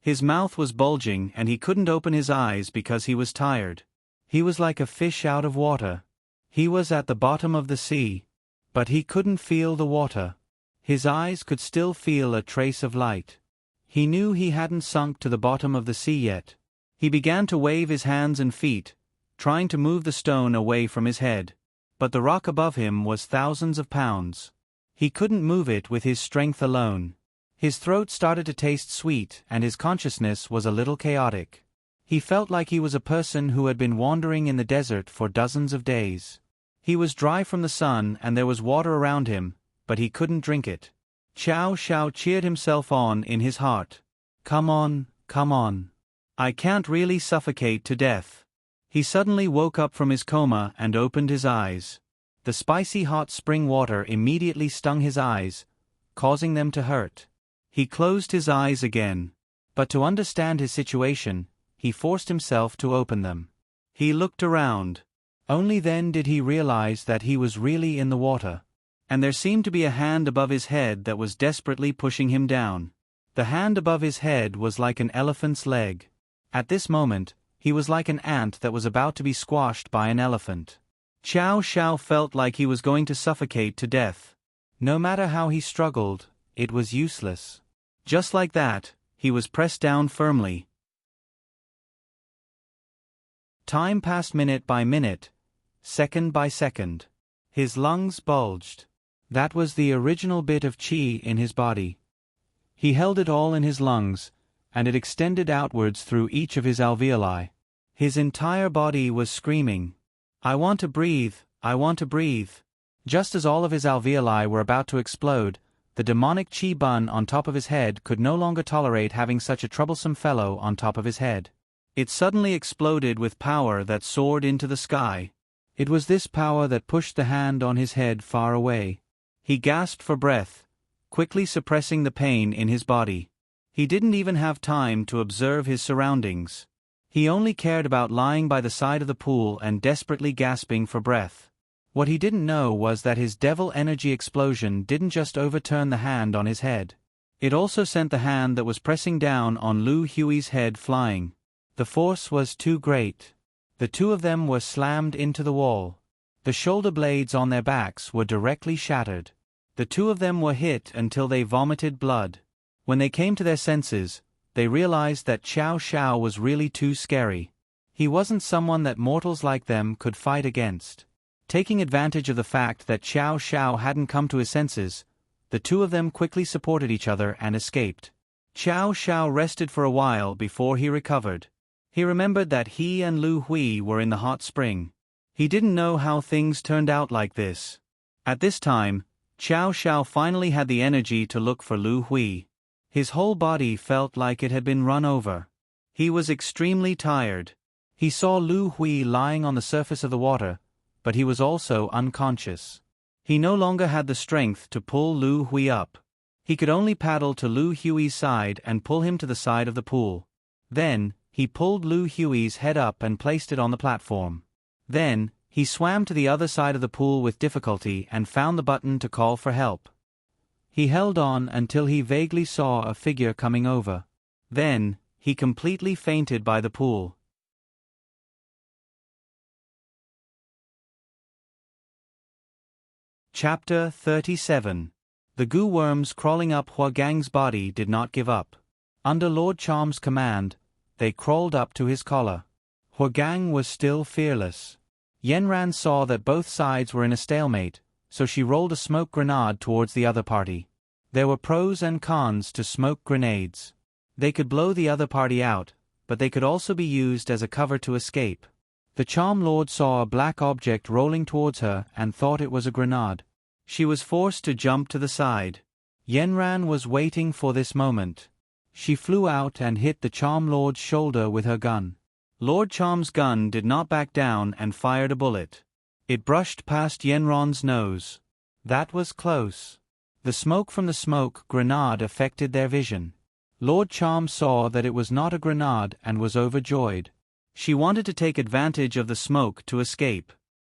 His mouth was bulging and he couldn't open his eyes because he was tired. He was like a fish out of water. He was at the bottom of the sea. But he couldn't feel the water. His eyes could still feel a trace of light. He knew he hadn't sunk to the bottom of the sea yet. He began to wave his hands and feet, trying to move the stone away from his head. But the rock above him was thousands of pounds. He couldn't move it with his strength alone. His throat started to taste sweet and his consciousness was a little chaotic. He felt like he was a person who had been wandering in the desert for dozens of days. He was dry from the sun and there was water around him, but he couldn't drink it. Xiao Xiao cheered himself on in his heart. Come on, come on. I can't really suffocate to death. He suddenly woke up from his coma and opened his eyes. The spicy hot spring water immediately stung his eyes, causing them to hurt. He closed his eyes again. But to understand his situation, he forced himself to open them. He looked around. Only then did he realize that he was really in the water. And there seemed to be a hand above his head that was desperately pushing him down. The hand above his head was like an elephant's leg. At this moment, he was like an ant that was about to be squashed by an elephant. Xiao Xiao felt like he was going to suffocate to death. No matter how he struggled, it was useless. Just like that, he was pressed down firmly. Time passed minute by minute, second by second. His lungs bulged. That was the original bit of qi in his body. He held it all in his lungs, and it extended outwards through each of his alveoli. His entire body was screaming, I want to breathe, I want to breathe. Just as all of his alveoli were about to explode, the demonic qi bun on top of his head could no longer tolerate having such a troublesome fellow on top of his head. It suddenly exploded with power that soared into the sky. It was this power that pushed the hand on his head far away. He gasped for breath, quickly suppressing the pain in his body. He didn't even have time to observe his surroundings. He only cared about lying by the side of the pool and desperately gasping for breath. What he didn't know was that his devil energy explosion didn't just overturn the hand on his head. It also sent the hand that was pressing down on Lu Hui's head flying. The force was too great. The two of them were slammed into the wall. The shoulder blades on their backs were directly shattered. The two of them were hit until they vomited blood. When they came to their senses, they realized that Xiao Xiao was really too scary. He wasn't someone that mortals like them could fight against. Taking advantage of the fact that Xiao Xiao hadn't come to his senses, the two of them quickly supported each other and escaped. Xiao Xiao rested for a while before he recovered. He remembered that he and Lu Hui were in the hot spring. He didn't know how things turned out like this. At this time, Xiao Xiao finally had the energy to look for Lu Hui. His whole body felt like it had been run over. He was extremely tired. He saw Lu Hui lying on the surface of the water, but he was also unconscious. He no longer had the strength to pull Lu Hui up. He could only paddle to Lu Hui's side and pull him to the side of the pool. Then, He pulled Lu Hui's head up and placed it on the platform. Then, he swam to the other side of the pool with difficulty and found the button to call for help. He held on until he vaguely saw a figure coming over. Then, he completely fainted by the pool. Chapter 37. The goo worms crawling up Huagang's body did not give up. Under Lord Charm's command, they crawled up to his collar. Huagang was still fearless. Yanran saw that both sides were in a stalemate, so she rolled a smoke grenade towards the other party. There were pros and cons to smoke grenades. They could blow the other party out, but they could also be used as a cover to escape. The Charm Lord saw a black object rolling towards her and thought it was a grenade. She was forced to jump to the side. Yanran was waiting for this moment. She flew out and hit the Charm Lord's shoulder with her gun. Lord Charm's gun did not back down and fired a bullet. It brushed past Yanran's nose. That was close. The smoke from the smoke grenade affected their vision. Lord Charm saw that it was not a grenade and was overjoyed. She wanted to take advantage of the smoke to escape.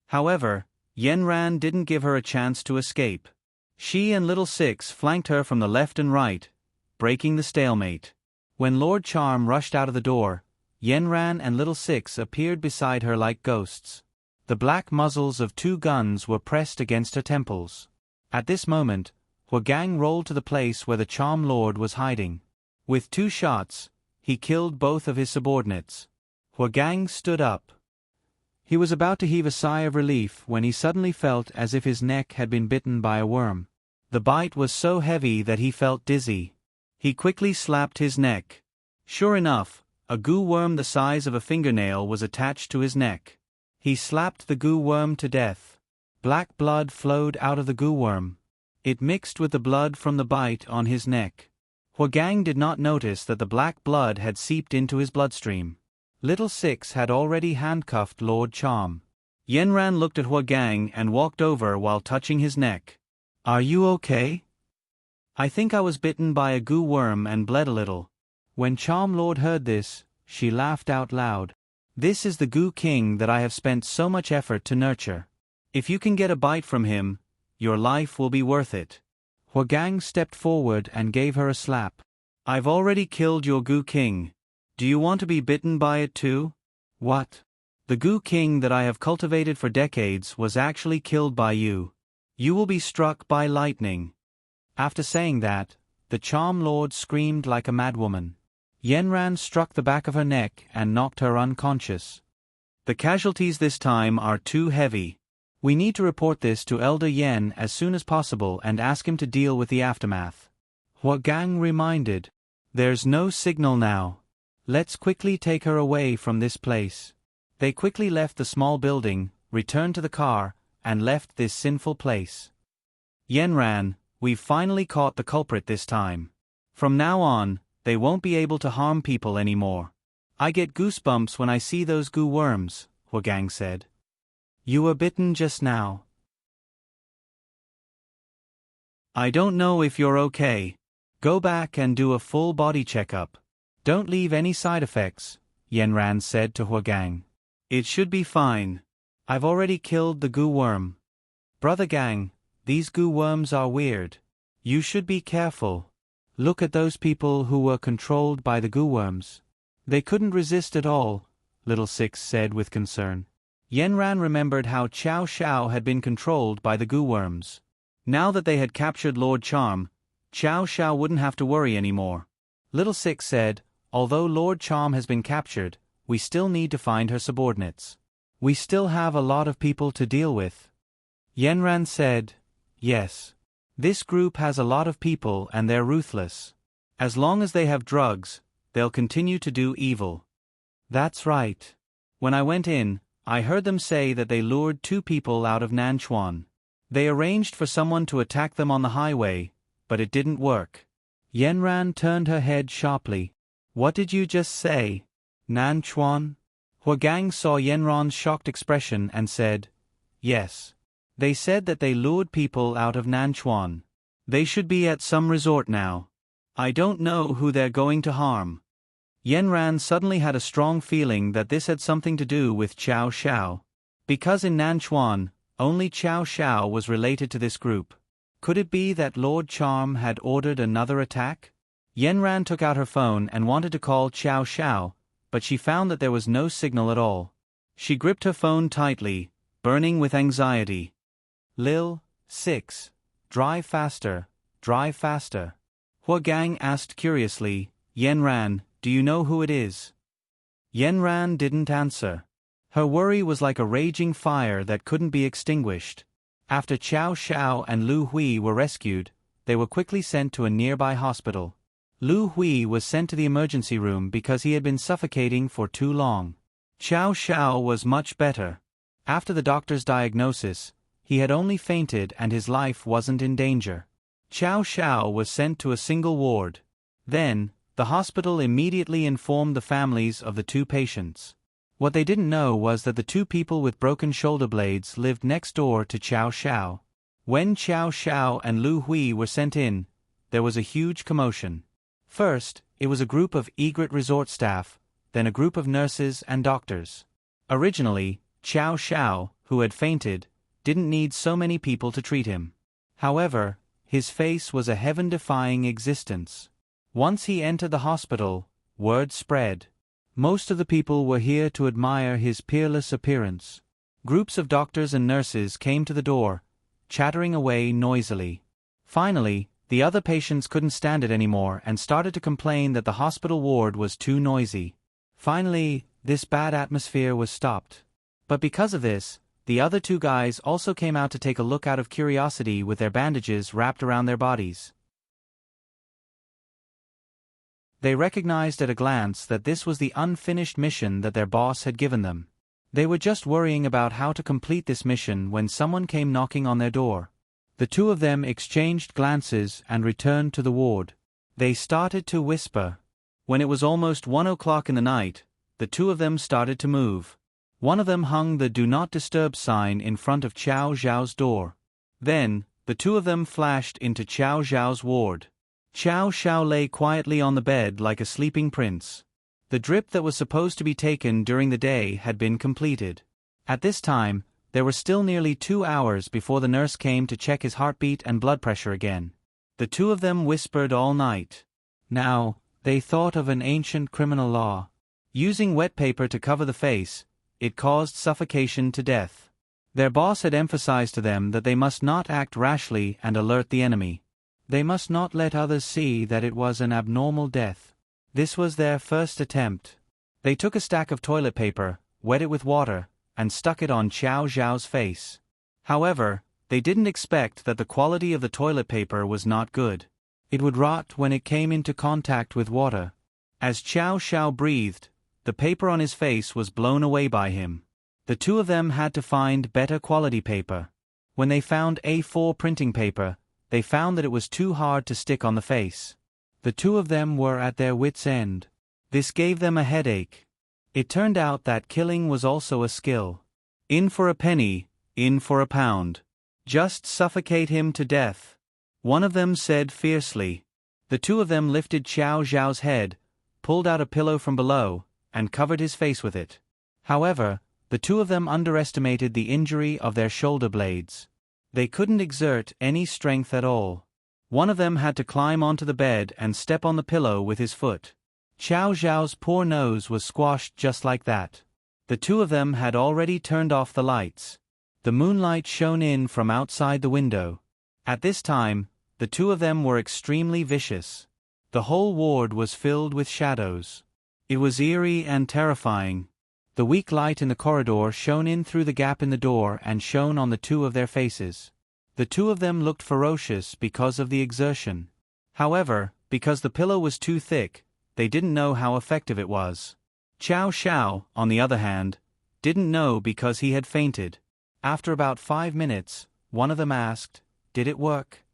However, Yanran didn't give her a chance to escape. She and Little Six flanked her from the left and right, breaking the stalemate. When Lord Charm rushed out of the door, Yanran and Little Six appeared beside her like ghosts. The black muzzles of two guns were pressed against her temples. At this moment, Huagang rolled to the place where the Charm Lord was hiding. With 2 shots, he killed both of his subordinates. Huagang stood up. He was about to heave a sigh of relief when he suddenly felt as if his neck had been bitten by a worm. The bite was so heavy that he felt dizzy. He quickly slapped his neck. Sure enough, a goo worm the size of a fingernail was attached to his neck. He slapped the goo worm to death. Black blood flowed out of the goo worm. It mixed with the blood from the bite on his neck. Huagang did not notice that the black blood had seeped into his bloodstream. Little Six had already handcuffed Lord Charm. Yanran looked at Huagang and walked over while touching his neck. "Are you okay?" "I think I was bitten by a goo worm and bled a little." When Charm Lord heard this, she laughed out loud. "This is the Goo King that I have spent so much effort to nurture. If you can get a bite from him, your life will be worth it." Huagang stepped forward and gave her a slap. "I've already killed your Goo King. Do you want to be bitten by it too?" "What?" "The Goo King that I have cultivated for decades was actually killed by you. You will be struck by lightning." After saying that, the Charm Lord screamed like a madwoman. Yanran struck the back of her neck and knocked her unconscious. "The casualties this time are too heavy. We need to report this to Elder Yen as soon as possible and ask him to deal with the aftermath." Huagang reminded. "There's no signal now. Let's quickly take her away from this place." They quickly left the small building, returned to the car, and left this sinful place. "Yanran, we've finally caught the culprit this time. From now on, they won't be able to harm people anymore. I get goosebumps when I see those goo worms," Huagang said. "You were bitten just now. I don't know if you're okay. Go back and do a full body checkup. Don't leave any side effects," Yanran said to Huagang. "It should be fine. I've already killed the goo worm." "Brother Gang, these goo worms are weird. You should be careful. Look at those people who were controlled by the goo worms. They couldn't resist at all," Little Six said with concern. Yanran remembered how Xiao Xiao had been controlled by the goo worms. Now that they had captured Lord Charm, Xiao Xiao wouldn't have to worry anymore. Little Six said, "Although Lord Charm has been captured, we still need to find her subordinates. We still have a lot of people to deal with." Yanran said, "Yes. This group has a lot of people and they're ruthless. As long as they have drugs, they'll continue to do evil." "That's right. When I went in, I heard them say that they lured 2 people out of Nanchuan. They arranged for someone to attack them on the highway, but it didn't work." Yanran turned her head sharply. "What did you just say? Nanchuan?" Huagang saw Yanran's shocked expression and said, "Yes. They said that they lured people out of Nanchuan. They should be at some resort now. I don't know who they're going to harm." Yanran suddenly had a strong feeling that this had something to do with Qiao Xiao. Because in Nanchuan, only Qiao Xiao was related to this group. Could it be that Lord Charm had ordered another attack? Yanran took out her phone and wanted to call Qiao Xiao, but she found that there was no signal at all. She gripped her phone tightly, burning with anxiety. Lil, 6. Drive faster, drive faster. Hua Gang asked curiously, Yanran, do you know who it is? Yanran didn't answer. Her worry was like a raging fire that couldn't be extinguished. After Qiao Xiao and Lu Hui were rescued, they were quickly sent to a nearby hospital. Lu Hui was sent to the emergency room because he had been suffocating for too long. Qiao Xiao was much better. After the doctor's diagnosis, he had only fainted and his life wasn't in danger. Qiao Xiao was sent to a single ward. Then, the hospital immediately informed the families of the two patients. What they didn't know was that the two people with broken shoulder blades lived next door to Qiao Xiao. When Qiao Xiao and Lu Hui were sent in, there was a huge commotion. First, it was a group of egret resort staff, then a group of nurses and doctors. Originally, Qiao Xiao, who had fainted, didn't need so many people to treat him. However, his face was a heaven-defying existence. Once he entered the hospital, word spread. Most of the people were here to admire his peerless appearance. Groups of doctors and nurses came to the door, chattering away noisily. Finally, the other patients couldn't stand it anymore and started to complain that the hospital ward was too noisy. Finally, this bad atmosphere was stopped. But because of this, the other two guys also came out to take a look out of curiosity with their bandages wrapped around their bodies. They recognized at a glance that this was the unfinished mission that their boss had given them. They were just worrying about how to complete this mission when someone came knocking on their door. The two of them exchanged glances and returned to the ward. They started to whisper. When it was almost 1 o'clock in the night, the two of them started to move. One of them hung the Do Not Disturb sign in front of Qiao Zhao's door. Then, the two of them flashed into Qiao Zhao's ward. Qiao Xiao lay quietly on the bed like a sleeping prince. The drip that was supposed to be taken during the day had been completed. At this time, there were still nearly 2 hours before the nurse came to check his heartbeat and blood pressure again. The two of them whispered all night. Now, they thought of an ancient criminal law. Using wet paper to cover the face, it caused suffocation to death. Their boss had emphasized to them that they must not act rashly and alert the enemy. They must not let others see that it was an abnormal death. This was their first attempt. They took a stack of toilet paper, wet it with water, and stuck it on Qiao Zhao's face. However, they didn't expect that the quality of the toilet paper was not good. It would rot when it came into contact with water. As Qiao Xiao breathed, the paper on his face was blown away by him. The two of them had to find better quality paper. When they found A4 printing paper, they found that it was too hard to stick on the face. The two of them were at their wits' end. This gave them a headache. It turned out that killing was also a skill. In for a penny, in for a pound. Just suffocate him to death. One of them said fiercely. The two of them lifted Qiao Zhao's head, pulled out a pillow from below, and covered his face with it. However, the two of them underestimated the injury of their shoulder blades. They couldn't exert any strength at all. One of them had to climb onto the bed and step on the pillow with his foot. Qiao Zhao's poor nose was squashed just like that. The two of them had already turned off the lights. The moonlight shone in from outside the window. At this time, the two of them were extremely vicious. The whole ward was filled with shadows. It was eerie and terrifying. The weak light in the corridor shone in through the gap in the door and shone on the two of their faces. The two of them looked ferocious because of the exertion. However, because the pillow was too thick, they didn't know how effective it was. Qiao Xiao, on the other hand, didn't know because he had fainted. After about 5 minutes, one of them asked, "Did it work?"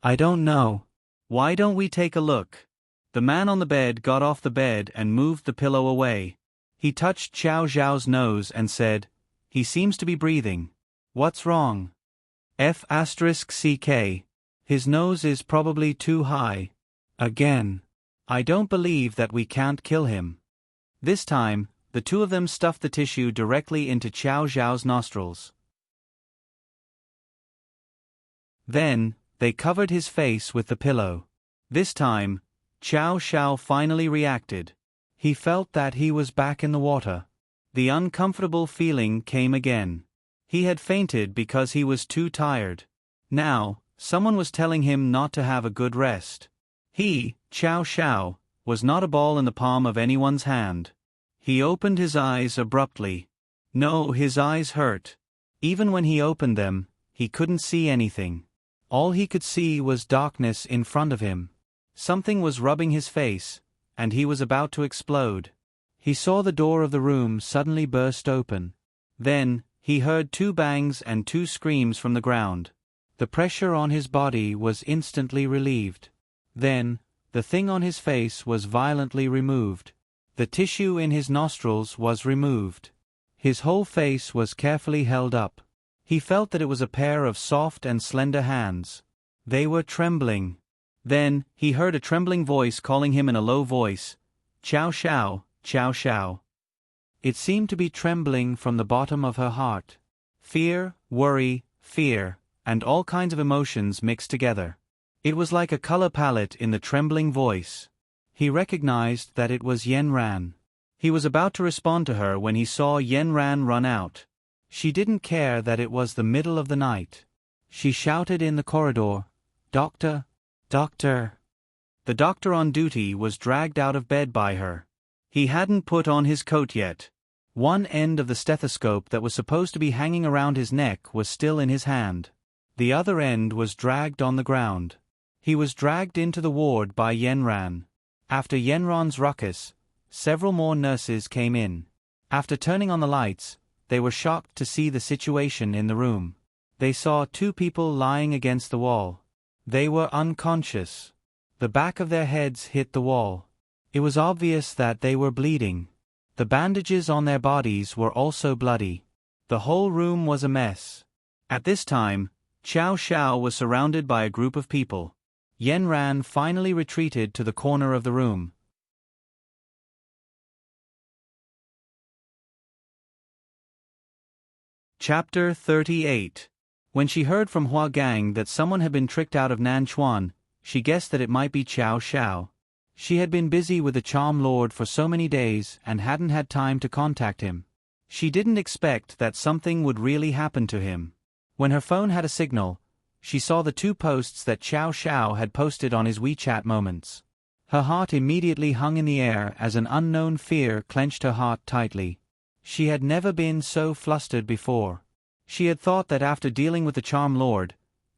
"I don't know. Why don't we take a look?" The man on the bed got off the bed and moved the pillow away. He touched Qiao Zhao's nose and said, "He seems to be breathing. What's wrong?" F***CK. His nose is probably too high. Again. I don't believe that we can't kill him. This time, the two of them stuffed the tissue directly into Qiao Zhao's nostrils. Then, they covered his face with the pillow. This time, Qiao Zhao finally reacted. He felt that he was back in the water. The uncomfortable feeling came again. He had fainted because he was too tired. Now, someone was telling him not to have a good rest. He, Qiao Zhao, was not a ball in the palm of anyone's hand. He opened his eyes abruptly. No, his eyes hurt. Even when he opened them, he couldn't see anything. All he could see was darkness in front of him. Something was rubbing his face, and he was about to explode. He saw the door of the room suddenly burst open. Then, he heard 2 bangs and 2 screams from the ground. The pressure on his body was instantly relieved. Then, the thing on his face was violently removed. The tissue in his nostrils was removed. His whole face was carefully held up. He felt that it was a pair of soft and slender hands. They were trembling. Then, he heard a trembling voice calling him in a low voice, "Qiao Zhao, Qiao Zhao." It seemed to be trembling from the bottom of her heart. Fear, worry, fear, and all kinds of emotions mixed together. It was like a color palette in the trembling voice. He recognized that it was Yen Ran. He was about to respond to her when he saw Yen Ran run out. She didn't care that it was the middle of the night. She shouted in the corridor, "Doctor, doctor." The doctor on duty was dragged out of bed by her. He hadn't put on his coat yet. One end of the stethoscope that was supposed to be hanging around his neck was still in his hand. The other end was dragged on the ground. He was dragged into the ward by Yen Ran. After Yen Ran's ruckus, several more nurses came in. After turning on the lights, they were shocked to see the situation in the room. They saw 2 people lying against the wall. They were unconscious. The back of their heads hit the wall. It was obvious that they were bleeding. The bandages on their bodies were also bloody. The whole room was a mess. At this time, Qiao Zhao was surrounded by a group of people. Yen Ran finally retreated to the corner of the room. Chapter 38. When she heard from Hua Gang that someone had been tricked out of Nanchuan, she guessed that it might be Qiao Zhao. She had been busy with the Charm Lord for so many days and hadn't had time to contact him. She didn't expect that something would really happen to him. When her phone had a signal, she saw the 2 posts that Qiao Zhao had posted on his WeChat moments. Her heart immediately hung in the air as an unknown fear clenched her heart tightly. She had never been so flustered before. She had thought that after dealing with the Charm Lord,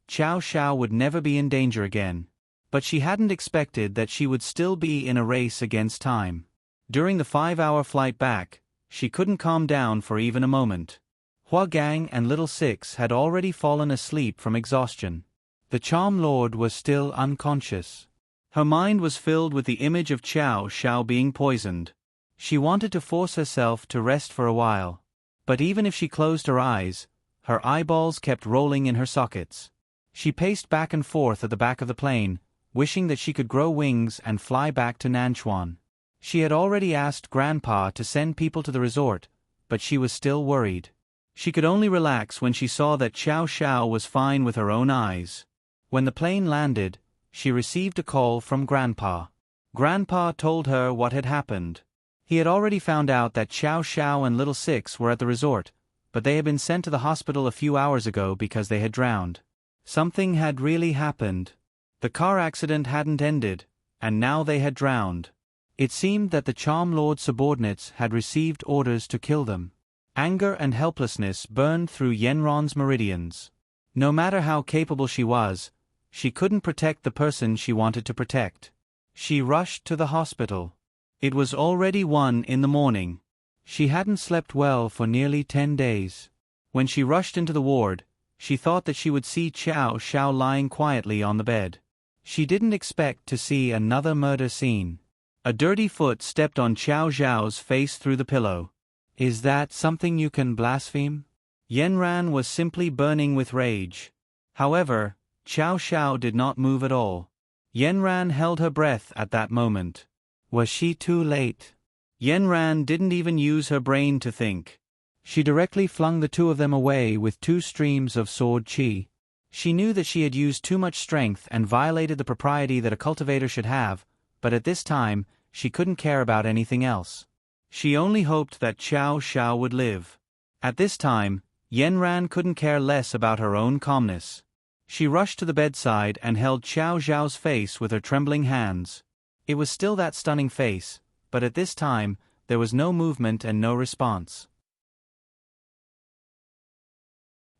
Qiao Zhao would never be in danger again. But she hadn't expected that she would still be in a race against time. During the 5-hour flight back, she couldn't calm down for even a moment. Hua Gang and Little Six had already fallen asleep from exhaustion. The Charm Lord was still unconscious. Her mind was filled with the image of Qiao Zhao being poisoned. She wanted to force herself to rest for a while. But even if she closed her eyes, her eyeballs kept rolling in her sockets. She paced back and forth at the back of the plane, wishing that she could grow wings and fly back to Nanchuan. She had already asked Grandpa to send people to the resort, but she was still worried. She could only relax when she saw that Qiao Zhao was fine with her own eyes. When the plane landed, she received a call from Grandpa. Grandpa told her what had happened. He had already found out that Qiao Zhao and Little Six were at the resort, but they had been sent to the hospital a few hours ago because they had drowned. Something had really happened. The car accident hadn't ended, and now they had drowned. It seemed that the Charm Lord's subordinates had received orders to kill them. Anger and helplessness burned through Yenron's meridians. No matter how capable she was, she couldn't protect the person she wanted to protect. She rushed to the hospital. It was already 1 in the morning. She hadn't slept well for nearly 10 days. When she rushed into the ward, she thought that she would see Qiao Zhao lying quietly on the bed. She didn't expect to see another murder scene. A dirty foot stepped on Qiao Zhao's face through the pillow. "Is that something you can blaspheme?" Yenran was simply burning with rage. However, Qiao Zhao did not move at all. Yenran held her breath at that moment. Was she too late? Yenran didn't even use her brain to think. She directly flung the two of them away with 2 streams of sword chi. She knew that she had used too much strength and violated the propriety that a cultivator should have, but at this time, she couldn't care about anything else. She only hoped that Xiao Xiao would live. At this time, Yenran couldn't care less about her own calmness. She rushed to the bedside and held Xiao Xiao's face with her trembling hands. It was still that stunning face, but at this time, there was no movement and no response.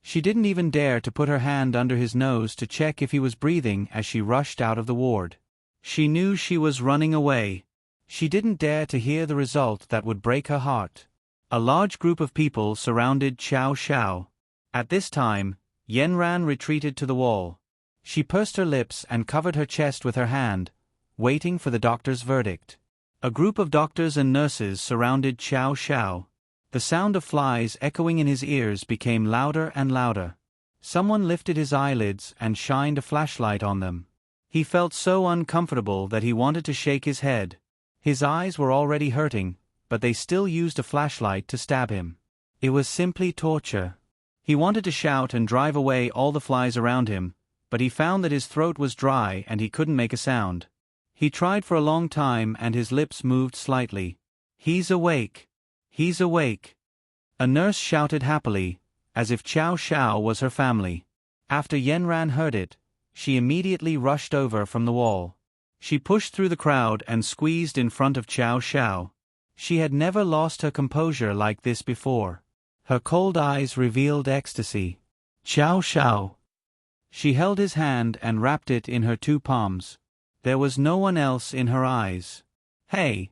She didn't even dare to put her hand under his nose to check if he was breathing as she rushed out of the ward. She knew she was running away. She didn't dare to hear the result that would break her heart. A large group of people surrounded Xiao Xiao. At this time, Yenran retreated to the wall. She pursed her lips and covered her chest with her hand, waiting for the doctor's verdict. A group of doctors and nurses surrounded Xiao Xiao. The sound of flies echoing in his ears became louder and louder. Someone lifted his eyelids and shined a flashlight on them. He felt so uncomfortable that he wanted to shake his head. His eyes were already hurting, but they still used a flashlight to stab him. It was simply torture. He wanted to shout and drive away all the flies around him, but he found that his throat was dry and he couldn't make a sound. He tried for a long time and his lips moved slightly. "He's awake! He's awake!" A nurse shouted happily, as if Xiao Xiao was her family. After Yenran heard it, she immediately rushed over from the wall. She pushed through the crowd and squeezed in front of Xiao Xiao. She had never lost her composure like this before. Her cold eyes revealed ecstasy. "Xiao Xiao!" She held his hand and wrapped it in her 2 palms. There was no one else in her eyes. Hey,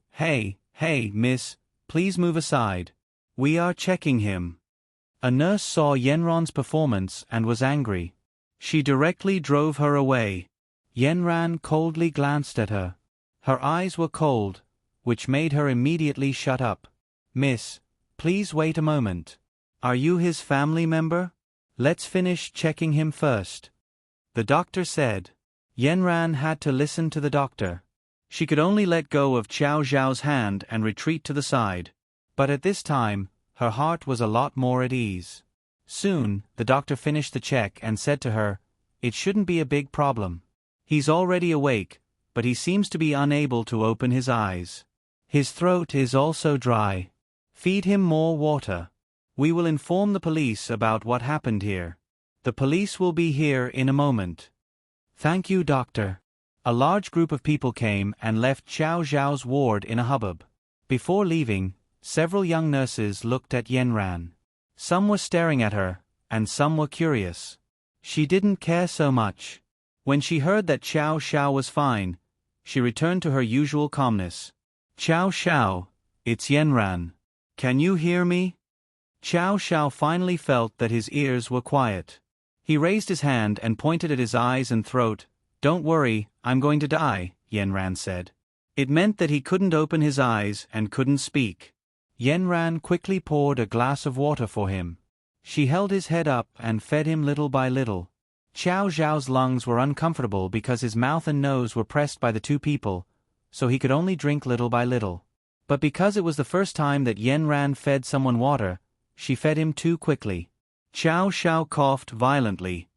miss, please move aside. We are checking him." A nurse saw Yenran's performance and was angry. She directly drove her away. Yenran coldly glanced at her. Her eyes were cold, which made her immediately shut up. "Miss, please wait a moment. Are you his family member? Let's finish checking him first," the doctor said. Yenran had to listen to the doctor. She could only let go of Xiao Xiao's hand and retreat to the side. But at this time, her heart was a lot more at ease. Soon, the doctor finished the check and said to her, "It shouldn't be a big problem. He's already awake, but he seems to be unable to open his eyes. His throat is also dry. Feed him more water. We will inform the police about what happened here. The police will be here in a moment." "Thank you, doctor." A large group of people came and left Xiao Xiao's ward in a hubbub. Before leaving, several young nurses looked at Yenran. Some were staring at her, and some were curious. She didn't care so much. When she heard that Xiao Xiao was fine, she returned to her usual calmness. "Xiao Xiao, it's Yenran. Can you hear me?" Xiao Xiao finally felt that his ears were quiet. He raised his hand and pointed at his eyes and throat. "Don't worry, I'm going to die," Yenran said. It meant that he couldn't open his eyes and couldn't speak. Yenran quickly poured a glass of water for him. She held his head up and fed him little by little. Xiao Xiao's lungs were uncomfortable because his mouth and nose were pressed by the 2 people, so he could only drink little by little. But because it was the first time that Yenran fed someone water, she fed him too quickly. Xiao Xiao coughed violently.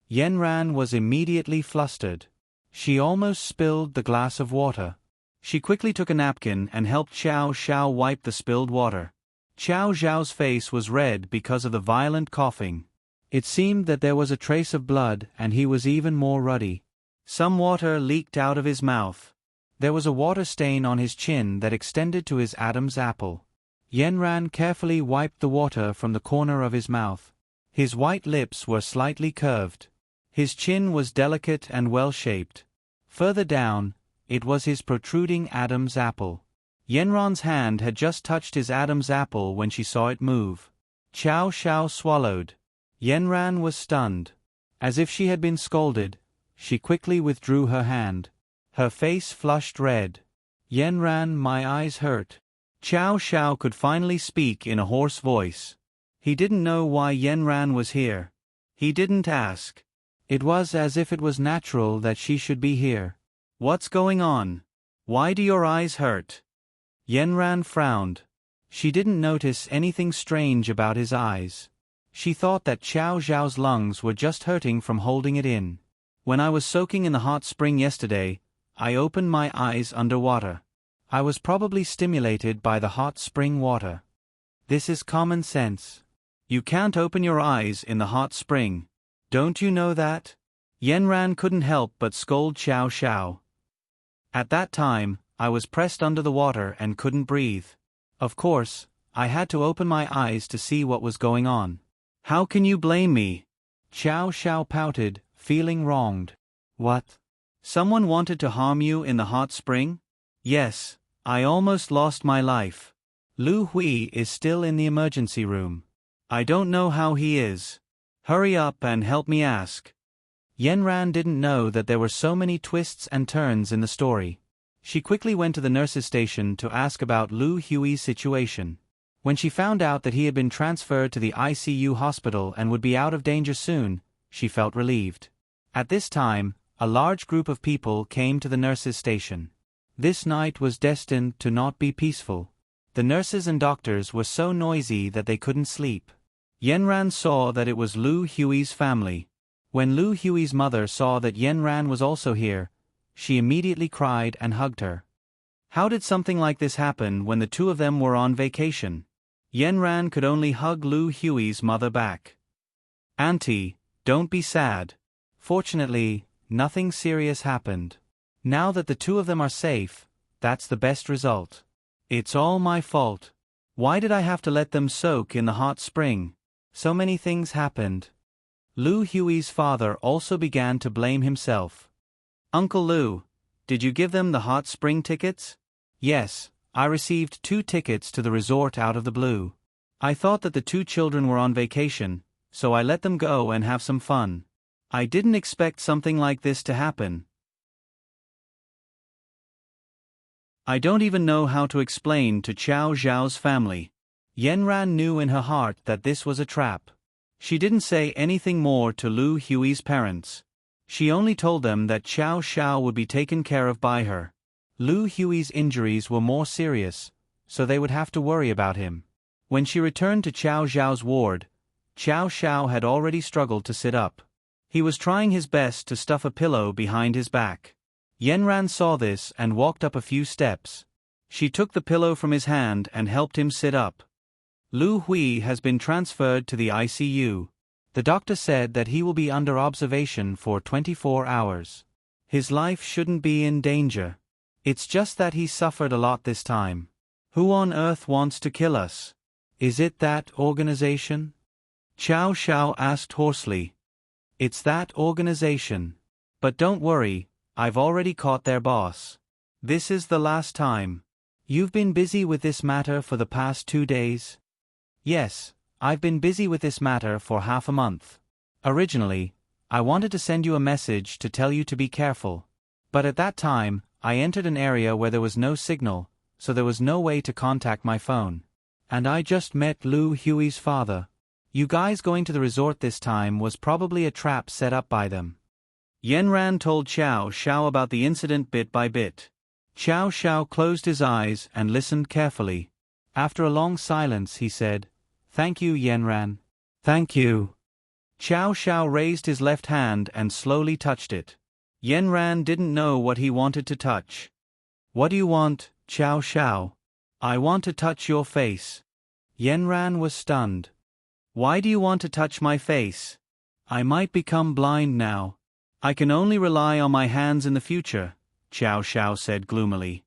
Yenran was immediately flustered. She almost spilled the glass of water. She quickly took a napkin and helped Xiao Xiao wipe the spilled water. Xiao Xiao's face was red because of the violent coughing. It seemed that there was a trace of blood and he was even more ruddy. Some water leaked out of his mouth. There was a water stain on his chin that extended to his Adam's apple. Yenran carefully wiped the water from the corner of his mouth. His white lips were slightly curved. His chin was delicate and well-shaped. Further down, it was his protruding Adam's apple. Yenran's hand had just touched his Adam's apple when she saw it move. Xiao Xiao swallowed. Yenran was stunned. As if she had been scolded, she quickly withdrew her hand. Her face flushed red. "Yenran, my eyes hurt." Xiao Xiao could finally speak in a hoarse voice. He didn't know why Yenran was here. He didn't ask. It was as if it was natural that she should be here. What's going on? Why do your eyes hurt? Yenran frowned. She didn't notice anything strange about his eyes. She thought that Xiao Zhao's lungs were just hurting from holding it in. When I was soaking in the hot spring yesterday, I opened my eyes underwater. I was probably stimulated by the hot spring water. This is common sense. You can't open your eyes in the hot spring. Don't you know that? Yenran couldn't help but scold Xiao Xiao. At that time, I was pressed under the water and couldn't breathe. Of course, I had to open my eyes to see what was going on. How can you blame me? Xiao Xiao pouted, feeling wronged. What? Someone wanted to harm you in the hot spring? Yes, I almost lost my life. Lu Hui is still in the emergency room. I don't know how he is. Hurry up and help me ask. Yenran didn't know that there were so many twists and turns in the story. She quickly went to the nurse's station to ask about Lu Hui's situation. When she found out that he had been transferred to the ICU hospital and would be out of danger soon, she felt relieved. At this time, a large group of people came to the nurse's station. This night was destined to not be peaceful. The nurses and doctors were so noisy that they couldn't sleep. Yenran saw that it was Lu Hui's family. When Lu Hui's mother saw that Yenran was also here, she immediately cried and hugged her. How did something like this happen when the two of them were on vacation? Yenran could only hug Lu Hui's mother back. Auntie, don't be sad. Fortunately, nothing serious happened. Now that the two of them are safe, that's the best result. It's all my fault. Why did I have to let them soak in the hot spring? So many things happened. Lu Hui's father also began to blame himself. Uncle Lu, did you give them the hot spring tickets? Yes, I received 2 tickets to the resort out of the blue. I thought that the 2 children were on vacation, so I let them go and have some fun. I didn't expect something like this to happen. I don't even know how to explain to Xiao Zhao's family. Yenran knew in her heart that this was a trap. She didn't say anything more to Lu Hui's parents. She only told them that Xiao Xiao would be taken care of by her. Lu Hui's injuries were more serious, so they would have to worry about him. When she returned to Xiao Zhao's ward, Xiao Xiao had already struggled to sit up. He was trying his best to stuff a pillow behind his back. Yenran saw this and walked up a few steps. She took the pillow from his hand and helped him sit up. Lu Hui has been transferred to the ICU. The doctor said that he will be under observation for 24 hours. His life shouldn't be in danger. It's just that he suffered a lot this time. Who on earth wants to kill us? Is it that organization? Xiao Xiao asked hoarsely. It's that organization. But don't worry, I've already caught their boss. This is the last time. You've been busy with this matter for the past 2 days? Yes, I've been busy with this matter for half a month. Originally, I wanted to send you a message to tell you to be careful. But at that time, I entered an area where there was no signal, so there was no way to contact my phone. And I just met Lu Hui's father. You guys going to the resort this time was probably a trap set up by them. Yenran told Xiao Xiao about the incident bit by bit. Xiao Xiao closed his eyes and listened carefully. After a long silence he said, "Thank you, Yenran." "Thank you." Xiao Xiao raised his left hand and slowly touched it. Yenran didn't know what he wanted to touch. "What do you want, Xiao Xiao?" "I want to touch your face." Yenran was stunned. "Why do you want to touch my face? I might become blind now. I can only rely on my hands in the future," Xiao Xiao said gloomily.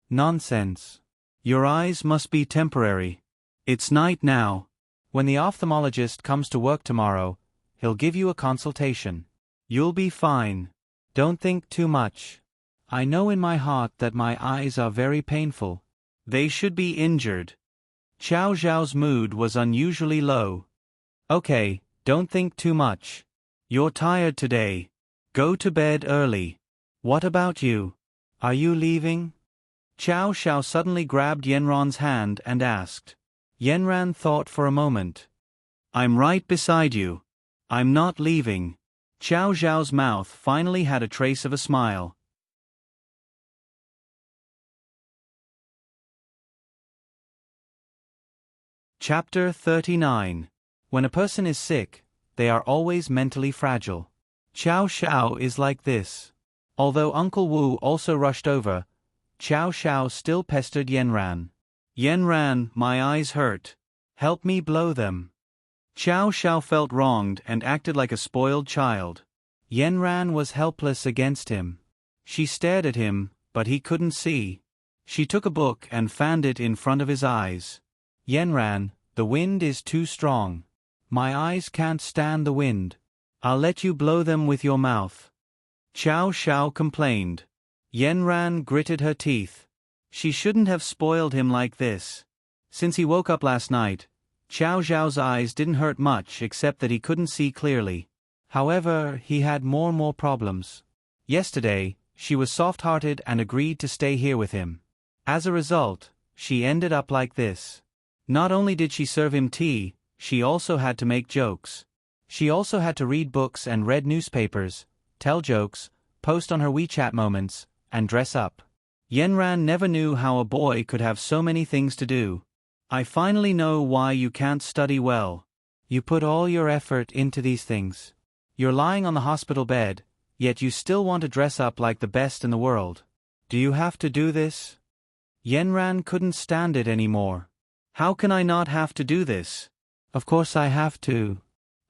"Nonsense. Your eyes must be temporary. It's night now. When the ophthalmologist comes to work tomorrow, he'll give you a consultation. You'll be fine. Don't think too much. I know in my heart that my eyes are very painful. They should be injured." Xiao Zhao's mood was unusually low. "Okay, don't think too much. You're tired today. Go to bed early. What about you? Are you leaving?" Xiao Xiao suddenly grabbed Yenran's hand and asked. Yenran thought for a moment. "I'm right beside you. I'm not leaving. Qiao Zhao's mouth finally had a trace of a smile. Chapter 39. When a person is sick, they are always mentally fragile. Qiao Xiao is like this. Although Uncle Wu also rushed over, Qiao Xiao still pestered Yanran. Yanran, my eyes hurt. Help me blow them. Qiao Xiao felt wronged and acted like a spoiled child. Yanran was helpless against him. She stared at him, but he couldn't see. She took a book and fanned it in front of his eyes. Yanran, the wind is too strong. My eyes can't stand the wind. I'll let you blow them with your mouth. Qiao Xiao complained. Yanran gritted her teeth. She shouldn't have spoiled him like this. Since he woke up last night, Qiao Zhao's eyes didn't hurt much except that he couldn't see clearly. However, he had more problems. Yesterday, she was soft-hearted and agreed to stay here with him. As a result, she ended up like this. Not only did she serve him tea, she also had to make jokes. She also had to read books and read newspapers, tell jokes, post on her WeChat moments, and dress up. Yanran never knew how a boy could have so many things to do. I finally know why you can't study well. You put all your effort into these things. You're lying on the hospital bed, yet you still want to dress up like the best in the world. Do you have to do this? Yanran couldn't stand it anymore. How can I not have to do this? Of course I have to.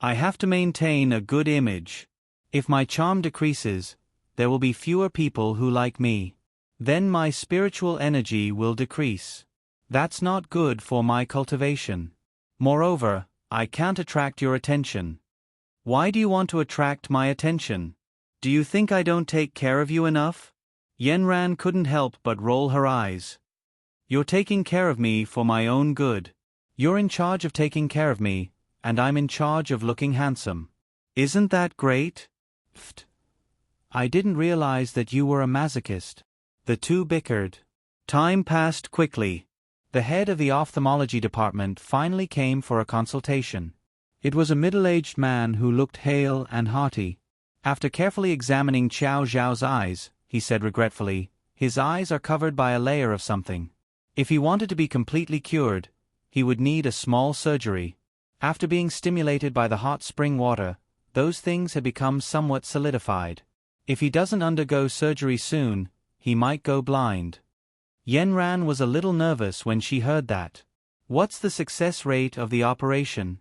I have to maintain a good image. If my charm decreases, there will be fewer people who like me. Then my spiritual energy will decrease. That's not good for my cultivation. Moreover, I can't attract your attention. Why do you want to attract my attention? Do you think I don't take care of you enough? Yanran couldn't help but roll her eyes. You're taking care of me for my own good. You're in charge of taking care of me, and I'm in charge of looking handsome. Isn't that great? Pfft. I didn't realize that you were a masochist. The two bickered. Time passed quickly. The head of the ophthalmology department finally came for a consultation. It was a middle-aged man who looked hale and hearty. After carefully examining Qiao Zhao's eyes, he said regretfully, his eyes are covered by a layer of something. If he wanted to be completely cured, he would need a small surgery. After being stimulated by the hot spring water, those things had become somewhat solidified. If he doesn't undergo surgery soon, he might go blind. Yanran was a little nervous when she heard that. What's the success rate of the operation?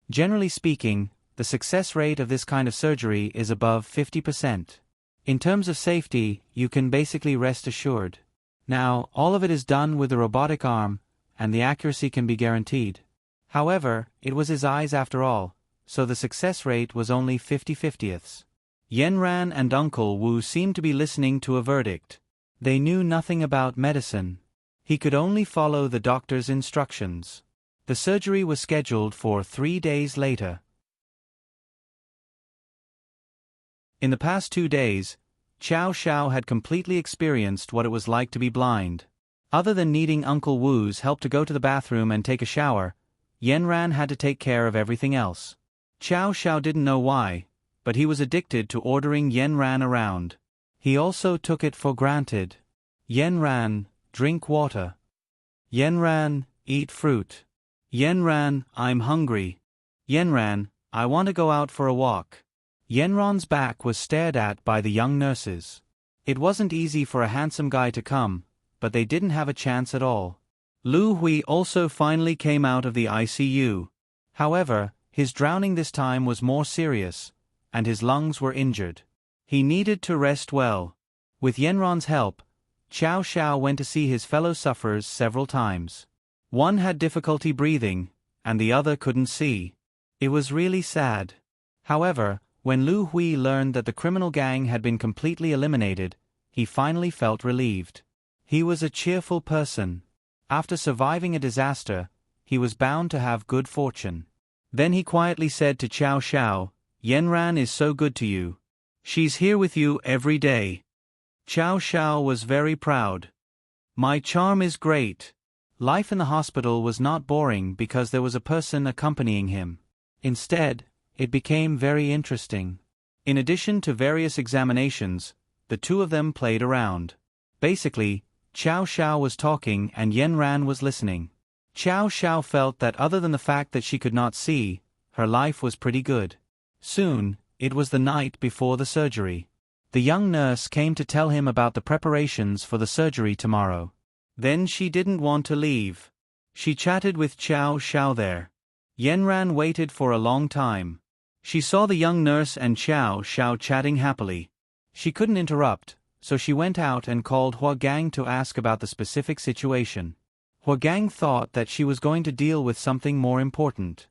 Generally speaking, the success rate of this kind of surgery is above 50%. In terms of safety, you can basically rest assured. Now, all of it is done with a robotic arm, and the accuracy can be guaranteed. However, it was his eyes after all, so the success rate was only 50/50ths. Yanran and Uncle Wu seemed to be listening to a verdict. They knew nothing about medicine. He could only follow the doctor's instructions. The surgery was scheduled for 3 days later. In the past 2 days, Qiao Xiao had completely experienced what it was like to be blind. Other than needing Uncle Wu's help to go to the bathroom and take a shower, Yanran had to take care of everything else. Qiao Xiao didn't know why, but he was addicted to ordering Yanran around. He also took it for granted. Yanran, drink water. Yanran, eat fruit. Yanran, I'm hungry. Yanran, I want to go out for a walk. Yanran's back was stared at by the young nurses. It wasn't easy for a handsome guy to come, but they didn't have a chance at all. Lu Hui also finally came out of the ICU. However, his drowning this time was more serious, and his lungs were injured. He needed to rest well. With Yanran's help, Qiao Xiao went to see his fellow sufferers several times. One had difficulty breathing, and the other couldn't see. It was really sad. However, when Lu Hui learned that the criminal gang had been completely eliminated, he finally felt relieved. He was a cheerful person. After surviving a disaster, he was bound to have good fortune. Then he quietly said to Qiao Xiao, Yanran is so good to you. She's here with you every day. Qiao Xiao was very proud. My charm is great. Life in the hospital was not boring because there was a person accompanying him. Instead, it became very interesting. In addition to various examinations, the two of them played around. Basically, Xiao Xiao was talking and Yen Ran was listening. Xiao Xiao felt that other than the fact that she could not see, her life was pretty good. Soon, it was the night before the surgery. The young nurse came to tell him about the preparations for the surgery tomorrow. Then she didn't want to leave. She chatted with Xiao Xiao there. Yen Ran waited for a long time. She saw the young nurse and Xiao Xiao chatting happily. She couldn't interrupt, so she went out and called Hua Gang to ask about the specific situation. Hua Gang thought that she was going to deal with something more important.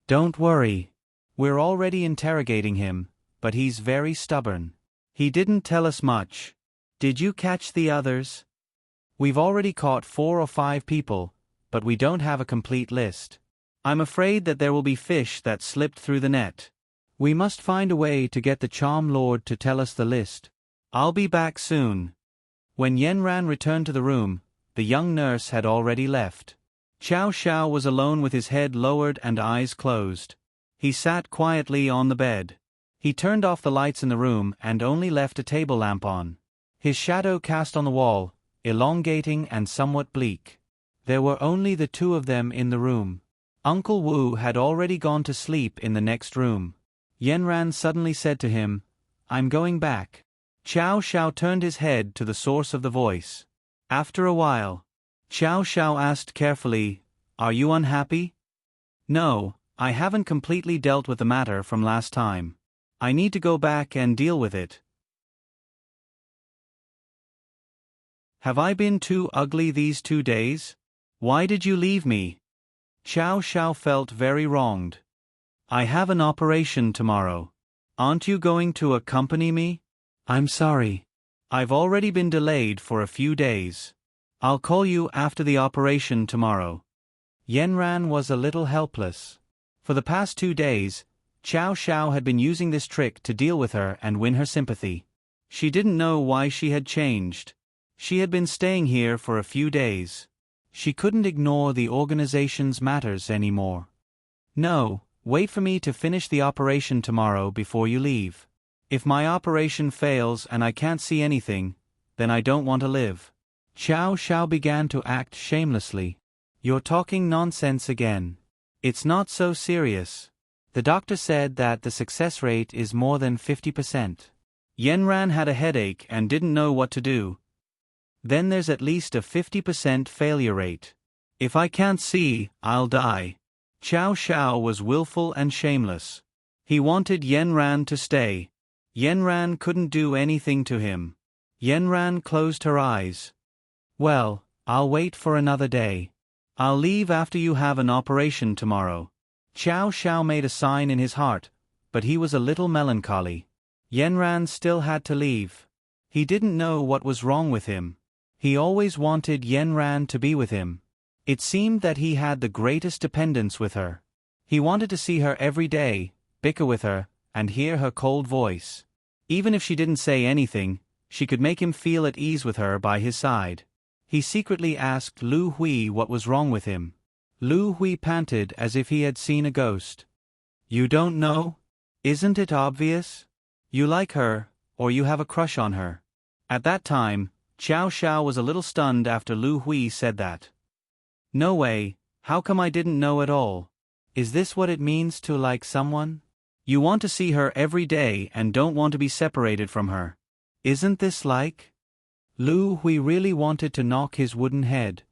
Don't worry. We're already interrogating him, but he's very stubborn. He didn't tell us much. Did you catch the others? We've already caught 4 or 5 people, but we don't have a complete list. I'm afraid that there will be fish that slipped through the net. We must find a way to get the Charm Lord to tell us the list. I'll be back soon. When Yen Ran returned to the room, the young nurse had already left. Xiao Xiao was alone with his head lowered and eyes closed. He sat quietly on the bed. He turned off the lights in the room and only left a table lamp on. His shadow cast on the wall, elongating and somewhat bleak. There were only the two of them in the room. Uncle Wu had already gone to sleep in the next room. Yen Ran suddenly said to him, "I'm going back." Xiao Xiao turned his head to the source of the voice. After a while, Xiao Xiao asked carefully, "Are you unhappy?" "No, I haven't completely dealt with the matter from last time. I need to go back and deal with it." "Have I been too ugly these 2 days? Why did you leave me?" Xiao Xiao felt very wronged. "I have an operation tomorrow. Aren't you going to accompany me?" "I'm sorry. I've already been delayed for a few days. I'll call you after the operation tomorrow." Yen Ran was a little helpless. For the past 2 days, Xiao Xiao had been using this trick to deal with her and win her sympathy. She didn't know why she had changed. She had been staying here for a few days. She couldn't ignore the organization's matters anymore. "No, wait for me to finish the operation tomorrow before you leave. If my operation fails and I can't see anything, then I don't want to live." Xiao Xiao began to act shamelessly. "You're talking nonsense again. It's not so serious. The doctor said that the success rate is more than 50%. Yen Ran had a headache and didn't know what to do. Then there's at least a 50% failure rate. If I can't see, I'll die." Xiao Xiao was willful and shameless. He wanted Yen Ran to stay. Yen Ran couldn't do anything to him. Yen Ran closed her eyes. "Well, I'll wait for another day. I'll leave after you have an operation tomorrow." Xiao Xiao made a sign in his heart, but he was a little melancholy. Yen Ran still had to leave. He didn't know what was wrong with him. He always wanted Yen Ran to be with him. It seemed that he had the greatest dependence with her. He wanted to see her every day, bicker with her, and hear her cold voice. Even if she didn't say anything, she could make him feel at ease with her by his side. He secretly asked Lu Hui what was wrong with him. Lu Hui panted as if he had seen a ghost. "You don't know? Isn't it obvious? You like her, or you have a crush on her." At that time, Xiao Xiao was a little stunned after Lu Hui said that. "No way, how come I didn't know at all? Is this what it means to like someone? You want to see her every day and don't want to be separated from her. Isn't this like?" Lu Hui really wanted to knock his wooden head.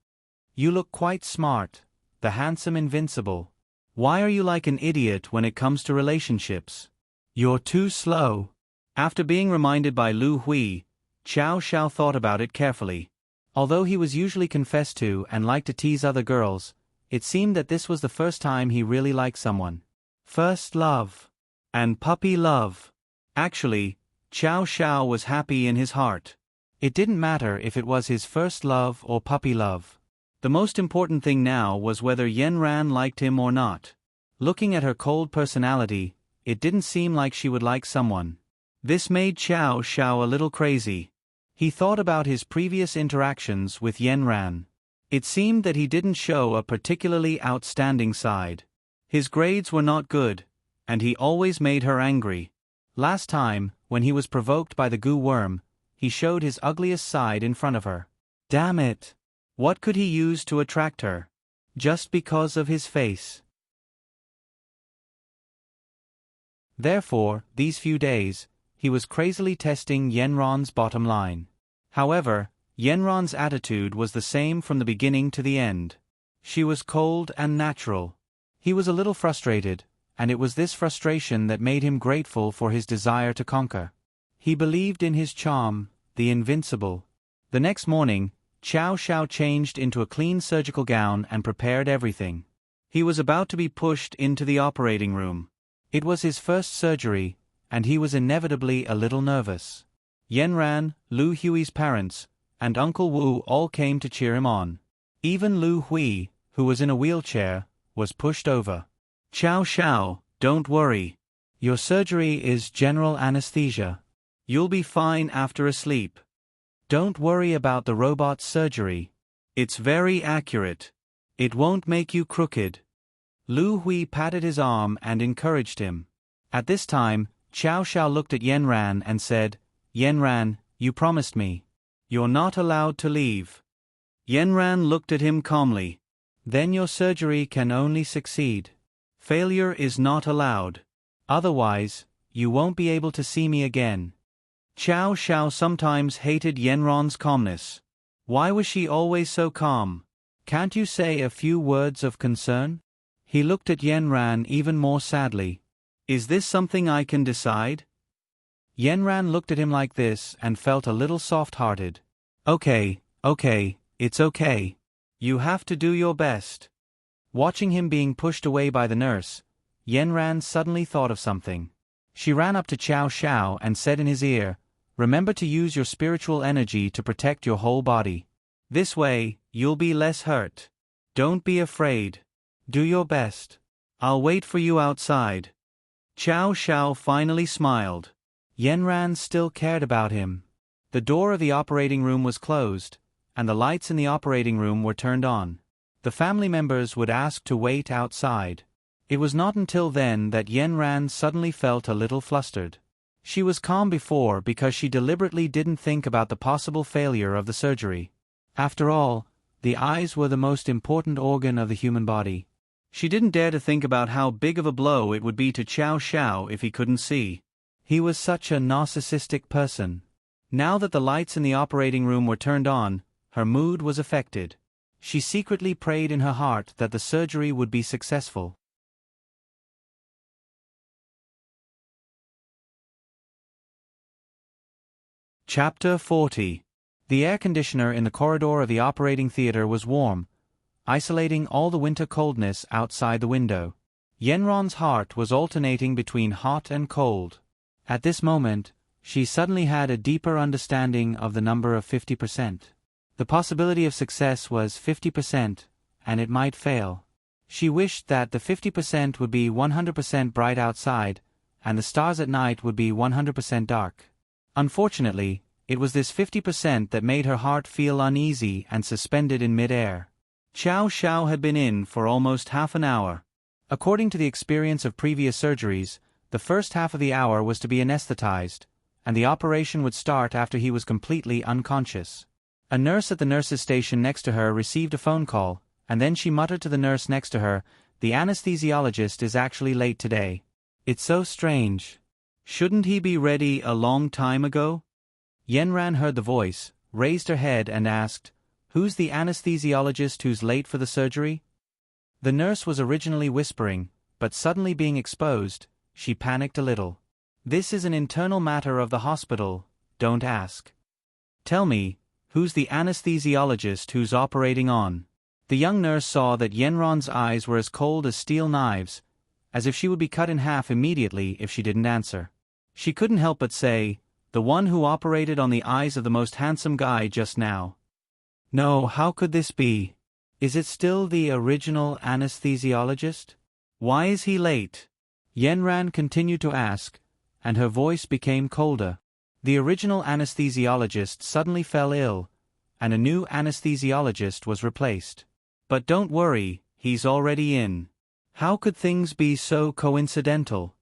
"You look quite smart, the handsome invincible. Why are you like an idiot when it comes to relationships? You're too slow." After being reminded by Lu Hui, Xiao Xiao thought about it carefully. Although he was usually confessed to and liked to tease other girls, it seemed that this was the first time he really liked someone. First love. And puppy love. Actually, Xiao Xiao was happy in his heart. It didn't matter if it was his first love or puppy love. The most important thing now was whether Yen Ran liked him or not. Looking at her cold personality, it didn't seem like she would like someone. This made Xiao Xiao a little crazy. He thought about his previous interactions with Yen Ran. It seemed that he didn't show a particularly outstanding side. His grades were not good, and he always made her angry. Last time, when he was provoked by the goo worm, he showed his ugliest side in front of her. Damn it! What could he use to attract her? Just because of his face. Therefore, these few days, he was crazily testing Yenron's bottom line. However, Yenron's attitude was the same from the beginning to the end. She was cold and natural. He was a little frustrated, and it was this frustration that made him grateful for his desire to conquer. He believed in his charm, the invincible. The next morning, Qiao Xiao changed into a clean surgical gown and prepared everything. He was about to be pushed into the operating room. It was his first surgery, and he was inevitably a little nervous. Yenran, Lu Hui's parents, and Uncle Wu all came to cheer him on. Even Lu Hui, who was in a wheelchair, was pushed over. Qiao Xiao, don't worry. Your surgery is general anesthesia. You'll be fine after a sleep. Don't worry about the robot's surgery. It's very accurate. It won't make you crooked. Lu Hui patted his arm and encouraged him. At this time, Qiao Xiao looked at Yenran and said, Yenran, you promised me. You're not allowed to leave. Yenran looked at him calmly. Then your surgery can only succeed. Failure is not allowed. Otherwise, you won't be able to see me again. Qiao Xiao sometimes hated Yenron's calmness. Why was she always so calm? Can't you say a few words of concern? He looked at Yenran even more sadly. Is this something I can decide? Yenran looked at him like this and felt a little soft-hearted. Okay, it's okay. You have to do your best. Watching him being pushed away by the nurse, Yenran suddenly thought of something. She ran up to Qiao Xiao and said in his ear, Remember to use your spiritual energy to protect your whole body. This way, you'll be less hurt. Don't be afraid. Do your best. I'll wait for you outside. Qiao Xiao finally smiled. Yenran still cared about him. The door of the operating room was closed, and the lights in the operating room were turned on. The family members would ask to wait outside. It was not until then that Yenran suddenly felt a little flustered. She was calm before because she deliberately didn't think about the possible failure of the surgery. After all, the eyes were the most important organ of the human body. She didn't dare to think about how big of a blow it would be to Qiao Xiao if he couldn't see. He was such a narcissistic person. Now that the lights in the operating room were turned on, her mood was affected. She secretly prayed in her heart that the surgery would be successful. Chapter 40. The air conditioner in the corridor of the operating theater was warm, isolating all the winter coldness outside the window. Yenron's heart was alternating between hot and cold. At this moment, she suddenly had a deeper understanding of the number of 50%. The possibility of success was 50%, and it might fail. She wished that the 50% would be 100% bright outside, and the stars at night would be 100% dark. Unfortunately, it was this 50% that made her heart feel uneasy and suspended in mid-air. Qiao Xiao had been in for almost half an hour. According to the experience of previous surgeries, the first half of the hour was to be anesthetized, and the operation would start after he was completely unconscious. A nurse at the nurse's station next to her received a phone call, and then she muttered to the nurse next to her, "The anesthesiologist is actually late today. It's so strange. Shouldn't he be ready a long time ago?" Yenran heard the voice, raised her head and asked, "Who's the anesthesiologist who's late for the surgery?" The nurse was originally whispering, but suddenly being exposed, she panicked a little. "This is an internal matter of the hospital, don't ask. Tell me, who's the anesthesiologist who's operating on?" The young nurse saw that Yenron's eyes were as cold as steel knives, as if she would be cut in half immediately if she didn't answer. She couldn't help but say, "The one who operated on the eyes of the most handsome guy just now." No, how could this be? Is it still the original anesthesiologist? Why is he late? Yenran continued to ask, and her voice became colder. The original anesthesiologist suddenly fell ill, and a new anesthesiologist was replaced. But don't worry, he's already in. How could things be so coincidental?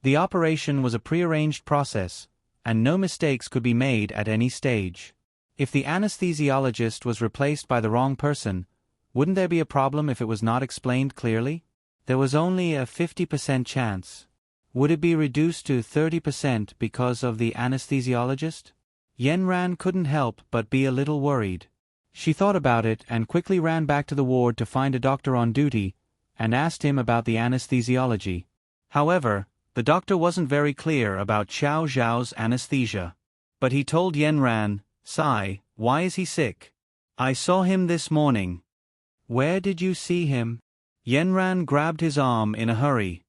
The operation was a prearranged process, and no mistakes could be made at any stage. If the anesthesiologist was replaced by the wrong person, wouldn't there be a problem if it was not explained clearly? There was only a 50% chance. Would it be reduced to 30% because of the anesthesiologist? Yenran couldn't help but be a little worried. She thought about it and quickly ran back to the ward to find a doctor on duty and asked him about the anesthesiology. However, the doctor wasn't very clear about Xiao Zhao's anesthesia. But he told Yenran, "Sai, why is he sick? I saw him this morning." "Where did you see him?" Yenran grabbed his arm in a hurry.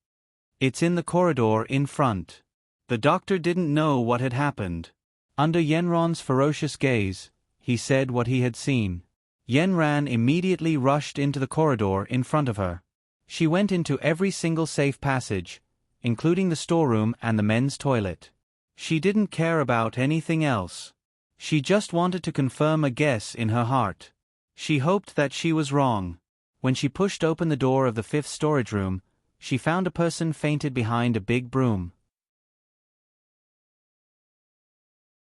"It's in the corridor in front." The doctor didn't know what had happened. Under Yenran's ferocious gaze, he said what he had seen. Yenran immediately rushed into the corridor in front of her. She went into every single safe passage, including the storeroom and the men's toilet. She didn't care about anything else. She just wanted to confirm a guess in her heart. She hoped that she was wrong. When she pushed open the door of the fifth storage room, she found a person fainted behind a big broom.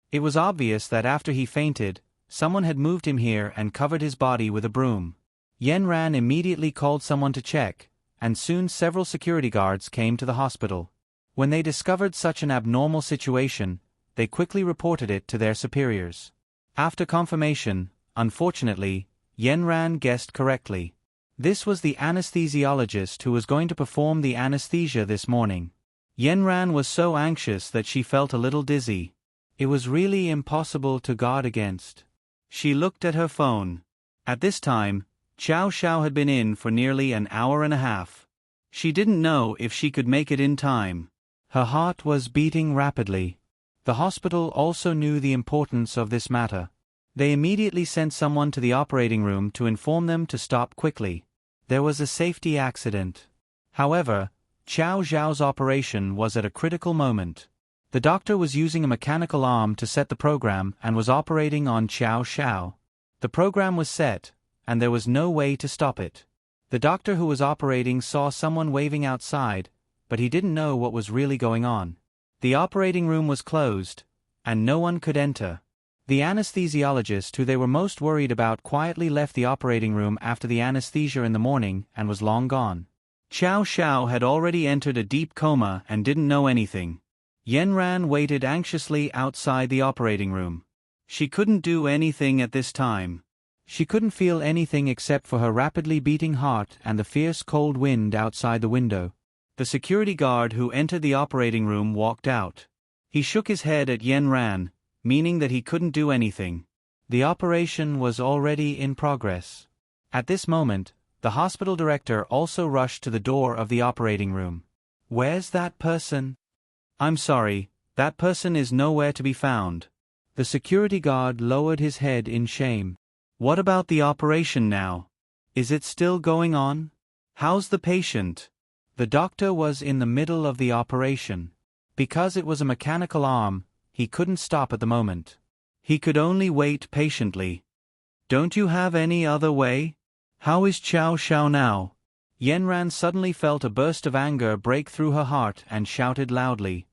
It was obvious that after he fainted, someone had moved him here and covered his body with a broom. Yenran immediately called someone to check, and soon several security guards came to the hospital. When they discovered such an abnormal situation, they quickly reported it to their superiors. After confirmation, unfortunately, Yenran guessed correctly. This was the anesthesiologist who was going to perform the anesthesia this morning. Yenran was so anxious that she felt a little dizzy. It was really impossible to guard against. She looked at her phone. At this time, Xiao Xiao had been in for nearly an hour and a half. She didn't know if she could make it in time. Her heart was beating rapidly. The hospital also knew the importance of this matter. They immediately sent someone to the operating room to inform them to stop quickly. There was a safety accident. However, Xiao Zhao's operation was at a critical moment. The doctor was using a mechanical arm to set the program and was operating on Xiao Xiao. The program was set, and there was no way to stop it. The doctor who was operating saw someone waving outside, but he didn't know what was really going on. The operating room was closed, and no one could enter. The anesthesiologist who they were most worried about quietly left the operating room after the anesthesia in the morning and was long gone. Xiao Xiao had already entered a deep coma and didn't know anything. Yenran waited anxiously outside the operating room. She couldn't do anything at this time. She couldn't feel anything except for her rapidly beating heart and the fierce cold wind outside the window. The security guard who entered the operating room walked out. He shook his head at Yenran, meaning that he couldn't do anything. The operation was already in progress. At this moment, the hospital director also rushed to the door of the operating room. "Where's that person?" "I'm sorry, that person is nowhere to be found." The security guard lowered his head in shame. "What about the operation now? Is it still going on? How's the patient?" The doctor was in the middle of the operation. Because it was a mechanical arm, he couldn't stop at the moment. He could only wait patiently. "Don't you have any other way? How is Xiao Xiao now?" Yenran suddenly felt a burst of anger break through her heart and shouted loudly.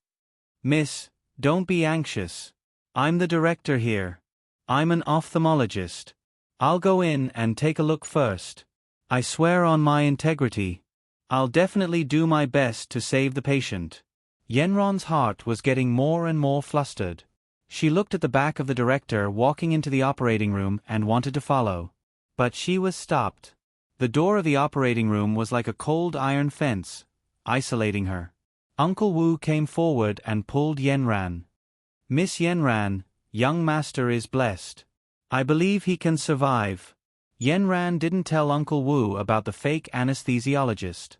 "Miss, don't be anxious. I'm the director here. I'm an ophthalmologist. I'll go in and take a look first. I swear on my integrity. I'll definitely do my best to save the patient." Yenron's heart was getting more and more flustered. She looked at the back of the director walking into the operating room and wanted to follow. But she was stopped. The door of the operating room was like a cold iron fence, isolating her. Uncle Wu came forward and pulled Yenran. "Miss Yenran, young master is blessed. I believe he can survive." Yenran didn't tell Uncle Wu about the fake anesthesiologist.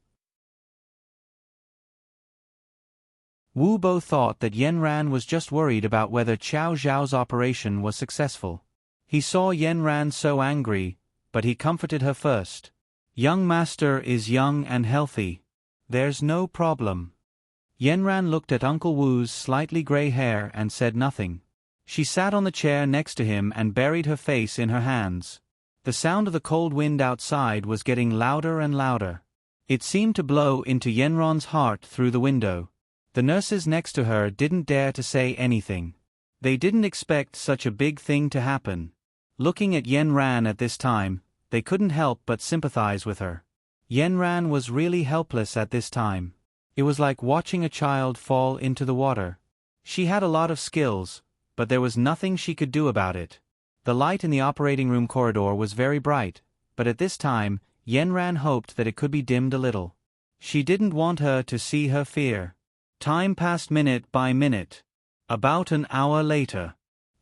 Wu Bo thought that Yenran was just worried about whether Xiao Zhao's operation was successful. He saw Yenran so angry, but he comforted her first. "Young master is young and healthy. There's no problem." Yenran looked at Uncle Wu's slightly gray hair and said nothing. She sat on the chair next to him and buried her face in her hands. The sound of the cold wind outside was getting louder and louder. It seemed to blow into Yenron's heart through the window. The nurses next to her didn't dare to say anything. They didn't expect such a big thing to happen. Looking at Yenran at this time, they couldn't help but sympathize with her. Yenran was really helpless at this time. It was like watching a child fall into the water. She had a lot of skills, but there was nothing she could do about it. The light in the operating room corridor was very bright, but at this time, Yenran hoped that it could be dimmed a little. She didn't want her to see her fear. Time passed minute by minute. About an hour later,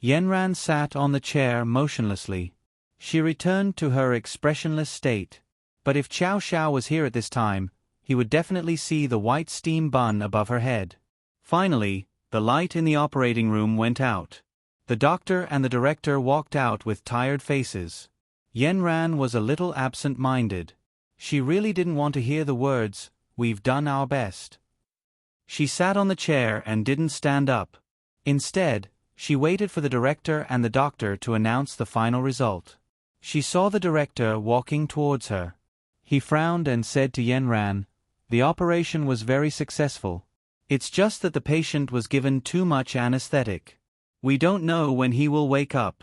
Yenran sat on the chair motionlessly. She returned to her expressionless state. But if Xiao Xiao was here at this time, he would definitely see the white steam bun above her head. Finally, the light in the operating room went out. The doctor and the director walked out with tired faces. Yenran was a little absent-minded. She really didn't want to hear the words, "We've done our best." She sat on the chair and didn't stand up. Instead, she waited for the director and the doctor to announce the final result. She saw the director walking towards her. He frowned and said to Yenran, "The operation was very successful. It's just that the patient was given too much anesthetic. We don't know when he will wake up."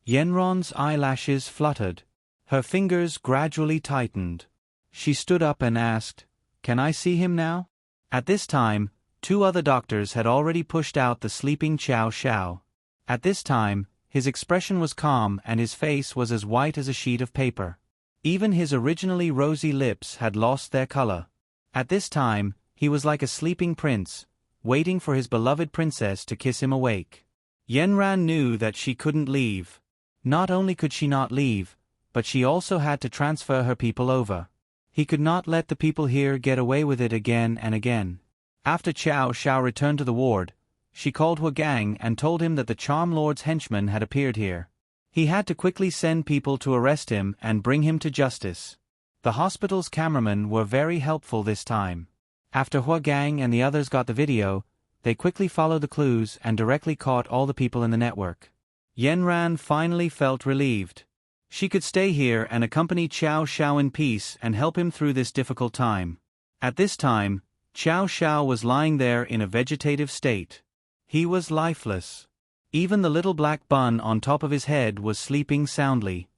Yenran's eyelashes fluttered. Her fingers gradually tightened. She stood up and asked, "Can I see him now?" At this time, 2 other doctors had already pushed out the sleeping Xiao Xiao. At this time, his expression was calm and his face was as white as a sheet of paper. Even his originally rosy lips had lost their color. At this time, he was like a sleeping prince, waiting for his beloved princess to kiss him awake. Yenran knew that she couldn't leave. Not only could she not leave, but she also had to transfer her people over. He could not let the people here get away with it again and again. After Xiao Xiao returned to the ward, she called Huagang and told him that the Charm Lord's henchman had appeared here. He had to quickly send people to arrest him and bring him to justice. The hospital's cameramen were very helpful this time. After Huagang and the others got the video, they quickly followed the clues and directly caught all the people in the network. Yenran finally felt relieved. She could stay here and accompany Xiao Xiao in peace and help him through this difficult time. At this time, Xiao Xiao was lying there in a vegetative state. He was lifeless. Even the little black bun on top of his head was sleeping soundly.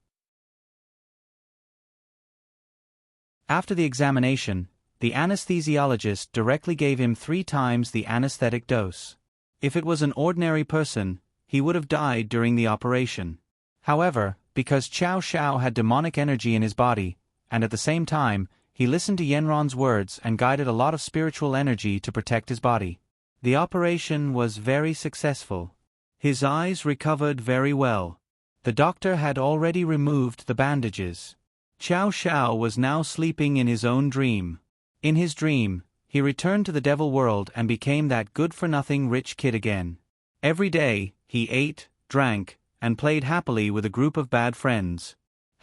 After the examination, the anesthesiologist directly gave him 3 times the anesthetic dose. If it was an ordinary person, he would have died during the operation. However, because Xiao Xiao had demonic energy in his body, and at the same time, he listened to Yenran's words and guided a lot of spiritual energy to protect his body. The operation was very successful. His eyes recovered very well. The doctor had already removed the bandages. Xiao Xiao was now sleeping in his own dream. In his dream, he returned to the devil world and became that good-for-nothing rich kid again. Every day, he ate, drank, and played happily with a group of bad friends.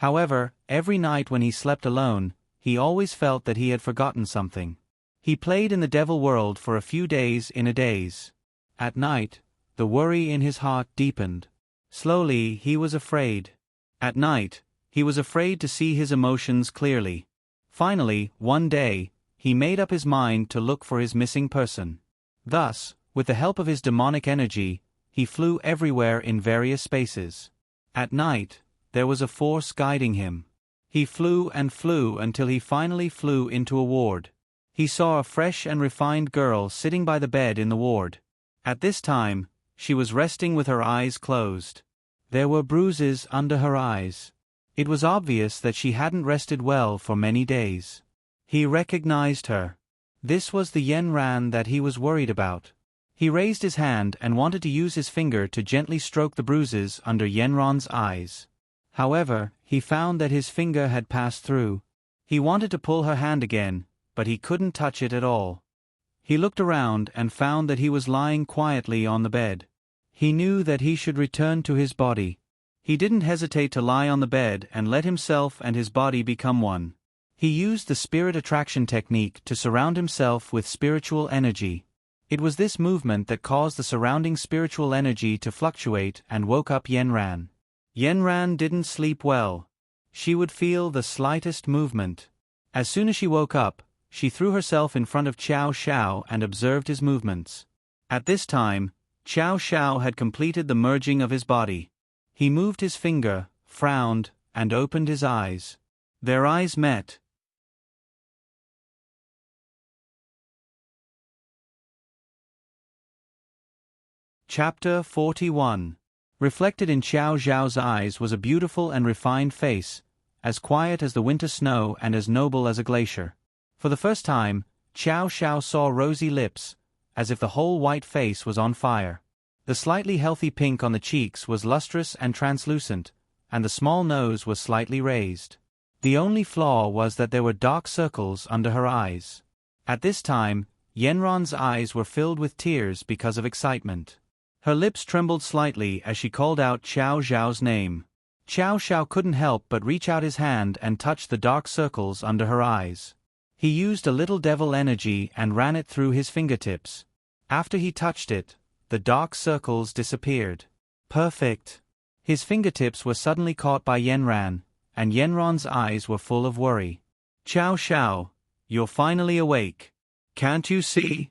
However, every night when he slept alone, he always felt that he had forgotten something. He played in the devil world for a few days in a daze. At night, the worry in his heart deepened. Slowly, he was afraid. At night, he was afraid to see his emotions clearly. Finally, one day, he made up his mind to look for his missing person. Thus, with the help of his demonic energy, he flew everywhere in various spaces. At night, there was a force guiding him. He flew and flew until he finally flew into a ward. He saw a fresh and refined girl sitting by the bed in the ward. At this time, she was resting with her eyes closed. There were bruises under her eyes. It was obvious that she hadn't rested well for many days. He recognized her. This was the Yenran that he was worried about. He raised his hand and wanted to use his finger to gently stroke the bruises under Yenran's eyes. However, he found that his finger had passed through. He wanted to pull her hand again, but he couldn't touch it at all. He looked around and found that he was lying quietly on the bed. He knew that he should return to his body. He didn't hesitate to lie on the bed and let himself and his body become one. He used the spirit attraction technique to surround himself with spiritual energy. It was this movement that caused the surrounding spiritual energy to fluctuate and woke up Yenran. Yenran didn't sleep well. She would feel the slightest movement. As soon as she woke up, she threw herself in front of Qiao Xiao and observed his movements. At this time, Qiao Xiao had completed the merging of his body. He moved his finger, frowned, and opened his eyes. Their eyes met. Chapter 41. Reflected in Qiao Xiao's eyes was a beautiful and refined face, as quiet as the winter snow and as noble as a glacier. For the first time, Qiao Xiao saw rosy lips, as if the whole white face was on fire. The slightly healthy pink on the cheeks was lustrous and translucent, and the small nose was slightly raised. The only flaw was that there were dark circles under her eyes. At this time, Yanran's eyes were filled with tears because of excitement. Her lips trembled slightly as she called out Qiao Xiao's name. Qiao Xiao couldn't help but reach out his hand and touch the dark circles under her eyes. He used a little devil energy and ran it through his fingertips. After he touched it, the dark circles disappeared. Perfect. His fingertips were suddenly caught by Yanran, and Yanran's eyes were full of worry. Qiao Xiao, you're finally awake. Can't you see?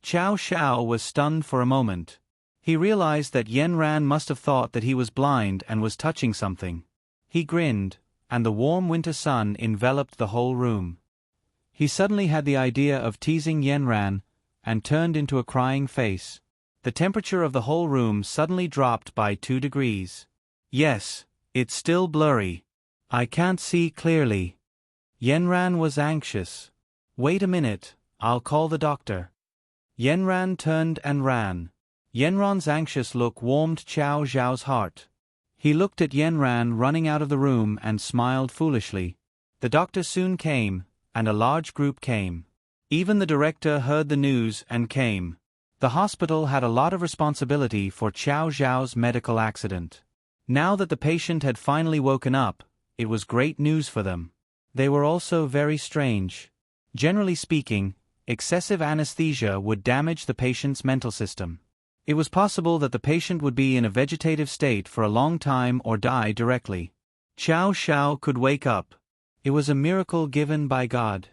Qiao Xiao was stunned for a moment. He realized that Yanran must have thought that he was blind and was touching something. He grinned, and the warm winter sun enveloped the whole room. He suddenly had the idea of teasing Yanran, and turned into a crying face. The temperature of the whole room suddenly dropped by 2 degrees. Yes, it's still blurry. I can't see clearly. Yanran was anxious. Wait a minute, I'll call the doctor. Yanran turned and ran. Yanran's anxious look warmed Qiao Xiao's heart. He looked at Yanran running out of the room and smiled foolishly. The doctor soon came, and a large group came. Even the director heard the news and came. The hospital had a lot of responsibility for Qiao Xiao's medical accident. Now that the patient had finally woken up, it was great news for them. They were also very strange. Generally speaking, excessive anesthesia would damage the patient's mental system. It was possible that the patient would be in a vegetative state for a long time or die directly. Qiao Xiao could wake up. It was a miracle given by God.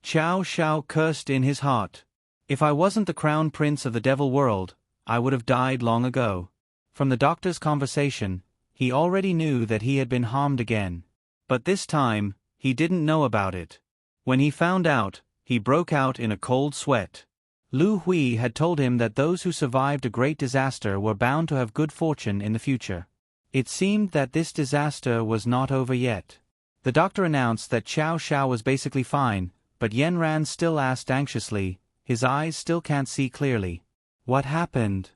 Qiao Xiao cursed in his heart. If I wasn't the crown prince of the devil world, I would have died long ago. From the doctor's conversation, he already knew that he had been harmed again. But this time, he didn't know about it. When he found out, he broke out in a cold sweat. Lu Hui had told him that those who survived a great disaster were bound to have good fortune in the future. It seemed that this disaster was not over yet. The doctor announced that Qiao Xiao was basically fine, but Yanran still asked anxiously, his eyes still can't see clearly. What happened?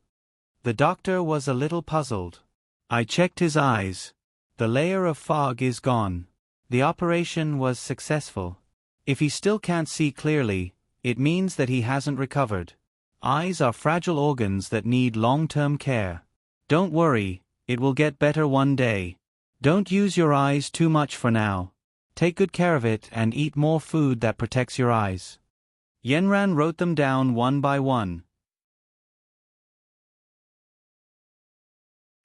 The doctor was a little puzzled. I checked his eyes. The layer of fog is gone. The operation was successful. If he still can't see clearly, it means that he hasn't recovered. Eyes are fragile organs that need long-term care. Don't worry, it will get better one day. Don't use your eyes too much for now. Take good care of it and eat more food that protects your eyes. Yanran wrote them down one by one.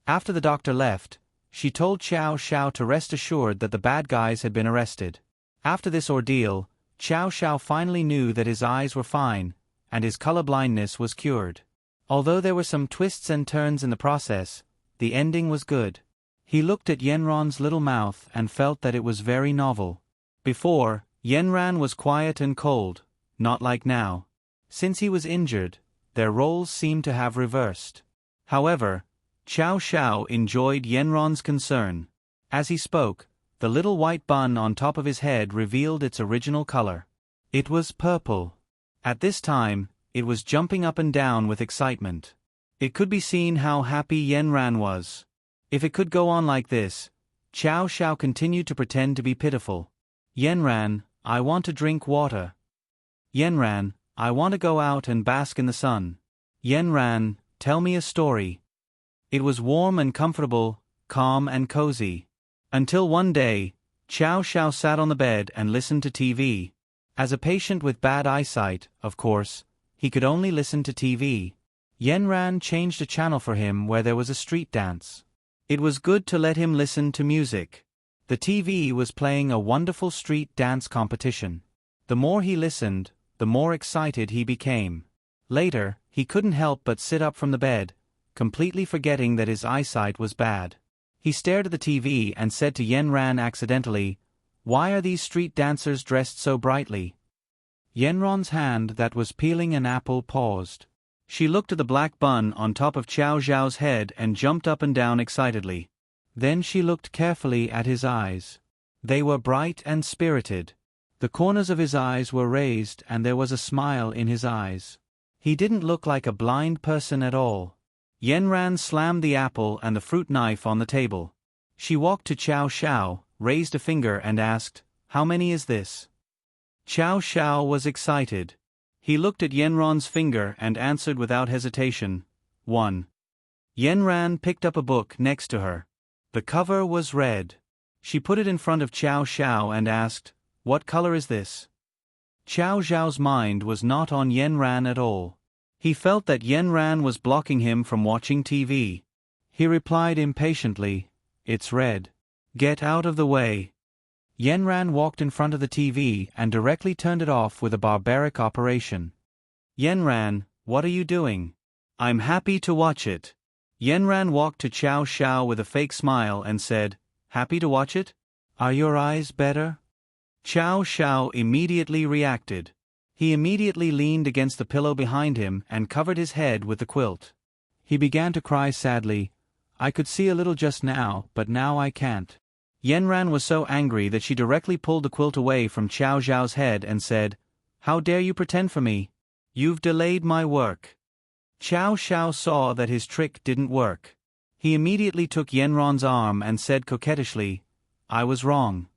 After the doctor left, she told Qiao Xiao to rest assured that the bad guys had been arrested. After this ordeal, Qiao Xiao finally knew that his eyes were fine, and his color blindness was cured. Although there were some twists and turns in the process, the ending was good. He looked at Yanran's little mouth and felt that it was very novel. Before, Yanran was quiet and cold, not like now. Since he was injured, their roles seemed to have reversed. However, Qiao Xiao enjoyed Yanran's concern. As he spoke, the little white bun on top of his head revealed its original color. It was purple. At this time, it was jumping up and down with excitement. It could be seen how happy Yanran was. If it could go on like this, Qiao Xiao continued to pretend to be pitiful. Yanran, I want to drink water. Yanran, I want to go out and bask in the sun. Yanran, tell me a story. It was warm and comfortable, calm and cozy. Until one day, Qiao Xiao sat on the bed and listened to TV. As a patient with bad eyesight, of course, he could only listen to TV. Yanran changed a channel for him where there was a street dance. It was good to let him listen to music. The TV was playing a wonderful street dance competition. The more he listened, the more excited he became. Later, he couldn't help but sit up from the bed, completely forgetting that his eyesight was bad. He stared at the TV and said to Yenran accidentally, "Why are these street dancers dressed so brightly?" Yenron's hand that was peeling an apple paused. She looked at the black bun on top of Qiao Zhao's head and jumped up and down excitedly. Then she looked carefully at his eyes. They were bright and spirited. The corners of his eyes were raised and there was a smile in his eyes. He didn't look like a blind person at all. Yenran slammed the apple and the fruit knife on the table. She walked to Qiao Xiao, raised a finger and asked, "How many is this?" Qiao Xiao was excited. He looked at Yenran's finger and answered without hesitation, "1." Yenran picked up a book next to her. The cover was red. She put it in front of Qiao Xiao and asked, "What color is this?" Qiao Zhao's mind was not on Yenran at all. He felt that Yenran was blocking him from watching TV. He replied impatiently, "It's red. Get out of the way." Yenran walked in front of the TV and directly turned it off with a barbaric operation. "Yenran, what are you doing? I'm happy to watch it." Yenran walked to Qiao Xiao with a fake smile and said, "Happy to watch it? Are your eyes better?" Qiao Xiao immediately reacted. He immediately leaned against the pillow behind him and covered his head with the quilt. He began to cry sadly, "I could see a little just now, but now I can't." Yenran was so angry that she directly pulled the quilt away from Qiao Zhao's head and said, "How dare you pretend for me? You've delayed my work." Qiao Xiao saw that his trick didn't work. He immediately took Yenran's arm and said coquettishly, "I was wrong.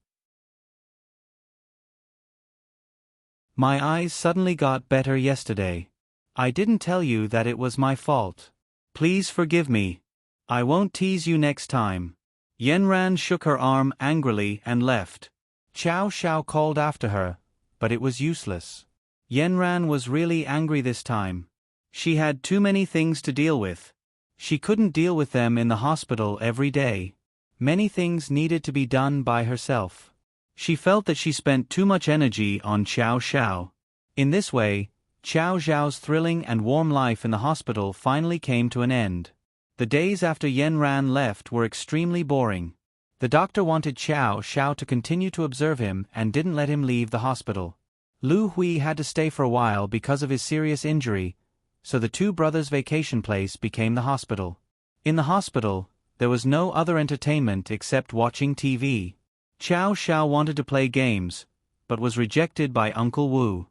My eyes suddenly got better yesterday. I didn't tell you that it was my fault. Please forgive me. I won't tease you next time." Yenran shook her arm angrily and left. Qiao Xiao called after her, but it was useless. Yenran was really angry this time. She had too many things to deal with. She couldn't deal with them in the hospital every day. Many things needed to be done by herself. She felt that she spent too much energy on Qiao Xiao. In this way, Qiao Zhao's thrilling and warm life in the hospital finally came to an end. The days after Yenran left were extremely boring. The doctor wanted Qiao Xiao to continue to observe him and didn't let him leave the hospital. Lu Hui had to stay for a while because of his serious injury, so the two brothers' vacation place became the hospital. In the hospital, there was no other entertainment except watching TV. Qiao Xiao wanted to play games, but was rejected by Uncle Wu.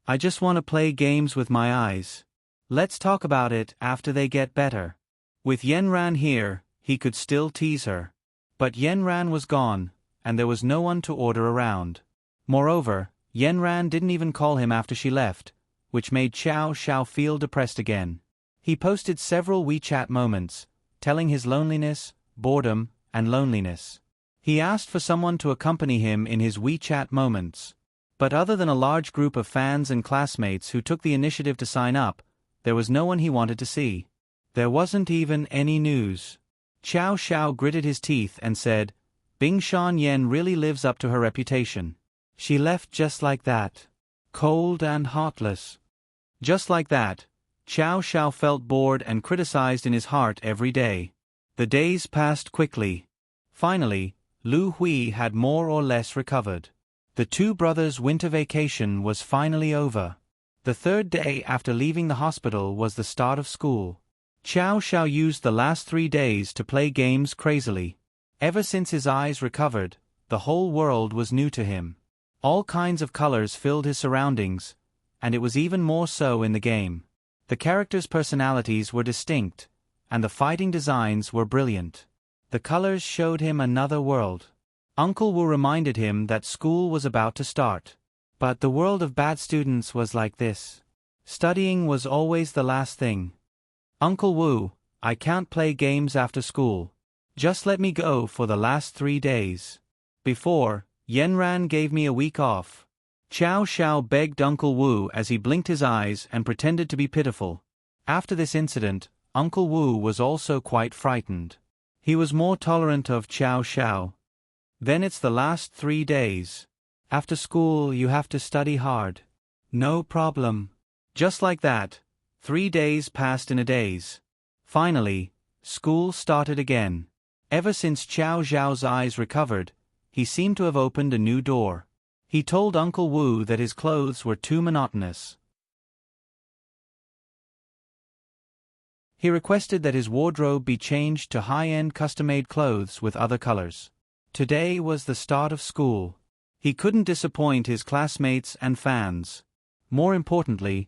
"I just want to play games with my eyes. Let's talk about it after they get better." With Yenran here, he could still tease her. But Yenran was gone, and there was no one to order around. Moreover, Yenran didn't even call him after she left, which made Qiao Xiao feel depressed again. He posted several WeChat moments, telling his loneliness, boredom, and loneliness. He asked for someone to accompany him in his WeChat moments. But other than a large group of fans and classmates who took the initiative to sign up, there was no one he wanted to see. There wasn't even any news. Qiao Xiao gritted his teeth and said, "Bingshan Yen really lives up to her reputation. She left just like that. Cold and heartless." Just like that, Qiao Xiao felt bored and criticized in his heart every day. The days passed quickly. Finally, Lu Hui had more or less recovered. The two brothers' winter vacation was finally over. The third day after leaving the hospital was the start of school. Qiao Xiao used the last 3 days to play games crazily. Ever since his eyes recovered, the whole world was new to him. All kinds of colors filled his surroundings, and it was even more so in the game. The characters' personalities were distinct, and the fighting designs were brilliant. The colors showed him another world. Uncle Wu reminded him that school was about to start. But the world of bad students was like this. Studying was always the last thing. "Uncle Wu, I can't play games after school. Just let me go for the last 3 days. Before, Yenran gave me a week off." Qiao Xiao begged Uncle Wu as he blinked his eyes and pretended to be pitiful. After this incident, Uncle Wu was also quite frightened. He was more tolerant of Qiao Xiao. "Then it's the last 3 days. After school you have to study hard. No problem. Just like that, 3 days passed in a daze. Finally, school started again. Ever since Qiao Zhao's eyes recovered, he seemed to have opened a new door. He told Uncle Wu that his clothes were too monotonous. He requested that his wardrobe be changed to high-end custom-made clothes with other colors. Today was the start of school. He couldn't disappoint his classmates and fans. More importantly,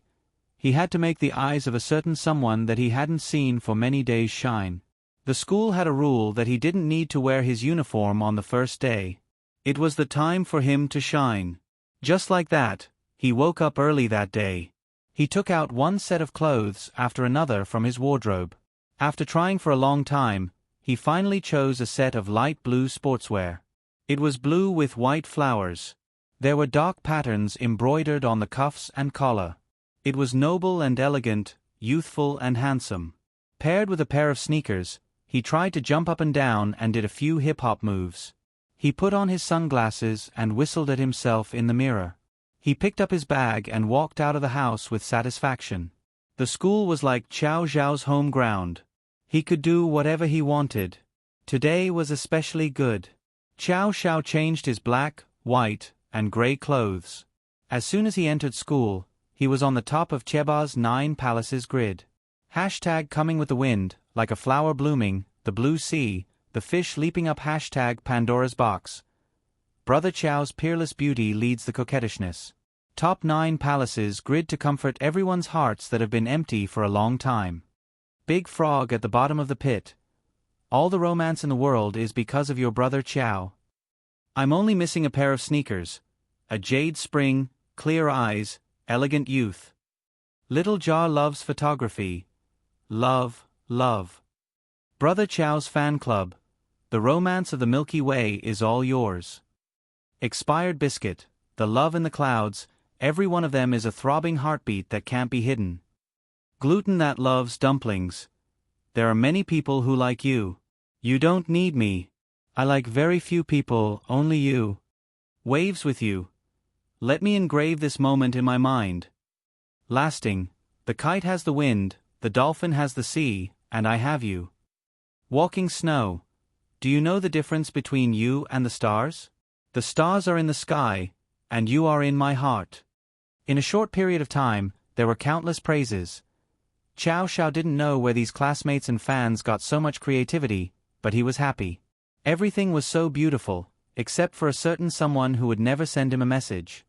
he had to make the eyes of a certain someone that he hadn't seen for many days shine. The school had a rule that he didn't need to wear his uniform on the first day. It was the time for him to shine. Just like that, he woke up early that day. He took out one set of clothes after another from his wardrobe. After trying for a long time, he finally chose a set of light blue sportswear. It was blue with white flowers. There were dark patterns embroidered on the cuffs and collar. It was noble and elegant, youthful and handsome. Paired with a pair of sneakers, he tried to jump up and down and did a few hip-hop moves. He put on his sunglasses and whistled at himself in the mirror. He picked up his bag and walked out of the house with satisfaction. The school was like Qiao Zhao's home ground. He could do whatever he wanted. Today was especially good. Qiao Zhao changed his black, white, and gray clothes. As soon as he entered school, he was on the top of Cheba's 9 palaces grid. Hashtag coming with the wind, like a flower blooming, the blue sea, the fish leaping up. Hashtag Pandora's box. Brother Qiao's peerless beauty leads the coquettishness. Top 9 palaces grid to comfort everyone's hearts that have been empty for a long time. Big frog at the bottom of the pit. All the romance in the world is because of your brother Qiao. I'm only missing a pair of sneakers. A jade spring, clear eyes, elegant youth. Little Jar loves photography. Love, love. Brother Qiao's fan club. The romance of the Milky Way is all yours. Expired biscuit, the love in the clouds, every one of them is a throbbing heartbeat that can't be hidden. Gluten that loves dumplings. There are many people who like you. You don't need me. I like very few people, only you. Waves with you. Let me engrave this moment in my mind. Lasting, the kite has the wind, the dolphin has the sea, and I have you. Walking snow. Do you know the difference between you and the stars? The stars are in the sky, and you are in my heart. In a short period of time, there were countless praises. Qiao Zhao didn't know where these classmates and fans got so much creativity, but he was happy. Everything was so beautiful, except for a certain someone who would never send him a message.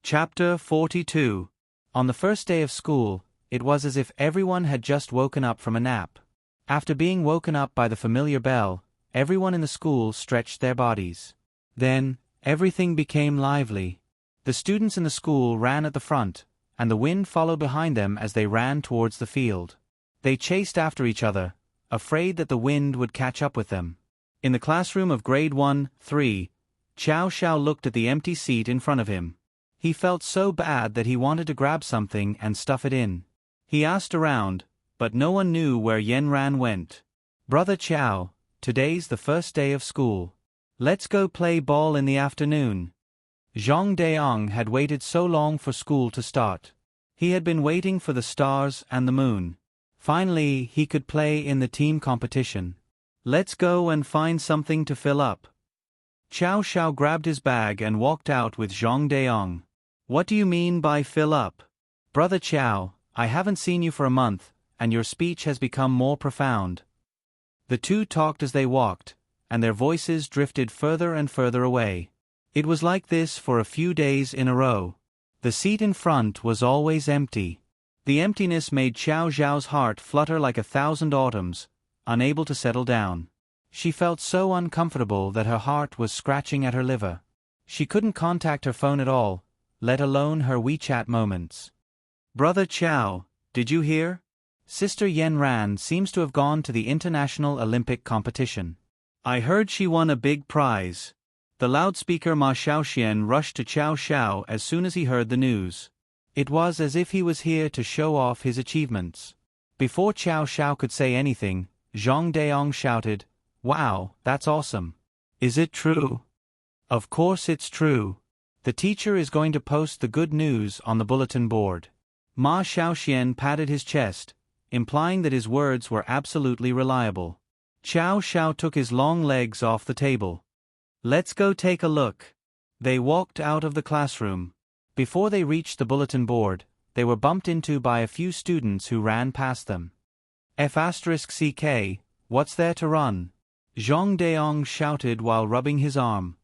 Chapter 42. On the first day of school, it was as if everyone had just woken up from a nap. After being woken up by the familiar bell, everyone in the school stretched their bodies. Then, everything became lively. The students in the school ran at the front, and the wind followed behind them as they ran towards the field. They chased after each other, afraid that the wind would catch up with them. In the classroom of grade 1-3, Qiao Zhao looked at the empty seat in front of him. He felt so bad that he wanted to grab something and stuff it in. He asked around, but no one knew where Yanran went. Brother Qiao, today's the first day of school. Let's go play ball in the afternoon. Zhang Deong had waited so long for school to start. He had been waiting for the stars and the moon. Finally, he could play in the team competition. Let's go and find something to fill up. Qiao Zhao grabbed his bag and walked out with Zhang Deong. What do you mean by fill up? Brother Qiao, I haven't seen you for a month, and your speech has become more profound. The two talked as they walked, and their voices drifted further and further away. It was like this for a few days in a row. The seat in front was always empty. The emptiness made Qiao Zhao's heart flutter like 1,000 autumns, unable to settle down. She felt so uncomfortable that her heart was scratching at her liver. She couldn't contact her phone at all, let alone her WeChat moments. Brother Qiao, did you hear? Sister Yanran seems to have gone to the International Olympic competition. I heard she won a big prize. The loudspeaker Ma Xiaoxian rushed to Qiao Zhao as soon as he heard the news. It was as if he was here to show off his achievements. Before Qiao Zhao could say anything, Zhang Deong shouted, "Wow, that's awesome. Is it true?" "Of course it's true. The teacher is going to post the good news on the bulletin board." Ma Xiaoxian patted his chest, implying that his words were absolutely reliable. Qiao Xiao took his long legs off the table. "Let's go take a look." They walked out of the classroom. Before they reached the bulletin board, they were bumped into by a few students who ran past them. F***CK, what's there to run? Zhang Deong shouted while rubbing his arm.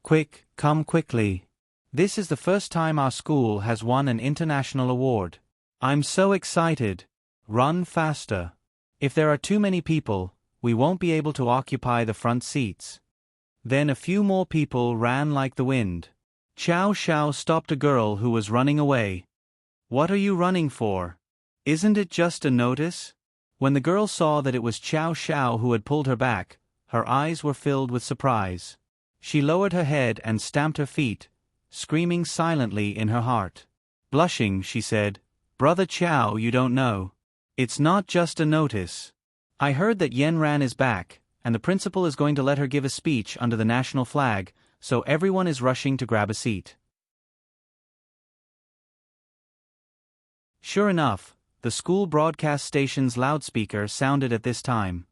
"Quick, come quickly. This is the first time our school has won an international award. I'm so excited. Run faster. If there are too many people, we won't be able to occupy the front seats." Then a few more people ran like the wind. Qiao Xiao stopped a girl who was running away. "What are you running for? Isn't it just a notice?" When the girl saw that it was Qiao Xiao who had pulled her back, her eyes were filled with surprise. She lowered her head and stamped her feet, screaming silently in her heart. Blushing, she said, "Brother Qiao, you don't know. It's not just a notice. I heard that Yanran is back, and the principal is going to let her give a speech under the national flag, so everyone is rushing to grab a seat." Sure enough, the school broadcast station's loudspeaker sounded at this time.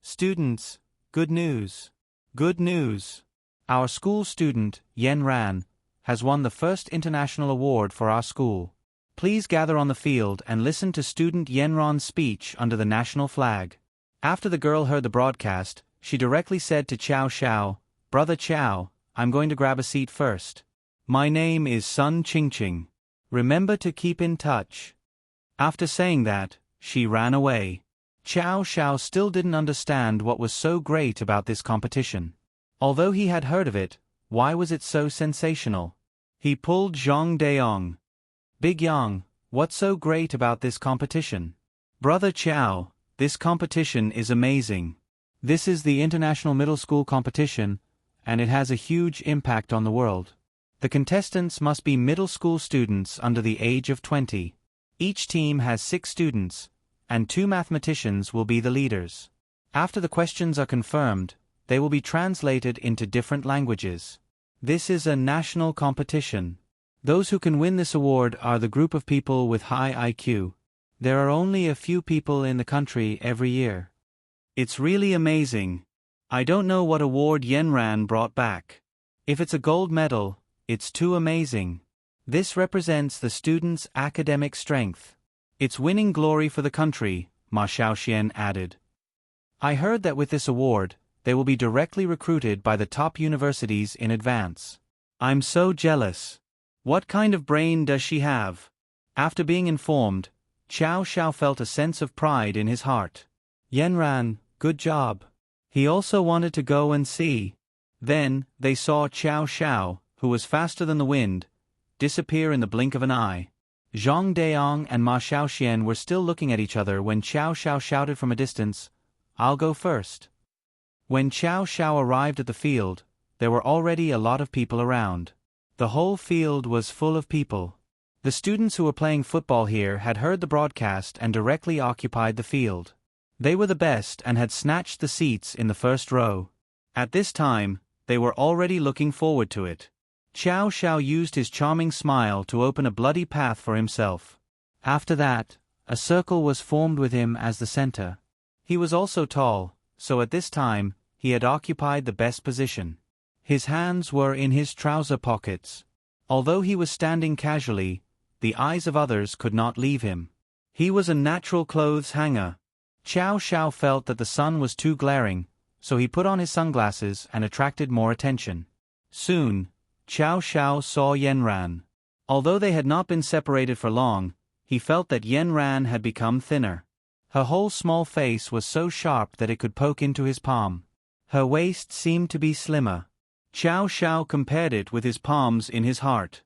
"Students, good news. Good news. Our school student, Yanran, has won the first international award for our school. Please gather on the field and listen to student Yanran's speech under the national flag." After the girl heard the broadcast, she directly said to Qiao Xiao, "Brother Qiao, I'm going to grab a seat first. My name is Sun Qingqing. Remember to keep in touch." After saying that, she ran away. Qiao Xiao still didn't understand what was so great about this competition. Although he had heard of it, why was it so sensational? He pulled Zhang Deong. "Big Yang, what's so great about this competition?" "Brother Qiao, this competition is amazing. This is the International Middle School Competition, and it has a huge impact on the world. The contestants must be middle school students under the age of 20. Each team has 6 students, and 2 mathematicians will be the leaders. After the questions are confirmed, they will be translated into different languages. This is a national competition. Those who can win this award are the group of people with high IQ. There are only a few people in the country every year. It's really amazing. I don't know what award Yanran brought back. If it's a gold medal, it's too amazing. This represents the students' academic strength. It's winning glory for the country," Ma Xiaoxian added. "I heard that with this award, they will be directly recruited by the top universities in advance. I'm so jealous. What kind of brain does she have?" After being informed, Qiao Xiao felt a sense of pride in his heart. "Yanran, good job." He also wanted to go and see. Then, they saw Qiao Xiao, who was faster than the wind, disappear in the blink of an eye. Zhang Deong and Ma Xiaoxian were still looking at each other when Qiao Xiao shouted from a distance, "I'll go first." When Qiao Xiao arrived at the field, there were already a lot of people around. The whole field was full of people. The students who were playing football here had heard the broadcast and directly occupied the field. They were the best and had snatched the seats in the first row. At this time, they were already looking forward to it. Qiao Xiao used his charming smile to open a bloody path for himself. After that, a circle was formed with him as the center. He was also tall, so at this time, he had occupied the best position. His hands were in his trouser pockets. Although he was standing casually, the eyes of others could not leave him. He was a natural clothes hanger. Qiao Xiao felt that the sun was too glaring, so he put on his sunglasses and attracted more attention. Soon, Qiao Xiao saw Yanran. Although they had not been separated for long, he felt that Yanran had become thinner. Her whole small face was so sharp that it could poke into his palm. Her waist seemed to be slimmer. Qiao Xiao compared it with his palms in his heart.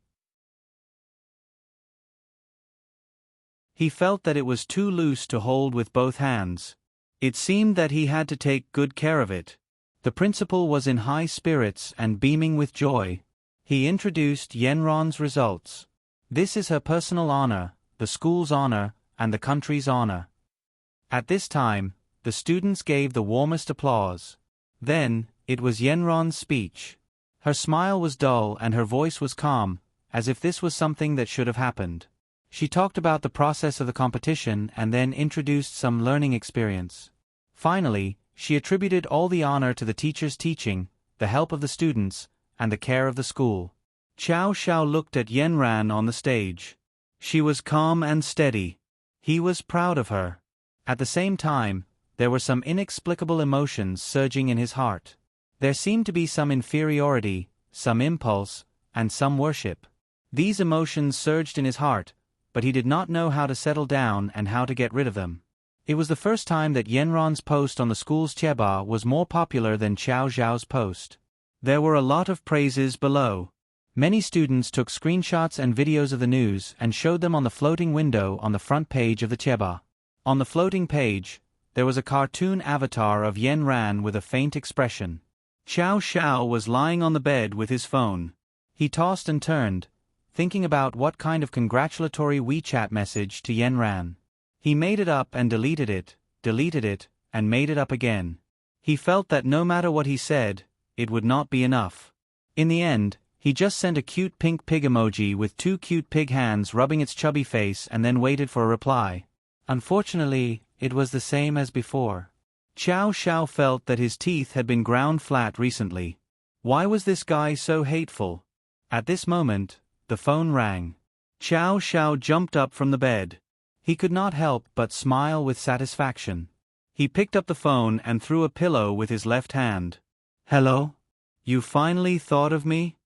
He felt that it was too loose to hold with both hands. It seemed that he had to take good care of it. The principal was in high spirits and beaming with joy. He introduced Yanran's results. "This is her personal honor, the school's honor, and the country's honor." At this time, the students gave the warmest applause. Then, it was Yenron's speech. Her smile was dull and her voice was calm, as if this was something that should have happened. She talked about the process of the competition and then introduced some learning experience. Finally, she attributed all the honor to the teacher's teaching, the help of the students, and the care of the school. Xiao Xiao looked at Yenran on the stage. She was calm and steady. He was proud of her. At the same time, there were some inexplicable emotions surging in his heart. There seemed to be some inferiority, some impulse, and some worship. These emotions surged in his heart, but he did not know how to settle down and how to get rid of them. It was the first time that Yenron's post on the school's Cheba was more popular than Xiao Zhao's post. There were a lot of praises below. Many students took screenshots and videos of the news and showed them on the floating window on the front page of the Cheba. On the floating page, there was a cartoon avatar of Yenran with a faint expression. Xiao Xiao was lying on the bed with his phone. He tossed and turned, thinking about what kind of congratulatory WeChat message to Yenran. He made it up and deleted it, and made it up again. He felt that no matter what he said, it would not be enough. In the end, he just sent a cute pink pig emoji with two cute pig hands rubbing its chubby face and then waited for a reply. Unfortunately, it was the same as before. Xiao Xiao felt that his teeth had been ground flat recently. Why was this guy so hateful? At this moment, the phone rang. Xiao Xiao jumped up from the bed. He could not help but smile with satisfaction. He picked up the phone and threw a pillow with his left hand. "Hello? You finally thought of me?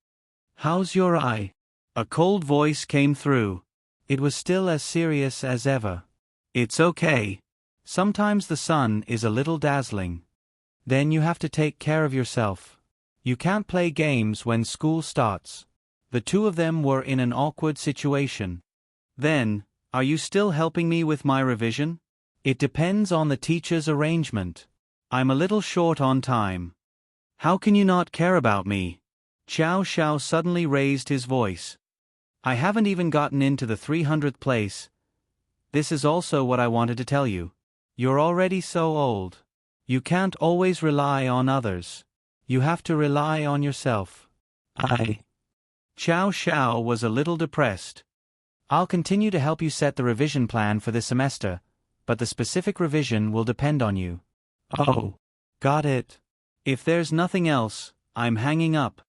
How's your eye?" A cold voice came through. It was still as serious as ever. "It's okay. Sometimes the sun is a little dazzling. Then you have to take care of yourself. You can't play games when school starts." The two of them were in an awkward situation. "Then, are you still helping me with my revision?" "It depends on the teacher's arrangement. I'm a little short on time." "How can you not care about me?" Xiao Xiao suddenly raised his voice. "I haven't even gotten into the 300th place. This is also what I wanted to tell you. You're already so old. You can't always rely on others. You have to rely on yourself." Xiao Xiao was a little depressed. "I'll continue to help you set the revision plan for this semester, but the specific revision will depend on you." "Oh, got it. If there's nothing else, I'm hanging up."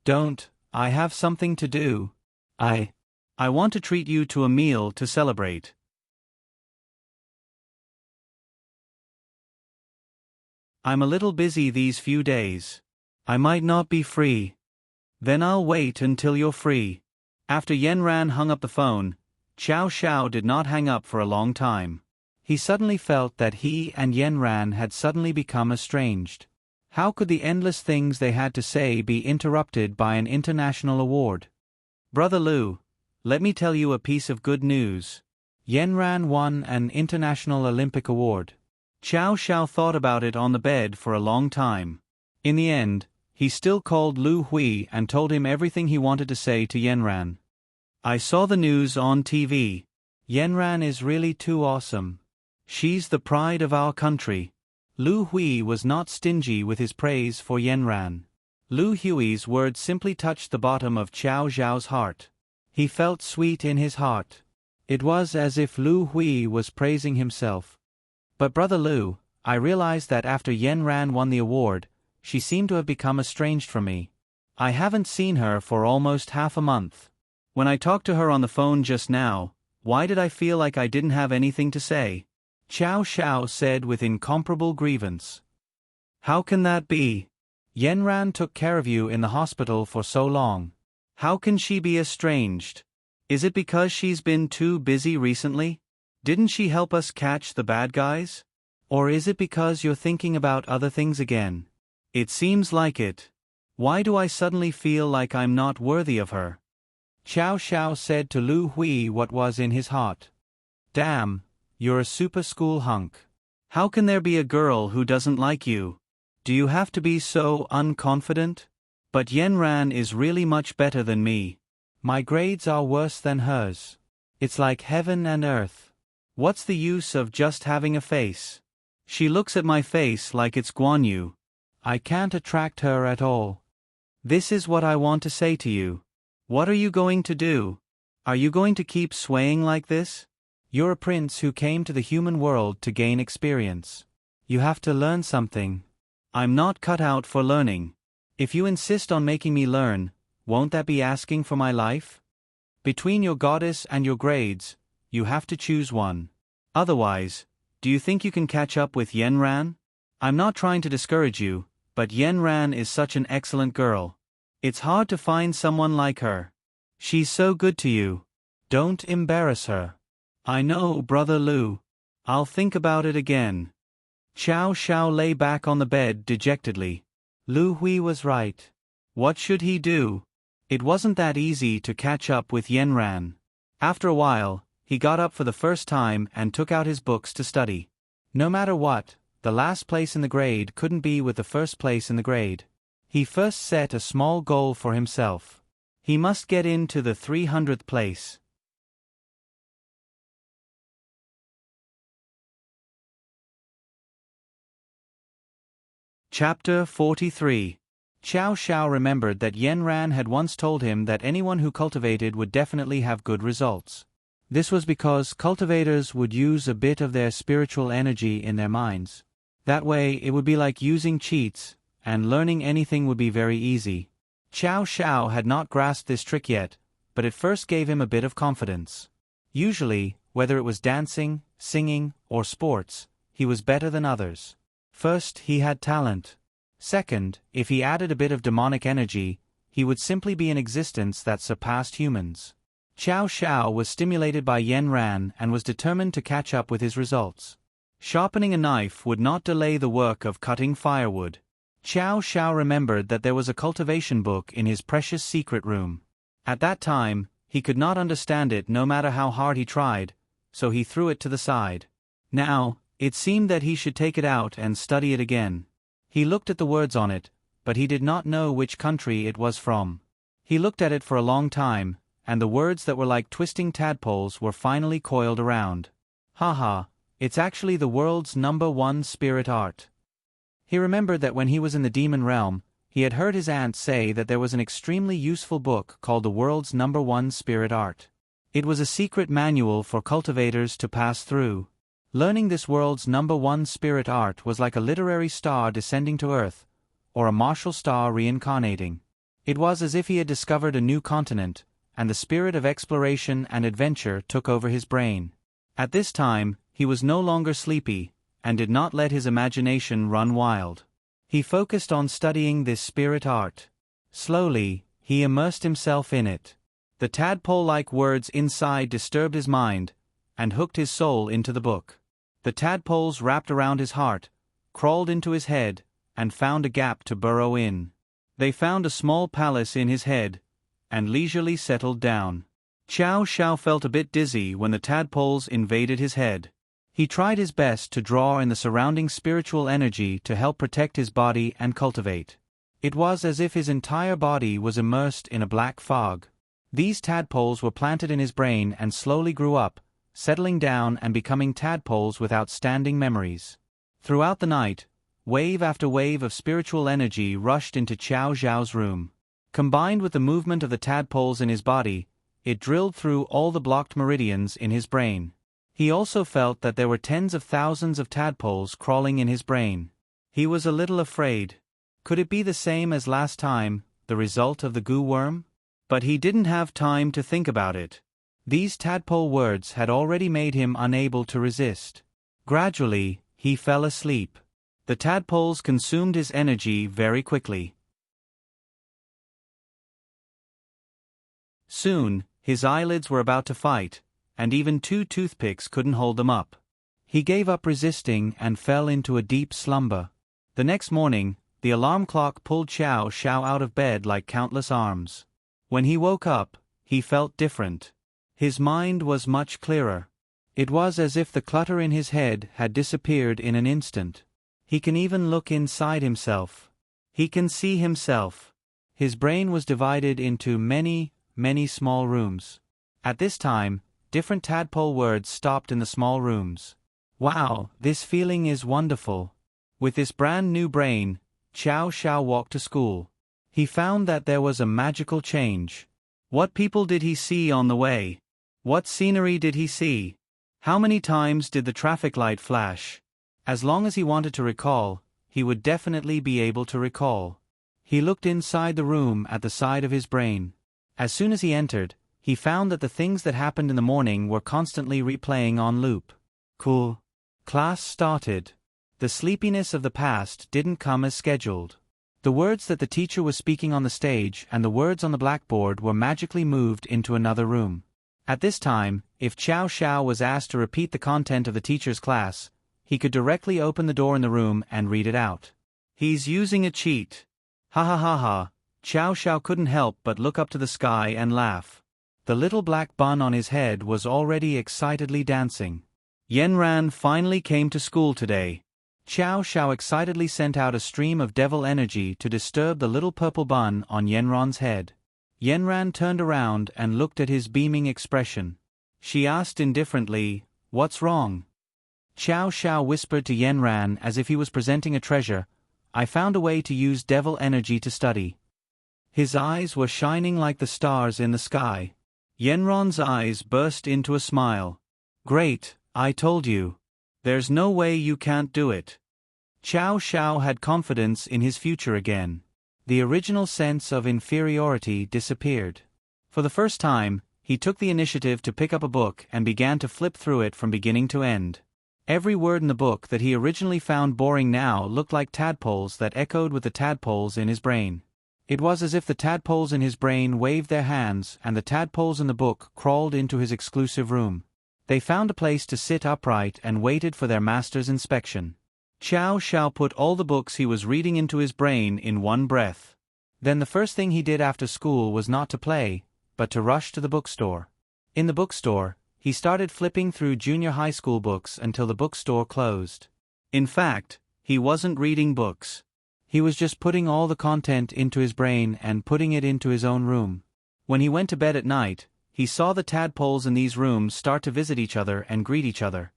"Don't, I have something to do. I want to treat you to a meal to celebrate." "I'm a little busy these few days. I might not be free." "Then I'll wait until you're free." After Yenran hung up the phone, Xiao Xiao did not hang up for a long time. He suddenly felt that he and Yenran had suddenly become estranged. How could the endless things they had to say be interrupted by an international award? "Brother Lu, let me tell you a piece of good news. Yenran won an International Olympic Award." Xiao Xiao thought about it on the bed for a long time. In the end, he still called Lu Hui and told him everything he wanted to say to Yenran. "I saw the news on TV. Yenran is really too awesome. She's the pride of our country." Lu Hui was not stingy with his praise for Yenran. Lu Hui's words simply touched the bottom of Xiao Zhao's heart. He felt sweet in his heart. It was as if Lu Hui was praising himself. "But Brother Lu, I realized that after Yenran won the award, she seemed to have become estranged from me. I haven't seen her for almost half a month. When I talked to her on the phone just now, why did I feel like I didn't have anything to say?" Xiao Xiao said with incomparable grievance. "How can that be? Yenran took care of you in the hospital for so long. How can she be estranged? Is it because she's been too busy recently? Didn't she help us catch the bad guys? Or is it because you're thinking about other things again? It seems like it. Why do I suddenly feel like I'm not worthy of her?" Xiao Xiao said to Lu Hui what was in his heart. "Damn, you're a super school hunk. How can there be a girl who doesn't like you? Do you have to be so unconfident? But Yenran is really much better than me. My grades are worse than hers. It's like heaven and earth. What's the use of just having a face? She looks at my face like it's Guan Yu. I can't attract her at all. This is what I want to say to you. What are you going to do? Are you going to keep swaying like this? You're a prince who came to the human world to gain experience. You have to learn something. I'm not cut out for learning. If you insist on making me learn, won't that be asking for my life? Between your goddess and your grades, you have to choose one. Otherwise, do you think you can catch up with Yenran? I'm not trying to discourage you, but Yenran is such an excellent girl. It's hard to find someone like her. She's so good to you. Don't embarrass her. I know, Brother Lu. I'll think about it again. Xiao Xiao lay back on the bed dejectedly. Lu Hui was right. What should he do? It wasn't that easy to catch up with Yenran. After a while, he got up for the first time and took out his books to study. No matter what, the last place in the grade couldn't be with the first place in the grade. He first set a small goal for himself. He must get into the 300th place. Chapter 43. Xiao Xiao remembered that Yenran had once told him that anyone who cultivated would definitely have good results. This was because cultivators would use a bit of their spiritual energy in their minds. That way, it would be like using cheats, and learning anything would be very easy. Xiao Xiao had not grasped this trick yet, but it first gave him a bit of confidence. Usually, whether it was dancing, singing, or sports, he was better than others. First, he had talent. Second, if he added a bit of demonic energy, he would simply be an existence that surpassed humans. Xiao Xiao was stimulated by Yenran and was determined to catch up with his results. Sharpening a knife would not delay the work of cutting firewood. Xiao Xiao remembered that there was a cultivation book in his precious secret room. At that time, he could not understand it no matter how hard he tried, so he threw it to the side. Now, it seemed that he should take it out and study it again. He looked at the words on it, but he did not know which country it was from. He looked at it for a long time, and the words that were like twisting tadpoles were finally coiled around. Haha, it's actually the world's #1 spirit art. He remembered that when he was in the demon realm, he had heard his aunt say that there was an extremely useful book called the world's #1 spirit art. It was a secret manual for cultivators to pass through. Learning this world's #1 spirit art was like a literary star descending to Earth, or a martial star reincarnating. It was as if he had discovered a new continent, and the spirit of exploration and adventure took over his brain. At this time, he was no longer sleepy, and did not let his imagination run wild. He focused on studying this spirit art. Slowly, he immersed himself in it. The tadpole-like words inside disturbed his mind, and hooked his soul into the book. The tadpoles wrapped around his heart, crawled into his head, and found a gap to burrow in. They found a small palace in his head, and leisurely settled down. Xiao Xiao felt a bit dizzy when the tadpoles invaded his head. He tried his best to draw in the surrounding spiritual energy to help protect his body and cultivate. It was as if his entire body was immersed in a black fog. These tadpoles were planted in his brain and slowly grew up, settling down and becoming tadpoles with outstanding memories. Throughout the night, wave after wave of spiritual energy rushed into Xiao Xiao's room. Combined with the movement of the tadpoles in his body, it drilled through all the blocked meridians in his brain. He also felt that there were tens of thousands of tadpoles crawling in his brain. He was a little afraid. Could it be the same as last time, the result of the goo worm? But he didn't have time to think about it. These tadpole words had already made him unable to resist. Gradually, he fell asleep. The tadpoles consumed his energy very quickly. Soon, his eyelids were about to fight, and even 2 toothpicks couldn't hold them up. He gave up resisting and fell into a deep slumber. The next morning, the alarm clock pulled Xiao Xiao out of bed like countless arms. When he woke up, he felt different. His mind was much clearer. It was as if the clutter in his head had disappeared in an instant. He can even look inside himself. He can see himself. His brain was divided into many, many small rooms. At this time, different tadpole words stopped in the small rooms. Wow, this feeling is wonderful. With this brand new brain, Xiao Xiao walked to school. He found that there was a magical change. What people did he see on the way? What scenery did he see? How many times did the traffic light flash? As long as he wanted to recall, he would definitely be able to recall. He looked inside the room at the side of his brain. As soon as he entered, he found that the things that happened in the morning were constantly replaying on loop. Cool. Class started. The sleepiness of the past didn't come as scheduled. The words that the teacher was speaking on the stage and the words on the blackboard were magically moved into another room. At this time, if Xiao Xiao was asked to repeat the content of the teacher's class, he could directly open the door in the room and read it out. He's using a cheat. Ha ha ha ha. Xiao Xiao couldn't help but look up to the sky and laugh. The little black bun on his head was already excitedly dancing. Yanran finally came to school today. Xiao Xiao excitedly sent out a stream of devil energy to disturb the little purple bun on Yanran's head. Yanran turned around and looked at his beaming expression. She asked indifferently, "What's wrong?" Xiao Xiao whispered to Yanran as if he was presenting a treasure, "I found a way to use devil energy to study." His eyes were shining like the stars in the sky. Yanran's eyes burst into a smile. "Great, I told you. There's no way you can't do it." Xiao Xiao had confidence in his future again. The original sense of inferiority disappeared. For the first time, he took the initiative to pick up a book and began to flip through it from beginning to end. Every word in the book that he originally found boring now looked like tadpoles that echoed with the tadpoles in his brain. It was as if the tadpoles in his brain waved their hands and the tadpoles in the book crawled into his exclusive room. They found a place to sit upright and waited for their master's inspection. Xiao Xiao put all the books he was reading into his brain in one breath. Then the first thing he did after school was not to play, but to rush to the bookstore. In the bookstore, he started flipping through junior high school books until the bookstore closed. In fact, he wasn't reading books. He was just putting all the content into his brain and putting it into his own room. When he went to bed at night, he saw the tadpoles in these rooms start to visit each other and greet each other.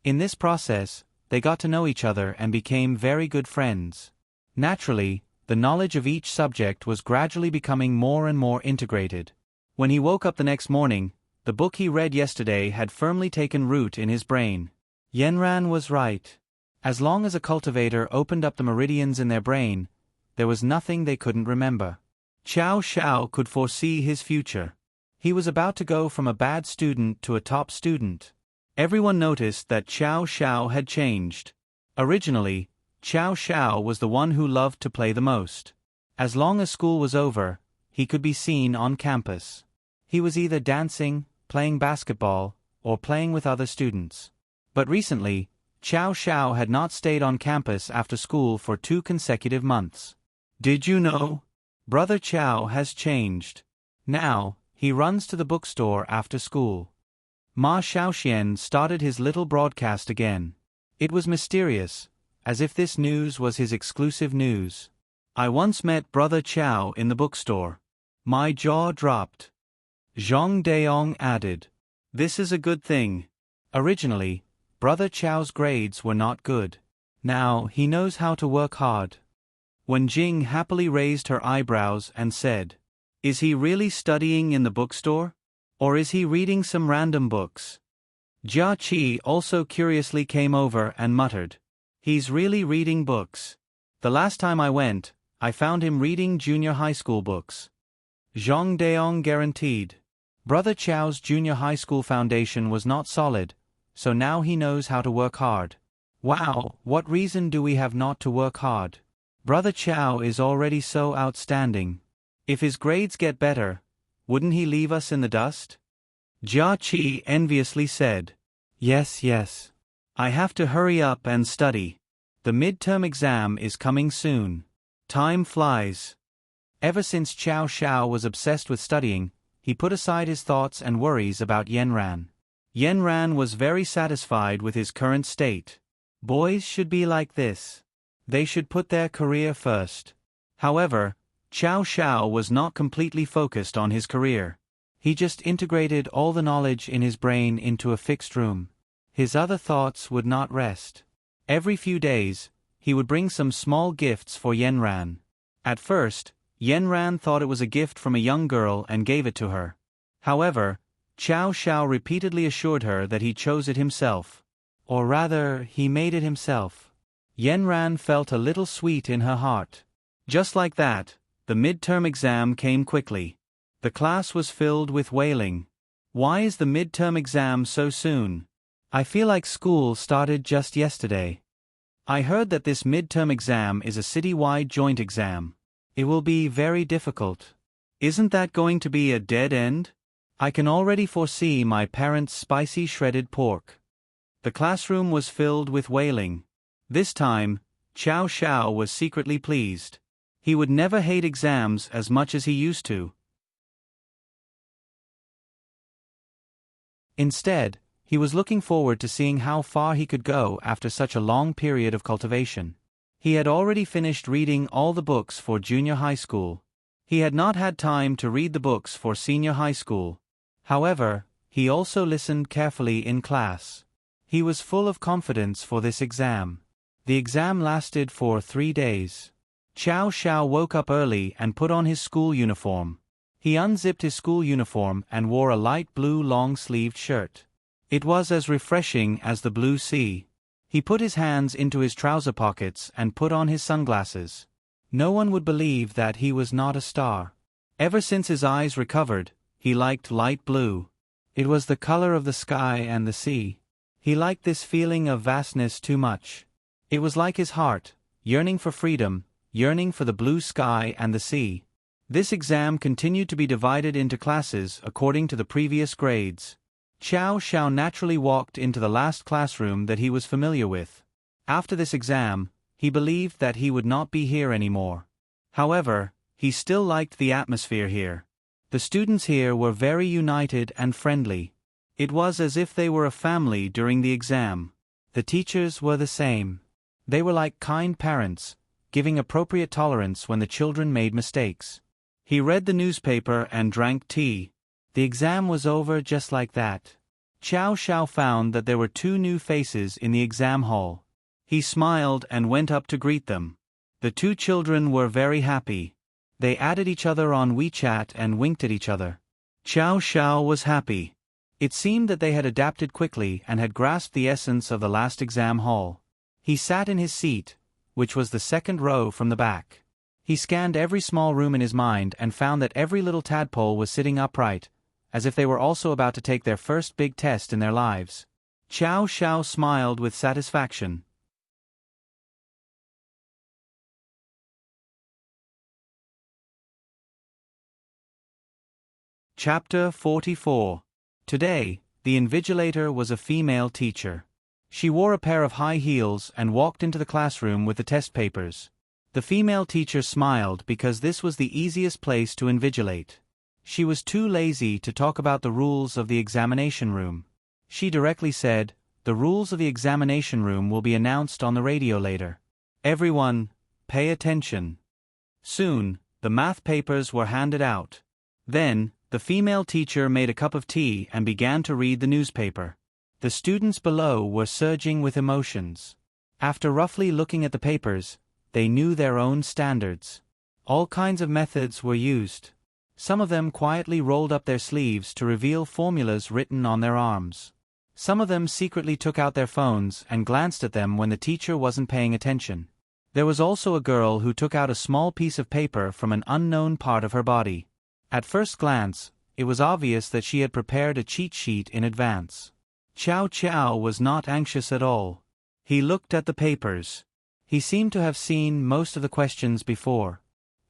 In this process, they got to know each other and became very good friends. Naturally, the knowledge of each subject was gradually becoming more and more integrated. When he woke up the next morning, the book he read yesterday had firmly taken root in his brain. Yanran was right. As long as a cultivator opened up the meridians in their brain, there was nothing they couldn't remember. Xiao Xiao could foresee his future. He was about to go from a bad student to a top student. Everyone noticed that Xiao Xiao had changed. Originally, Xiao Xiao was the one who loved to play the most. As long as school was over, he could be seen on campus. He was either dancing, playing basketball, or playing with other students. But recently, Xiao Xiao had not stayed on campus after school for 2 consecutive months. Did you know? Brother Xiao has changed. Now, he runs to the bookstore after school. Ma Xiaoxian started his little broadcast again. It was mysterious, as if this news was his exclusive news. "I once met Brother Xiao in the bookstore." My jaw dropped. Zhang Deong added, "This is a good thing." Originally, Brother Xiao's grades were not good. Now he knows how to work hard. Wen Jing happily raised her eyebrows and said, "Is he really studying in the bookstore? Or is he reading some random books?" Jia Qi also curiously came over and muttered, "He's really reading books. The last time I went, I found him reading junior high school books." Zhang Deong guaranteed. Brother Qiao's junior high school foundation was not solid, so now he knows how to work hard. Wow, what reason do we have not to work hard? Brother Qiao is already so outstanding. If his grades get better, wouldn't he leave us in the dust? Jia Qi enviously said, Yes. I have to hurry up and study. The midterm exam is coming soon. Time flies. Ever since Xiao Xiao was obsessed with studying, he put aside his thoughts and worries about Yanran. Yanran was very satisfied with his current state. Boys should be like this. They should put their career first. However, Xiao Xiao was not completely focused on his career. He just integrated all the knowledge in his brain into a fixed room. His other thoughts would not rest. Every few days, he would bring some small gifts for Yenran. At first, Yenran thought it was a gift from a young girl and gave it to her. However, Qiao Xiao repeatedly assured her that he chose it himself. Or rather, he made it himself. Yenran felt a little sweet in her heart. Just like that, the midterm exam came quickly. The class was filled with wailing. Why is the midterm exam so soon? I feel like school started just yesterday. I heard that this midterm exam is a city-wide joint exam. It will be very difficult. Isn't that going to be a dead end? I can already foresee my parents' spicy shredded pork. The classroom was filled with wailing. This time, Qiao Xiao was secretly pleased. He would never hate exams as much as he used to. Instead, he was looking forward to seeing how far he could go after such a long period of cultivation. He had already finished reading all the books for junior high school. He had not had time to read the books for senior high school. However, he also listened carefully in class. He was full of confidence for this exam. The exam lasted for 3 days. Qiao Xiao woke up early and put on his school uniform. He unzipped his school uniform and wore a light blue long-sleeved shirt. It was as refreshing as the blue sea. He put his hands into his trouser pockets and put on his sunglasses. No one would believe that he was not a star. Ever since his eyes recovered, he liked light blue. It was the color of the sky and the sea. He liked this feeling of vastness too much. It was like his heart, yearning for freedom, yearning for the blue sky and the sea. This exam continued to be divided into classes according to the previous grades. Qiao Xiao naturally walked into the last classroom that he was familiar with. After this exam, he believed that he would not be here anymore. However, he still liked the atmosphere here. The students here were very united and friendly. It was as if they were a family during the exam. The teachers were the same. They were like kind parents, giving appropriate tolerance when the children made mistakes. He read the newspaper and drank tea. The exam was over just like that. Qiao Xiao found that there were 2 new faces in the exam hall. He smiled and went up to greet them. The 2 children were very happy. They added each other on WeChat and winked at each other. Qiao Xiao was happy. It seemed that they had adapted quickly and had grasped the essence of the last exam hall. He sat in his seat, which was the 2nd row from the back. He scanned every small room in his mind and found that every little tadpole was sitting upright, as if they were also about to take their first big test in their lives. Qiao Xiao smiled with satisfaction. Chapter 44. Today, the invigilator was a female teacher. She wore a pair of high heels and walked into the classroom with the test papers. The female teacher smiled because this was the easiest place to invigilate. She was too lazy to talk about the rules of the examination room. She directly said, "The rules of the examination room will be announced on the radio later. Everyone, pay attention." Soon, the math papers were handed out. Then, the female teacher made a cup of tea and began to read the newspaper. The students below were surging with emotions. After roughly looking at the papers, they knew their own standards. All kinds of methods were used. Some of them quietly rolled up their sleeves to reveal formulas written on their arms. Some of them secretly took out their phones and glanced at them when the teacher wasn't paying attention. There was also a girl who took out a small piece of paper from an unknown part of her body. At first glance, it was obvious that she had prepared a cheat sheet in advance. Qiao Qiao was not anxious at all. He looked at the papers. He seemed to have seen most of the questions before.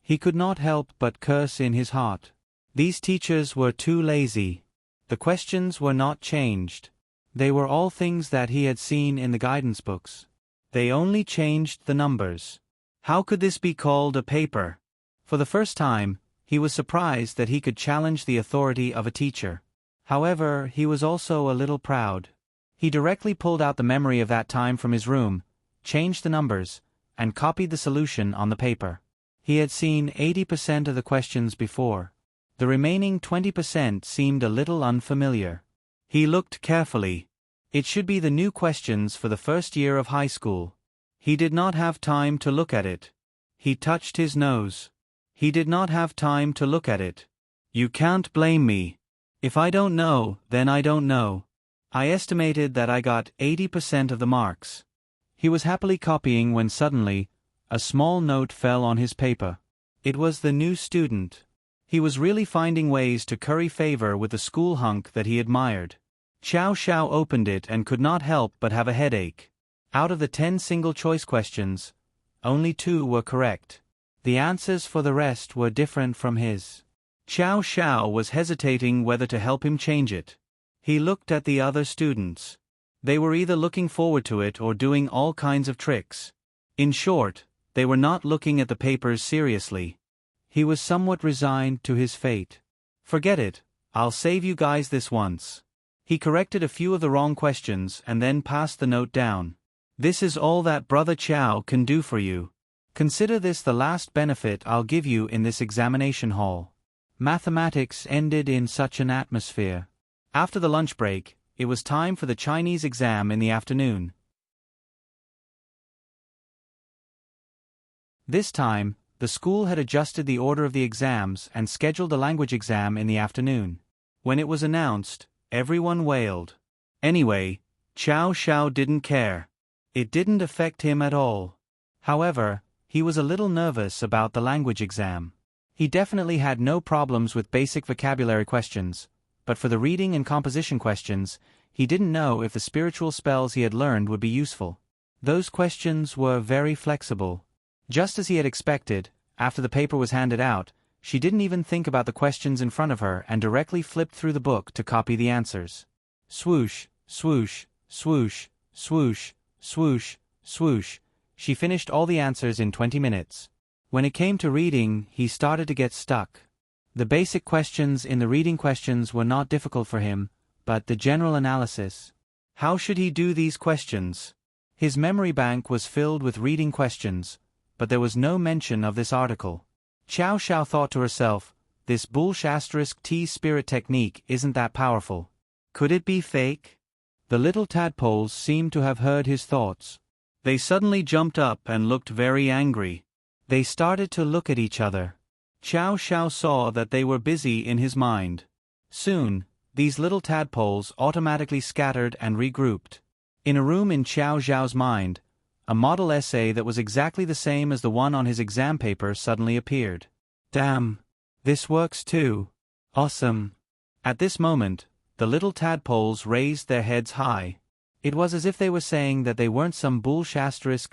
He could not help but curse in his heart. These teachers were too lazy. The questions were not changed. They were all things that he had seen in the guidance books. They only changed the numbers. How could this be called a paper? For the first time, he was surprised that he could challenge the authority of a teacher. However, he was also a little proud. He directly pulled out the memory of that time from his room, changed the numbers, and copied the solution on the paper. He had seen 80% of the questions before. The remaining 20% seemed a little unfamiliar. He looked carefully. It should be the new questions for the first year of high school. He did not have time to look at it. He touched his nose. He did not have time to look at it. You can't blame me. If I don't know, then I don't know. I estimated that I got 80% of the marks. He was happily copying when suddenly, a small note fell on his paper. It was the new student. He was really finding ways to curry favor with the school hunk that he admired. Chow Chow opened it and could not help but have a headache. Out of the 10 single-choice questions, only 2 were correct. The answers for the rest were different from his. Chow Chow was hesitating whether to help him change it. He looked at the other students. They were either looking forward to it or doing all kinds of tricks. In short, they were not looking at the papers seriously. He was somewhat resigned to his fate. Forget it, I'll save you guys this once. He corrected a few of the wrong questions and then passed the note down. This is all that Brother Chow can do for you. Consider this the last benefit I'll give you in this examination hall. Mathematics ended in such an atmosphere. After the lunch break, it was time for the Chinese exam in the afternoon. This time, the school had adjusted the order of the exams and scheduled a language exam in the afternoon. When it was announced, everyone wailed. Anyway, Chow Chow didn't care. It didn't affect him at all. However, he was a little nervous about the language exam. He definitely had no problems with basic vocabulary questions, but for the reading and composition questions, he didn't know if the spiritual spells he had learned would be useful. Those questions were very flexible. Just as he had expected, after the paper was handed out, she didn't even think about the questions in front of her and directly flipped through the book to copy the answers. Swoosh, swoosh, swoosh, swoosh, swoosh, swoosh. She finished all the answers in 20 minutes. When it came to reading, he started to get stuck. The basic questions in the reading questions were not difficult for him, but the general analysis. How should he do these questions? His memory bank was filled with reading questions, but there was no mention of this article. Chow Chow thought to herself, this *T spirit technique isn't that powerful. Could it be fake? The little tadpoles seemed to have heard his thoughts. They suddenly jumped up and looked very angry. They started to look at each other. Chow Chow saw that they were busy in his mind. Soon, these little tadpoles automatically scattered and regrouped. In a room in Chow Chow's mind, a model essay that was exactly the same as the one on his exam paper suddenly appeared. Damn! This works too. Awesome! At this moment, the little tadpoles raised their heads high. It was as if they were saying that they weren't some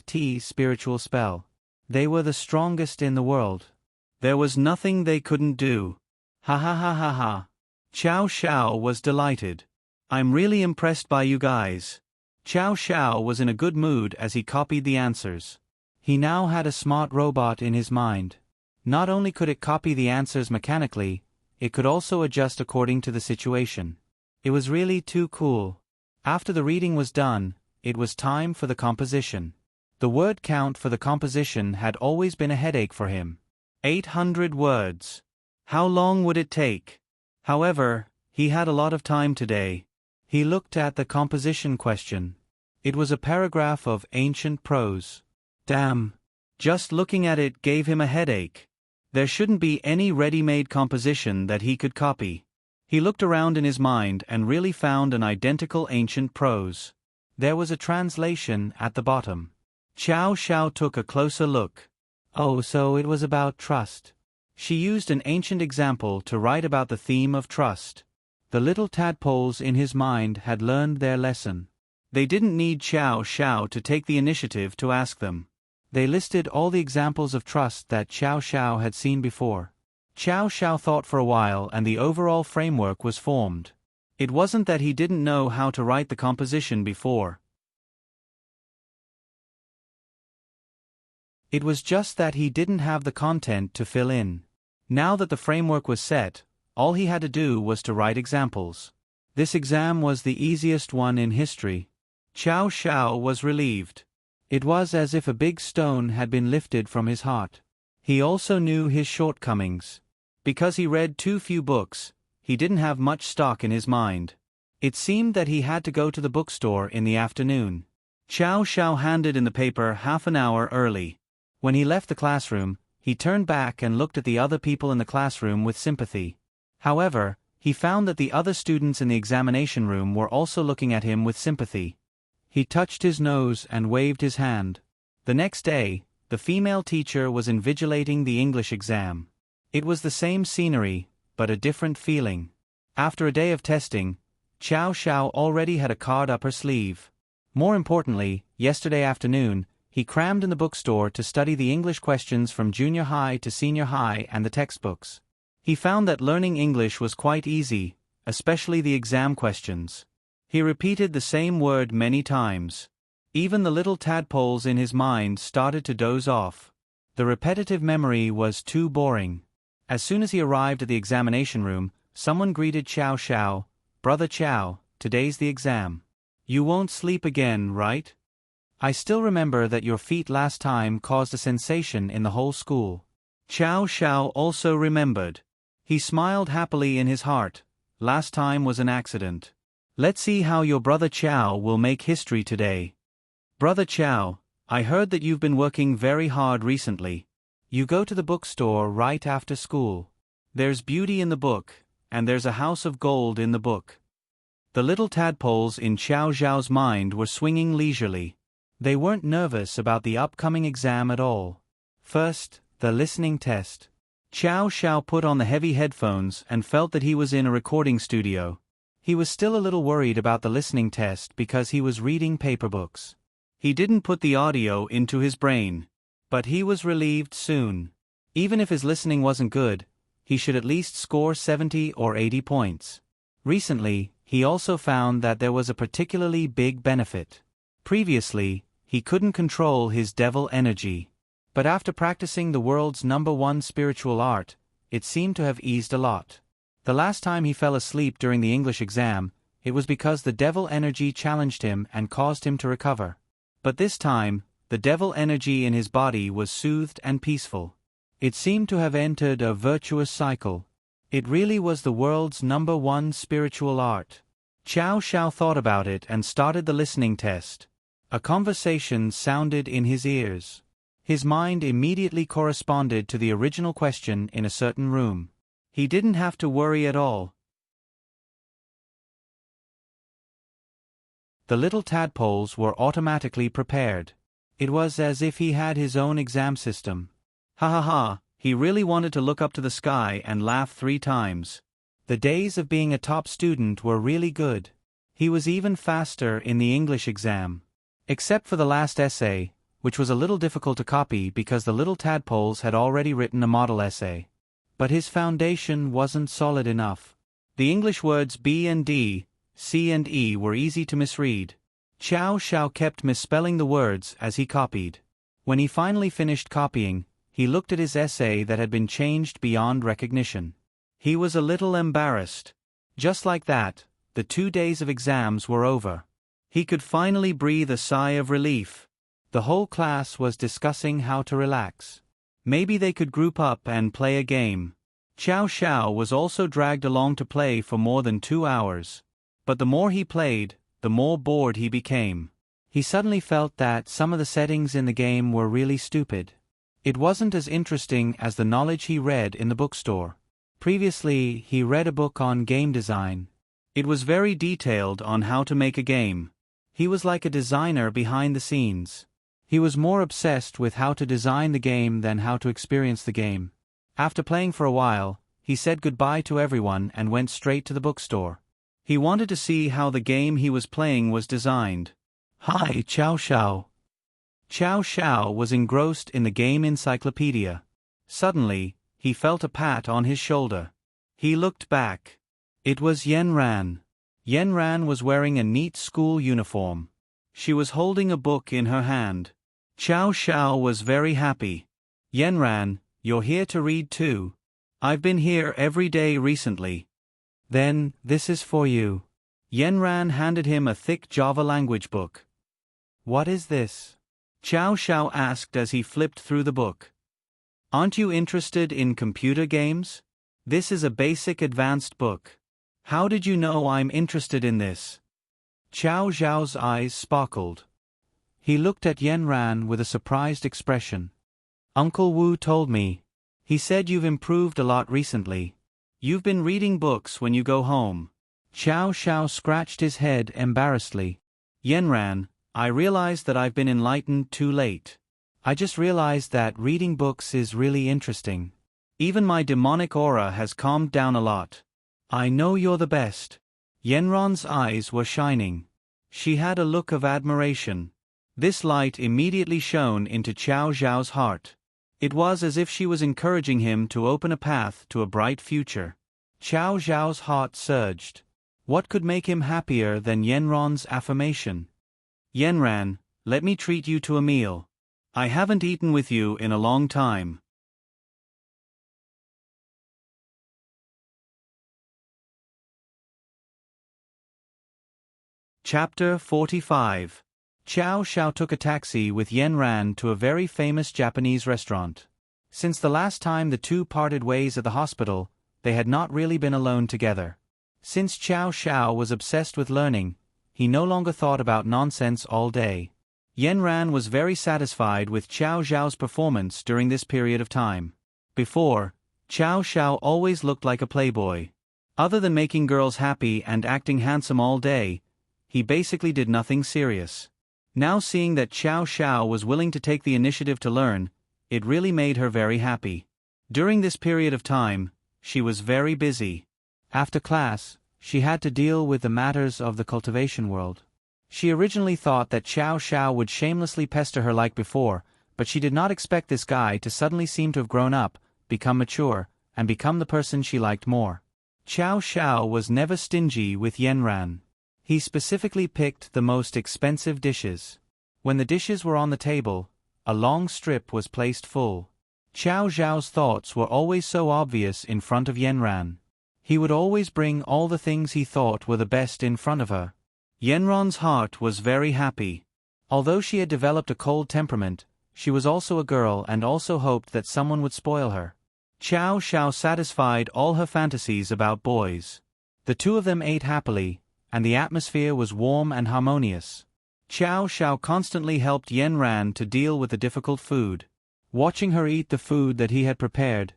*T spiritual spell. They were the strongest in the world. There was nothing they couldn't do. Ha ha ha ha ha. Chow Chow was delighted. I'm really impressed by you guys. Chow Chow was in a good mood as he copied the answers. He now had a smart robot in his mind. Not only could it copy the answers mechanically, it could also adjust according to the situation. It was really too cool. After the reading was done, it was time for the composition. The word count for the composition had always been a headache for him. 800 words. How long would it take? However, he had a lot of time today. He looked at the composition question. It was a paragraph of ancient prose. Damn. Just looking at it gave him a headache. There shouldn't be any ready-made composition that he could copy. He looked around in his mind and really found an identical ancient prose. There was a translation at the bottom. Chow Chow took a closer look. Oh, so it was about trust. She used an ancient example to write about the theme of trust. The little tadpoles in his mind had learned their lesson. They didn't need Chow Chow to take the initiative to ask them. They listed all the examples of trust that Chow Chow had seen before. Chow Chow thought for a while and the overall framework was formed. It wasn't that he didn't know how to write the composition before. It was just that he didn't have the content to fill in. Now that the framework was set, all he had to do was to write examples. This exam was the easiest one in history. Chow Chow was relieved. It was as if a big stone had been lifted from his heart. He also knew his shortcomings. Because he read too few books, he didn't have much stock in his mind. It seemed that he had to go to the bookstore in the afternoon. Chow Chow handed in the paper half an hour early. When he left the classroom, he turned back and looked at the other people in the classroom with sympathy. However, he found that the other students in the examination room were also looking at him with sympathy. He touched his nose and waved his hand. The next day, the female teacher was invigilating the English exam. It was the same scenery, but a different feeling. After a day of testing, Chow Chow already had a card up her sleeve. More importantly, yesterday afternoon, he crammed in the bookstore to study the English questions from junior high to senior high and the textbooks. He found that learning English was quite easy, especially the exam questions. He repeated the same word many times. Even the little tadpoles in his mind started to doze off. The repetitive memory was too boring. As soon as he arrived at the examination room, someone greeted Chow Chow. "Brother Chow, today's the exam. You won't sleep again, right? I still remember that your feat last time caused a sensation in the whole school." Chow Chow also remembered. He smiled happily in his heart. Last time was an accident. Let's see how your brother Chow will make history today. Brother Chow, I heard that you've been working very hard recently. You go to the bookstore right after school. There's beauty in the book, and there's a house of gold in the book. The little tadpoles in Chow Chow's mind were swinging leisurely. They weren't nervous about the upcoming exam at all. First, the listening test. Chow Chow put on the heavy headphones and felt that he was in a recording studio. He was still a little worried about the listening test because he was reading paper books. He didn't put the audio into his brain. But he was relieved soon. Even if his listening wasn't good, he should at least score 70 or 80 points. Recently, he also found that there was a particularly big benefit. Previously, he couldn't control his devil energy. But after practicing the world's #1 spiritual art, it seemed to have eased a lot. The last time he fell asleep during the English exam, it was because the devil energy challenged him and caused him to recover. But this time, the devil energy in his body was soothed and peaceful. It seemed to have entered a virtuous cycle. It really was the world's #1 spiritual art. Chow Chow thought about it and started the listening test. A conversation sounded in his ears. His mind immediately corresponded to the original question in a certain room. He didn't have to worry at all. The little tadpoles were automatically prepared. It was as if he had his own exam system. Ha ha ha, he really wanted to look up to the sky and laugh 3 times. The days of being a top student were really good. He was even faster in the English exam. Except for the last essay, which was a little difficult to copy because the little tadpoles had already written a model essay. But his foundation wasn't solid enough. The English words B and D, C and E were easy to misread. Chow Chow kept misspelling the words as he copied. When he finally finished copying, he looked at his essay that had been changed beyond recognition. He was a little embarrassed. Just like that, the 2 days of exams were over. He could finally breathe a sigh of relief. The whole class was discussing how to relax. Maybe they could group up and play a game. Chow Chow was also dragged along to play for more than 2 hours. But the more he played, the more bored he became. He suddenly felt that some of the settings in the game were really stupid. It wasn't as interesting as the knowledge he read in the bookstore. Previously, he read a book on game design. It was very detailed on how to make a game. He was like a designer behind the scenes. He was more obsessed with how to design the game than how to experience the game. After playing for a while, he said goodbye to everyone and went straight to the bookstore. He wanted to see how the game he was playing was designed. Hi, Chow Chow. Chow Chow was engrossed in the game encyclopedia. Suddenly, he felt a pat on his shoulder. He looked back. It was Yen Ran. Yen Ran was wearing a neat school uniform. She was holding a book in her hand. Chow Chow was very happy. Yen Ran, you're here to read too. I've been here every day recently. Then, this is for you. Yen Ran handed him a thick Java language book. What is this? Chow Chow asked as he flipped through the book. Aren't you interested in computer games? This is a basic advanced book. How did you know I'm interested in this? Qiao Zhao's eyes sparkled. He looked at Yanran with a surprised expression. Uncle Wu told me. He said you've improved a lot recently. You've been reading books when you go home. Qiao Xiao scratched his head embarrassedly. Yanran, I realized that I've been enlightened too late. I just realized that reading books is really interesting. Even my demonic aura has calmed down a lot. I know you're the best. Yanran's eyes were shining. She had a look of admiration. This light immediately shone into Qiao Zhao's heart. It was as if she was encouraging him to open a path to a bright future. Qiao Zhao's heart surged. What could make him happier than Yanran's affirmation? Yanran, let me treat you to a meal. I haven't eaten with you in a long time. Chapter 45. Qiao Xiao took a taxi with Yanran to a very famous Japanese restaurant. Since the last time the two parted ways at the hospital, they had not really been alone together. Since Qiao Xiao was obsessed with learning, he no longer thought about nonsense all day. Yanran was very satisfied with Qiao Xiao's performance during this period of time. Before, Qiao Xiao always looked like a playboy. Other than making girls happy and acting handsome all day, he basically did nothing serious. Now seeing that Qiao Xiao was willing to take the initiative to learn, it really made her very happy. During this period of time, she was very busy. After class, she had to deal with the matters of the cultivation world. She originally thought that Qiao Xiao would shamelessly pester her like before, but she did not expect this guy to suddenly seem to have grown up, become mature, and become the person she liked more. Qiao Xiao was never stingy with Yanran. He specifically picked the most expensive dishes. When the dishes were on the table, a long strip was placed full. Qiao Zhao's thoughts were always so obvious in front of Yanran. He would always bring all the things he thought were the best in front of her. Yanran's heart was very happy. Although she had developed a cold temperament, she was also a girl and also hoped that someone would spoil her. Qiao Xiao satisfied all her fantasies about boys. The two of them ate happily, and the atmosphere was warm and harmonious. Qiao Xiao constantly helped Yanran to deal with the difficult food. Watching her eat the food that he had prepared,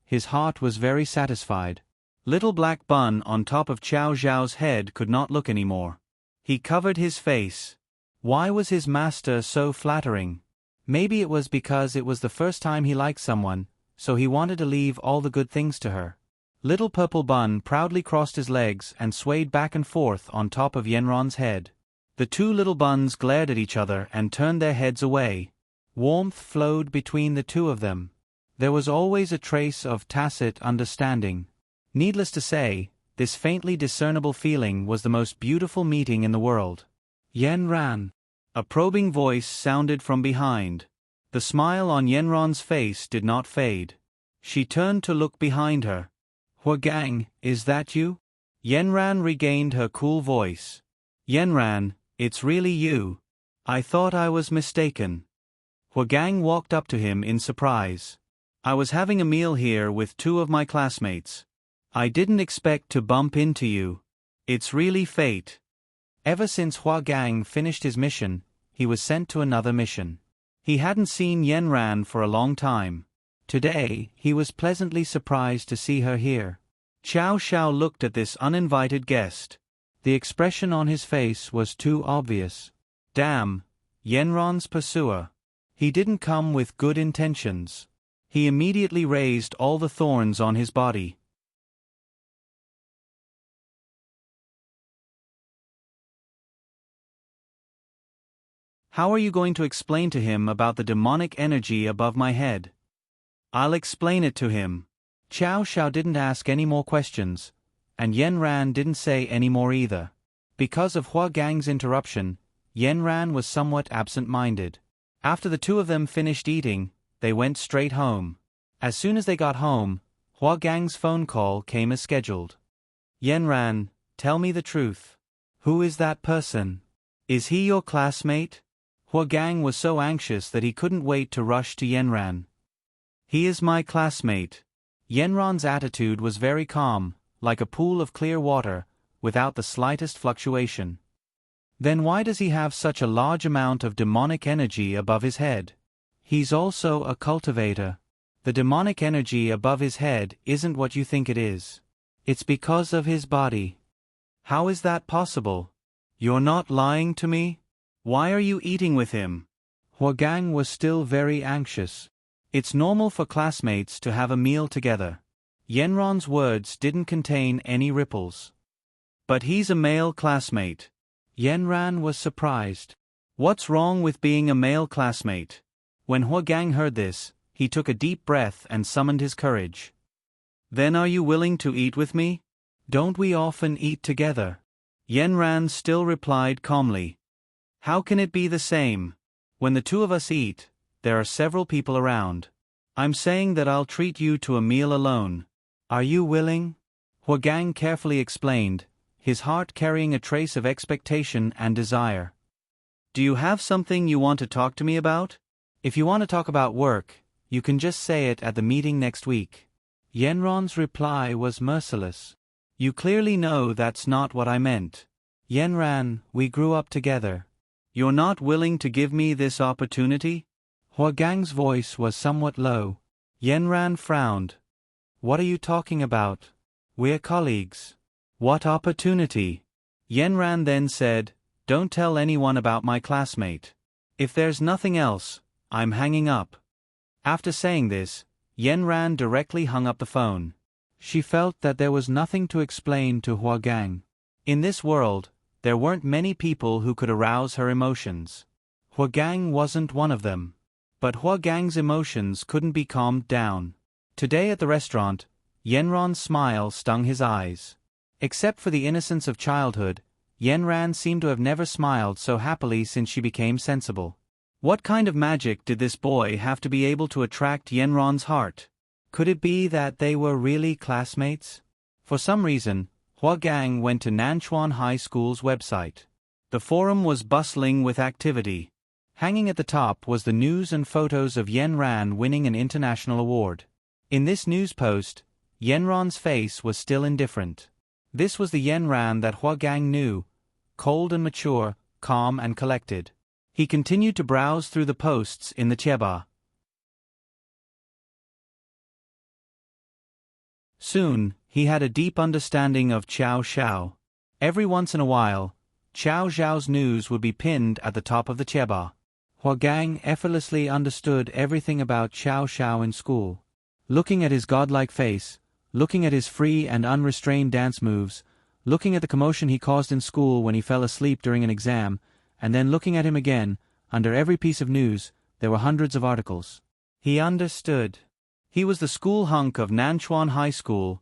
his heart was very satisfied. Little black bun on top of Qiao Zhao's head could not look anymore. He covered his face. Why was his master so flattering? Maybe it was because it was the first time he liked someone, so he wanted to leave all the good things to her. Little purple bun proudly crossed his legs and swayed back and forth on top of Yanran's head. The two little buns glared at each other and turned their heads away. Warmth flowed between the two of them. There was always a trace of tacit understanding. Needless to say, this faintly discernible feeling was the most beautiful meeting in the world. Yanran. A probing voice sounded from behind. The smile on Yanran's face did not fade. She turned to look behind her. Huagang, is that you? Yanran regained her cool voice. Yanran, it's really you. I thought I was mistaken. Huagang walked up to him in surprise. I was having a meal here with two of my classmates. I didn't expect to bump into you. It's really fate. Ever since Huagang finished his mission, he was sent to another mission. He hadn't seen Yanran for a long time. Today, he was pleasantly surprised to see her here. Qiao Xiao looked at this uninvited guest. The expression on his face was too obvious. Damn, Yanran's pursuer. He didn't come with good intentions. He immediately raised all the thorns on his body. How are you going to explain to him about the demonic energy above my head? I'll explain it to him. Qiao Xiao didn't ask any more questions, and Yanran didn't say any more either. Because of Huagang's interruption, Yanran was somewhat absent-minded. After the two of them finished eating, they went straight home. As soon as they got home, Huagang's phone call came as scheduled. Yanran, tell me the truth. Who is that person? Is he your classmate? Huagang was so anxious that he couldn't wait to rush to Yanran. He is my classmate. Yenran's attitude was very calm, like a pool of clear water, without the slightest fluctuation. Then why does he have such a large amount of demonic energy above his head? He's also a cultivator. The demonic energy above his head isn't what you think it is. It's because of his body. How is that possible? You're not lying to me? Why are you eating with him? Huagang was still very anxious. It's normal for classmates to have a meal together. Yenron's words didn't contain any ripples. But he's a male classmate. Yenran was surprised. What's wrong with being a male classmate? When Huagang heard this, he took a deep breath and summoned his courage. Then are you willing to eat with me? Don't we often eat together? Yenran still replied calmly. How can it be the same? When the two of us eat, there are several people around. I'm saying that I'll treat you to a meal alone. Are you willing? Huagang carefully explained, his heart carrying a trace of expectation and desire. Do you have something you want to talk to me about? If you want to talk about work, you can just say it at the meeting next week. Yenron's reply was merciless. You clearly know that's not what I meant. Yenran, we grew up together. You're not willing to give me this opportunity? Huagang's voice was somewhat low. Yenran frowned. What are you talking about? We're colleagues. What opportunity? Yenran then said, Don't tell anyone about my classmate. If there's nothing else, I'm hanging up. After saying this, Yenran directly hung up the phone. She felt that there was nothing to explain to Huagang. In this world, there weren't many people who could arouse her emotions. Huagang wasn't one of them. But Huagang's emotions couldn't be calmed down. Today at the restaurant, Yenran's smile stung his eyes. Except for the innocence of childhood, Yenran seemed to have never smiled so happily since she became sensible. What kind of magic did this boy have to be able to attract Yenran's heart? Could it be that they were really classmates? For some reason, Huagang went to Nanchuan High School's website. The forum was bustling with activity. Hanging at the top was the news and photos of Yenran winning an international award. In this news post, Yenran's face was still indifferent. This was the Yenran that Huagang knew, cold and mature, calm and collected. He continued to browse through the posts in the Cheba. Soon, he had a deep understanding of Qiao Xiao. Every once in a while, Qiao Xiao's news would be pinned at the top of the Cheba. Huagang effortlessly understood everything about Qiao Xiao in school. Looking at his godlike face, looking at his free and unrestrained dance moves, looking at the commotion he caused in school when he fell asleep during an exam, and then looking at him again, under every piece of news, there were hundreds of articles. He understood. He was the school hunk of Nanchuan High School,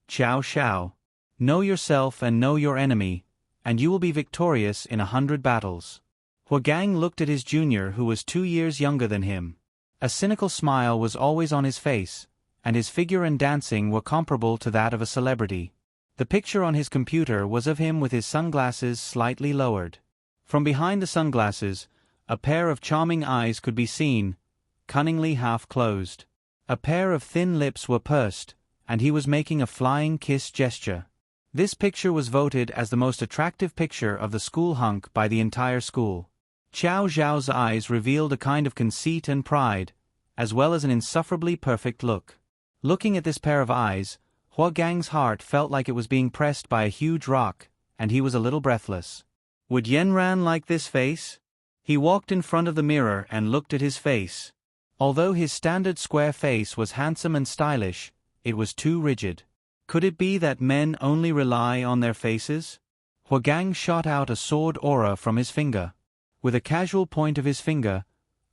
Qiao Xiao. Know yourself and know your enemy, and you will be victorious in 100 battles. Huagang looked at his junior who was 2 years younger than him. A cynical smile was always on his face, and his figure and dancing were comparable to that of a celebrity. The picture on his computer was of him with his sunglasses slightly lowered. From behind the sunglasses, a pair of charming eyes could be seen, cunningly half closed. A pair of thin lips were pursed, and he was making a flying kiss gesture. This picture was voted as the most attractive picture of the school hunk by the entire school. Qiao Zhao's eyes revealed a kind of conceit and pride, as well as an insufferably perfect look. Looking at this pair of eyes, Huagang's heart felt like it was being pressed by a huge rock, and he was a little breathless. Would Yenran like this face? He walked in front of the mirror and looked at his face. Although his standard square face was handsome and stylish, it was too rigid. Could it be that men only rely on their faces? Huagang shot out a sword aura from his finger. With a casual point of his finger,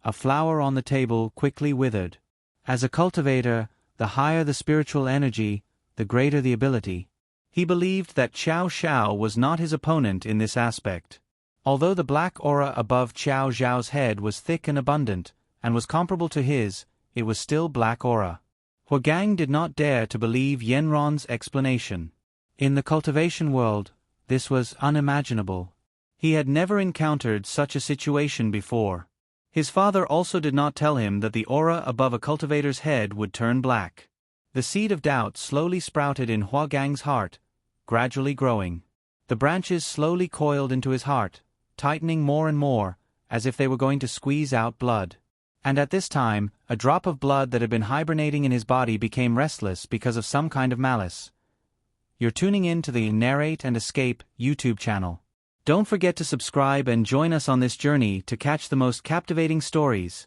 a flower on the table quickly withered. As a cultivator, the higher the spiritual energy, the greater the ability. He believed that Qiao Xiao was not his opponent in this aspect. Although the black aura above Qiao Zhao's head was thick and abundant, and was comparable to his, it was still black aura. Huagang did not dare to believe Yenran's explanation. In the cultivation world, this was unimaginable. He had never encountered such a situation before. His father also did not tell him that the aura above a cultivator's head would turn black. The seed of doubt slowly sprouted in Hua Gang's heart, gradually growing. The branches slowly coiled into his heart, tightening more and more, as if they were going to squeeze out blood. And at this time, a drop of blood that had been hibernating in his body became restless because of some kind of malice. You're tuning in to the Narrate and Escape YouTube channel. Don't forget to subscribe and join us on this journey to catch the most captivating stories.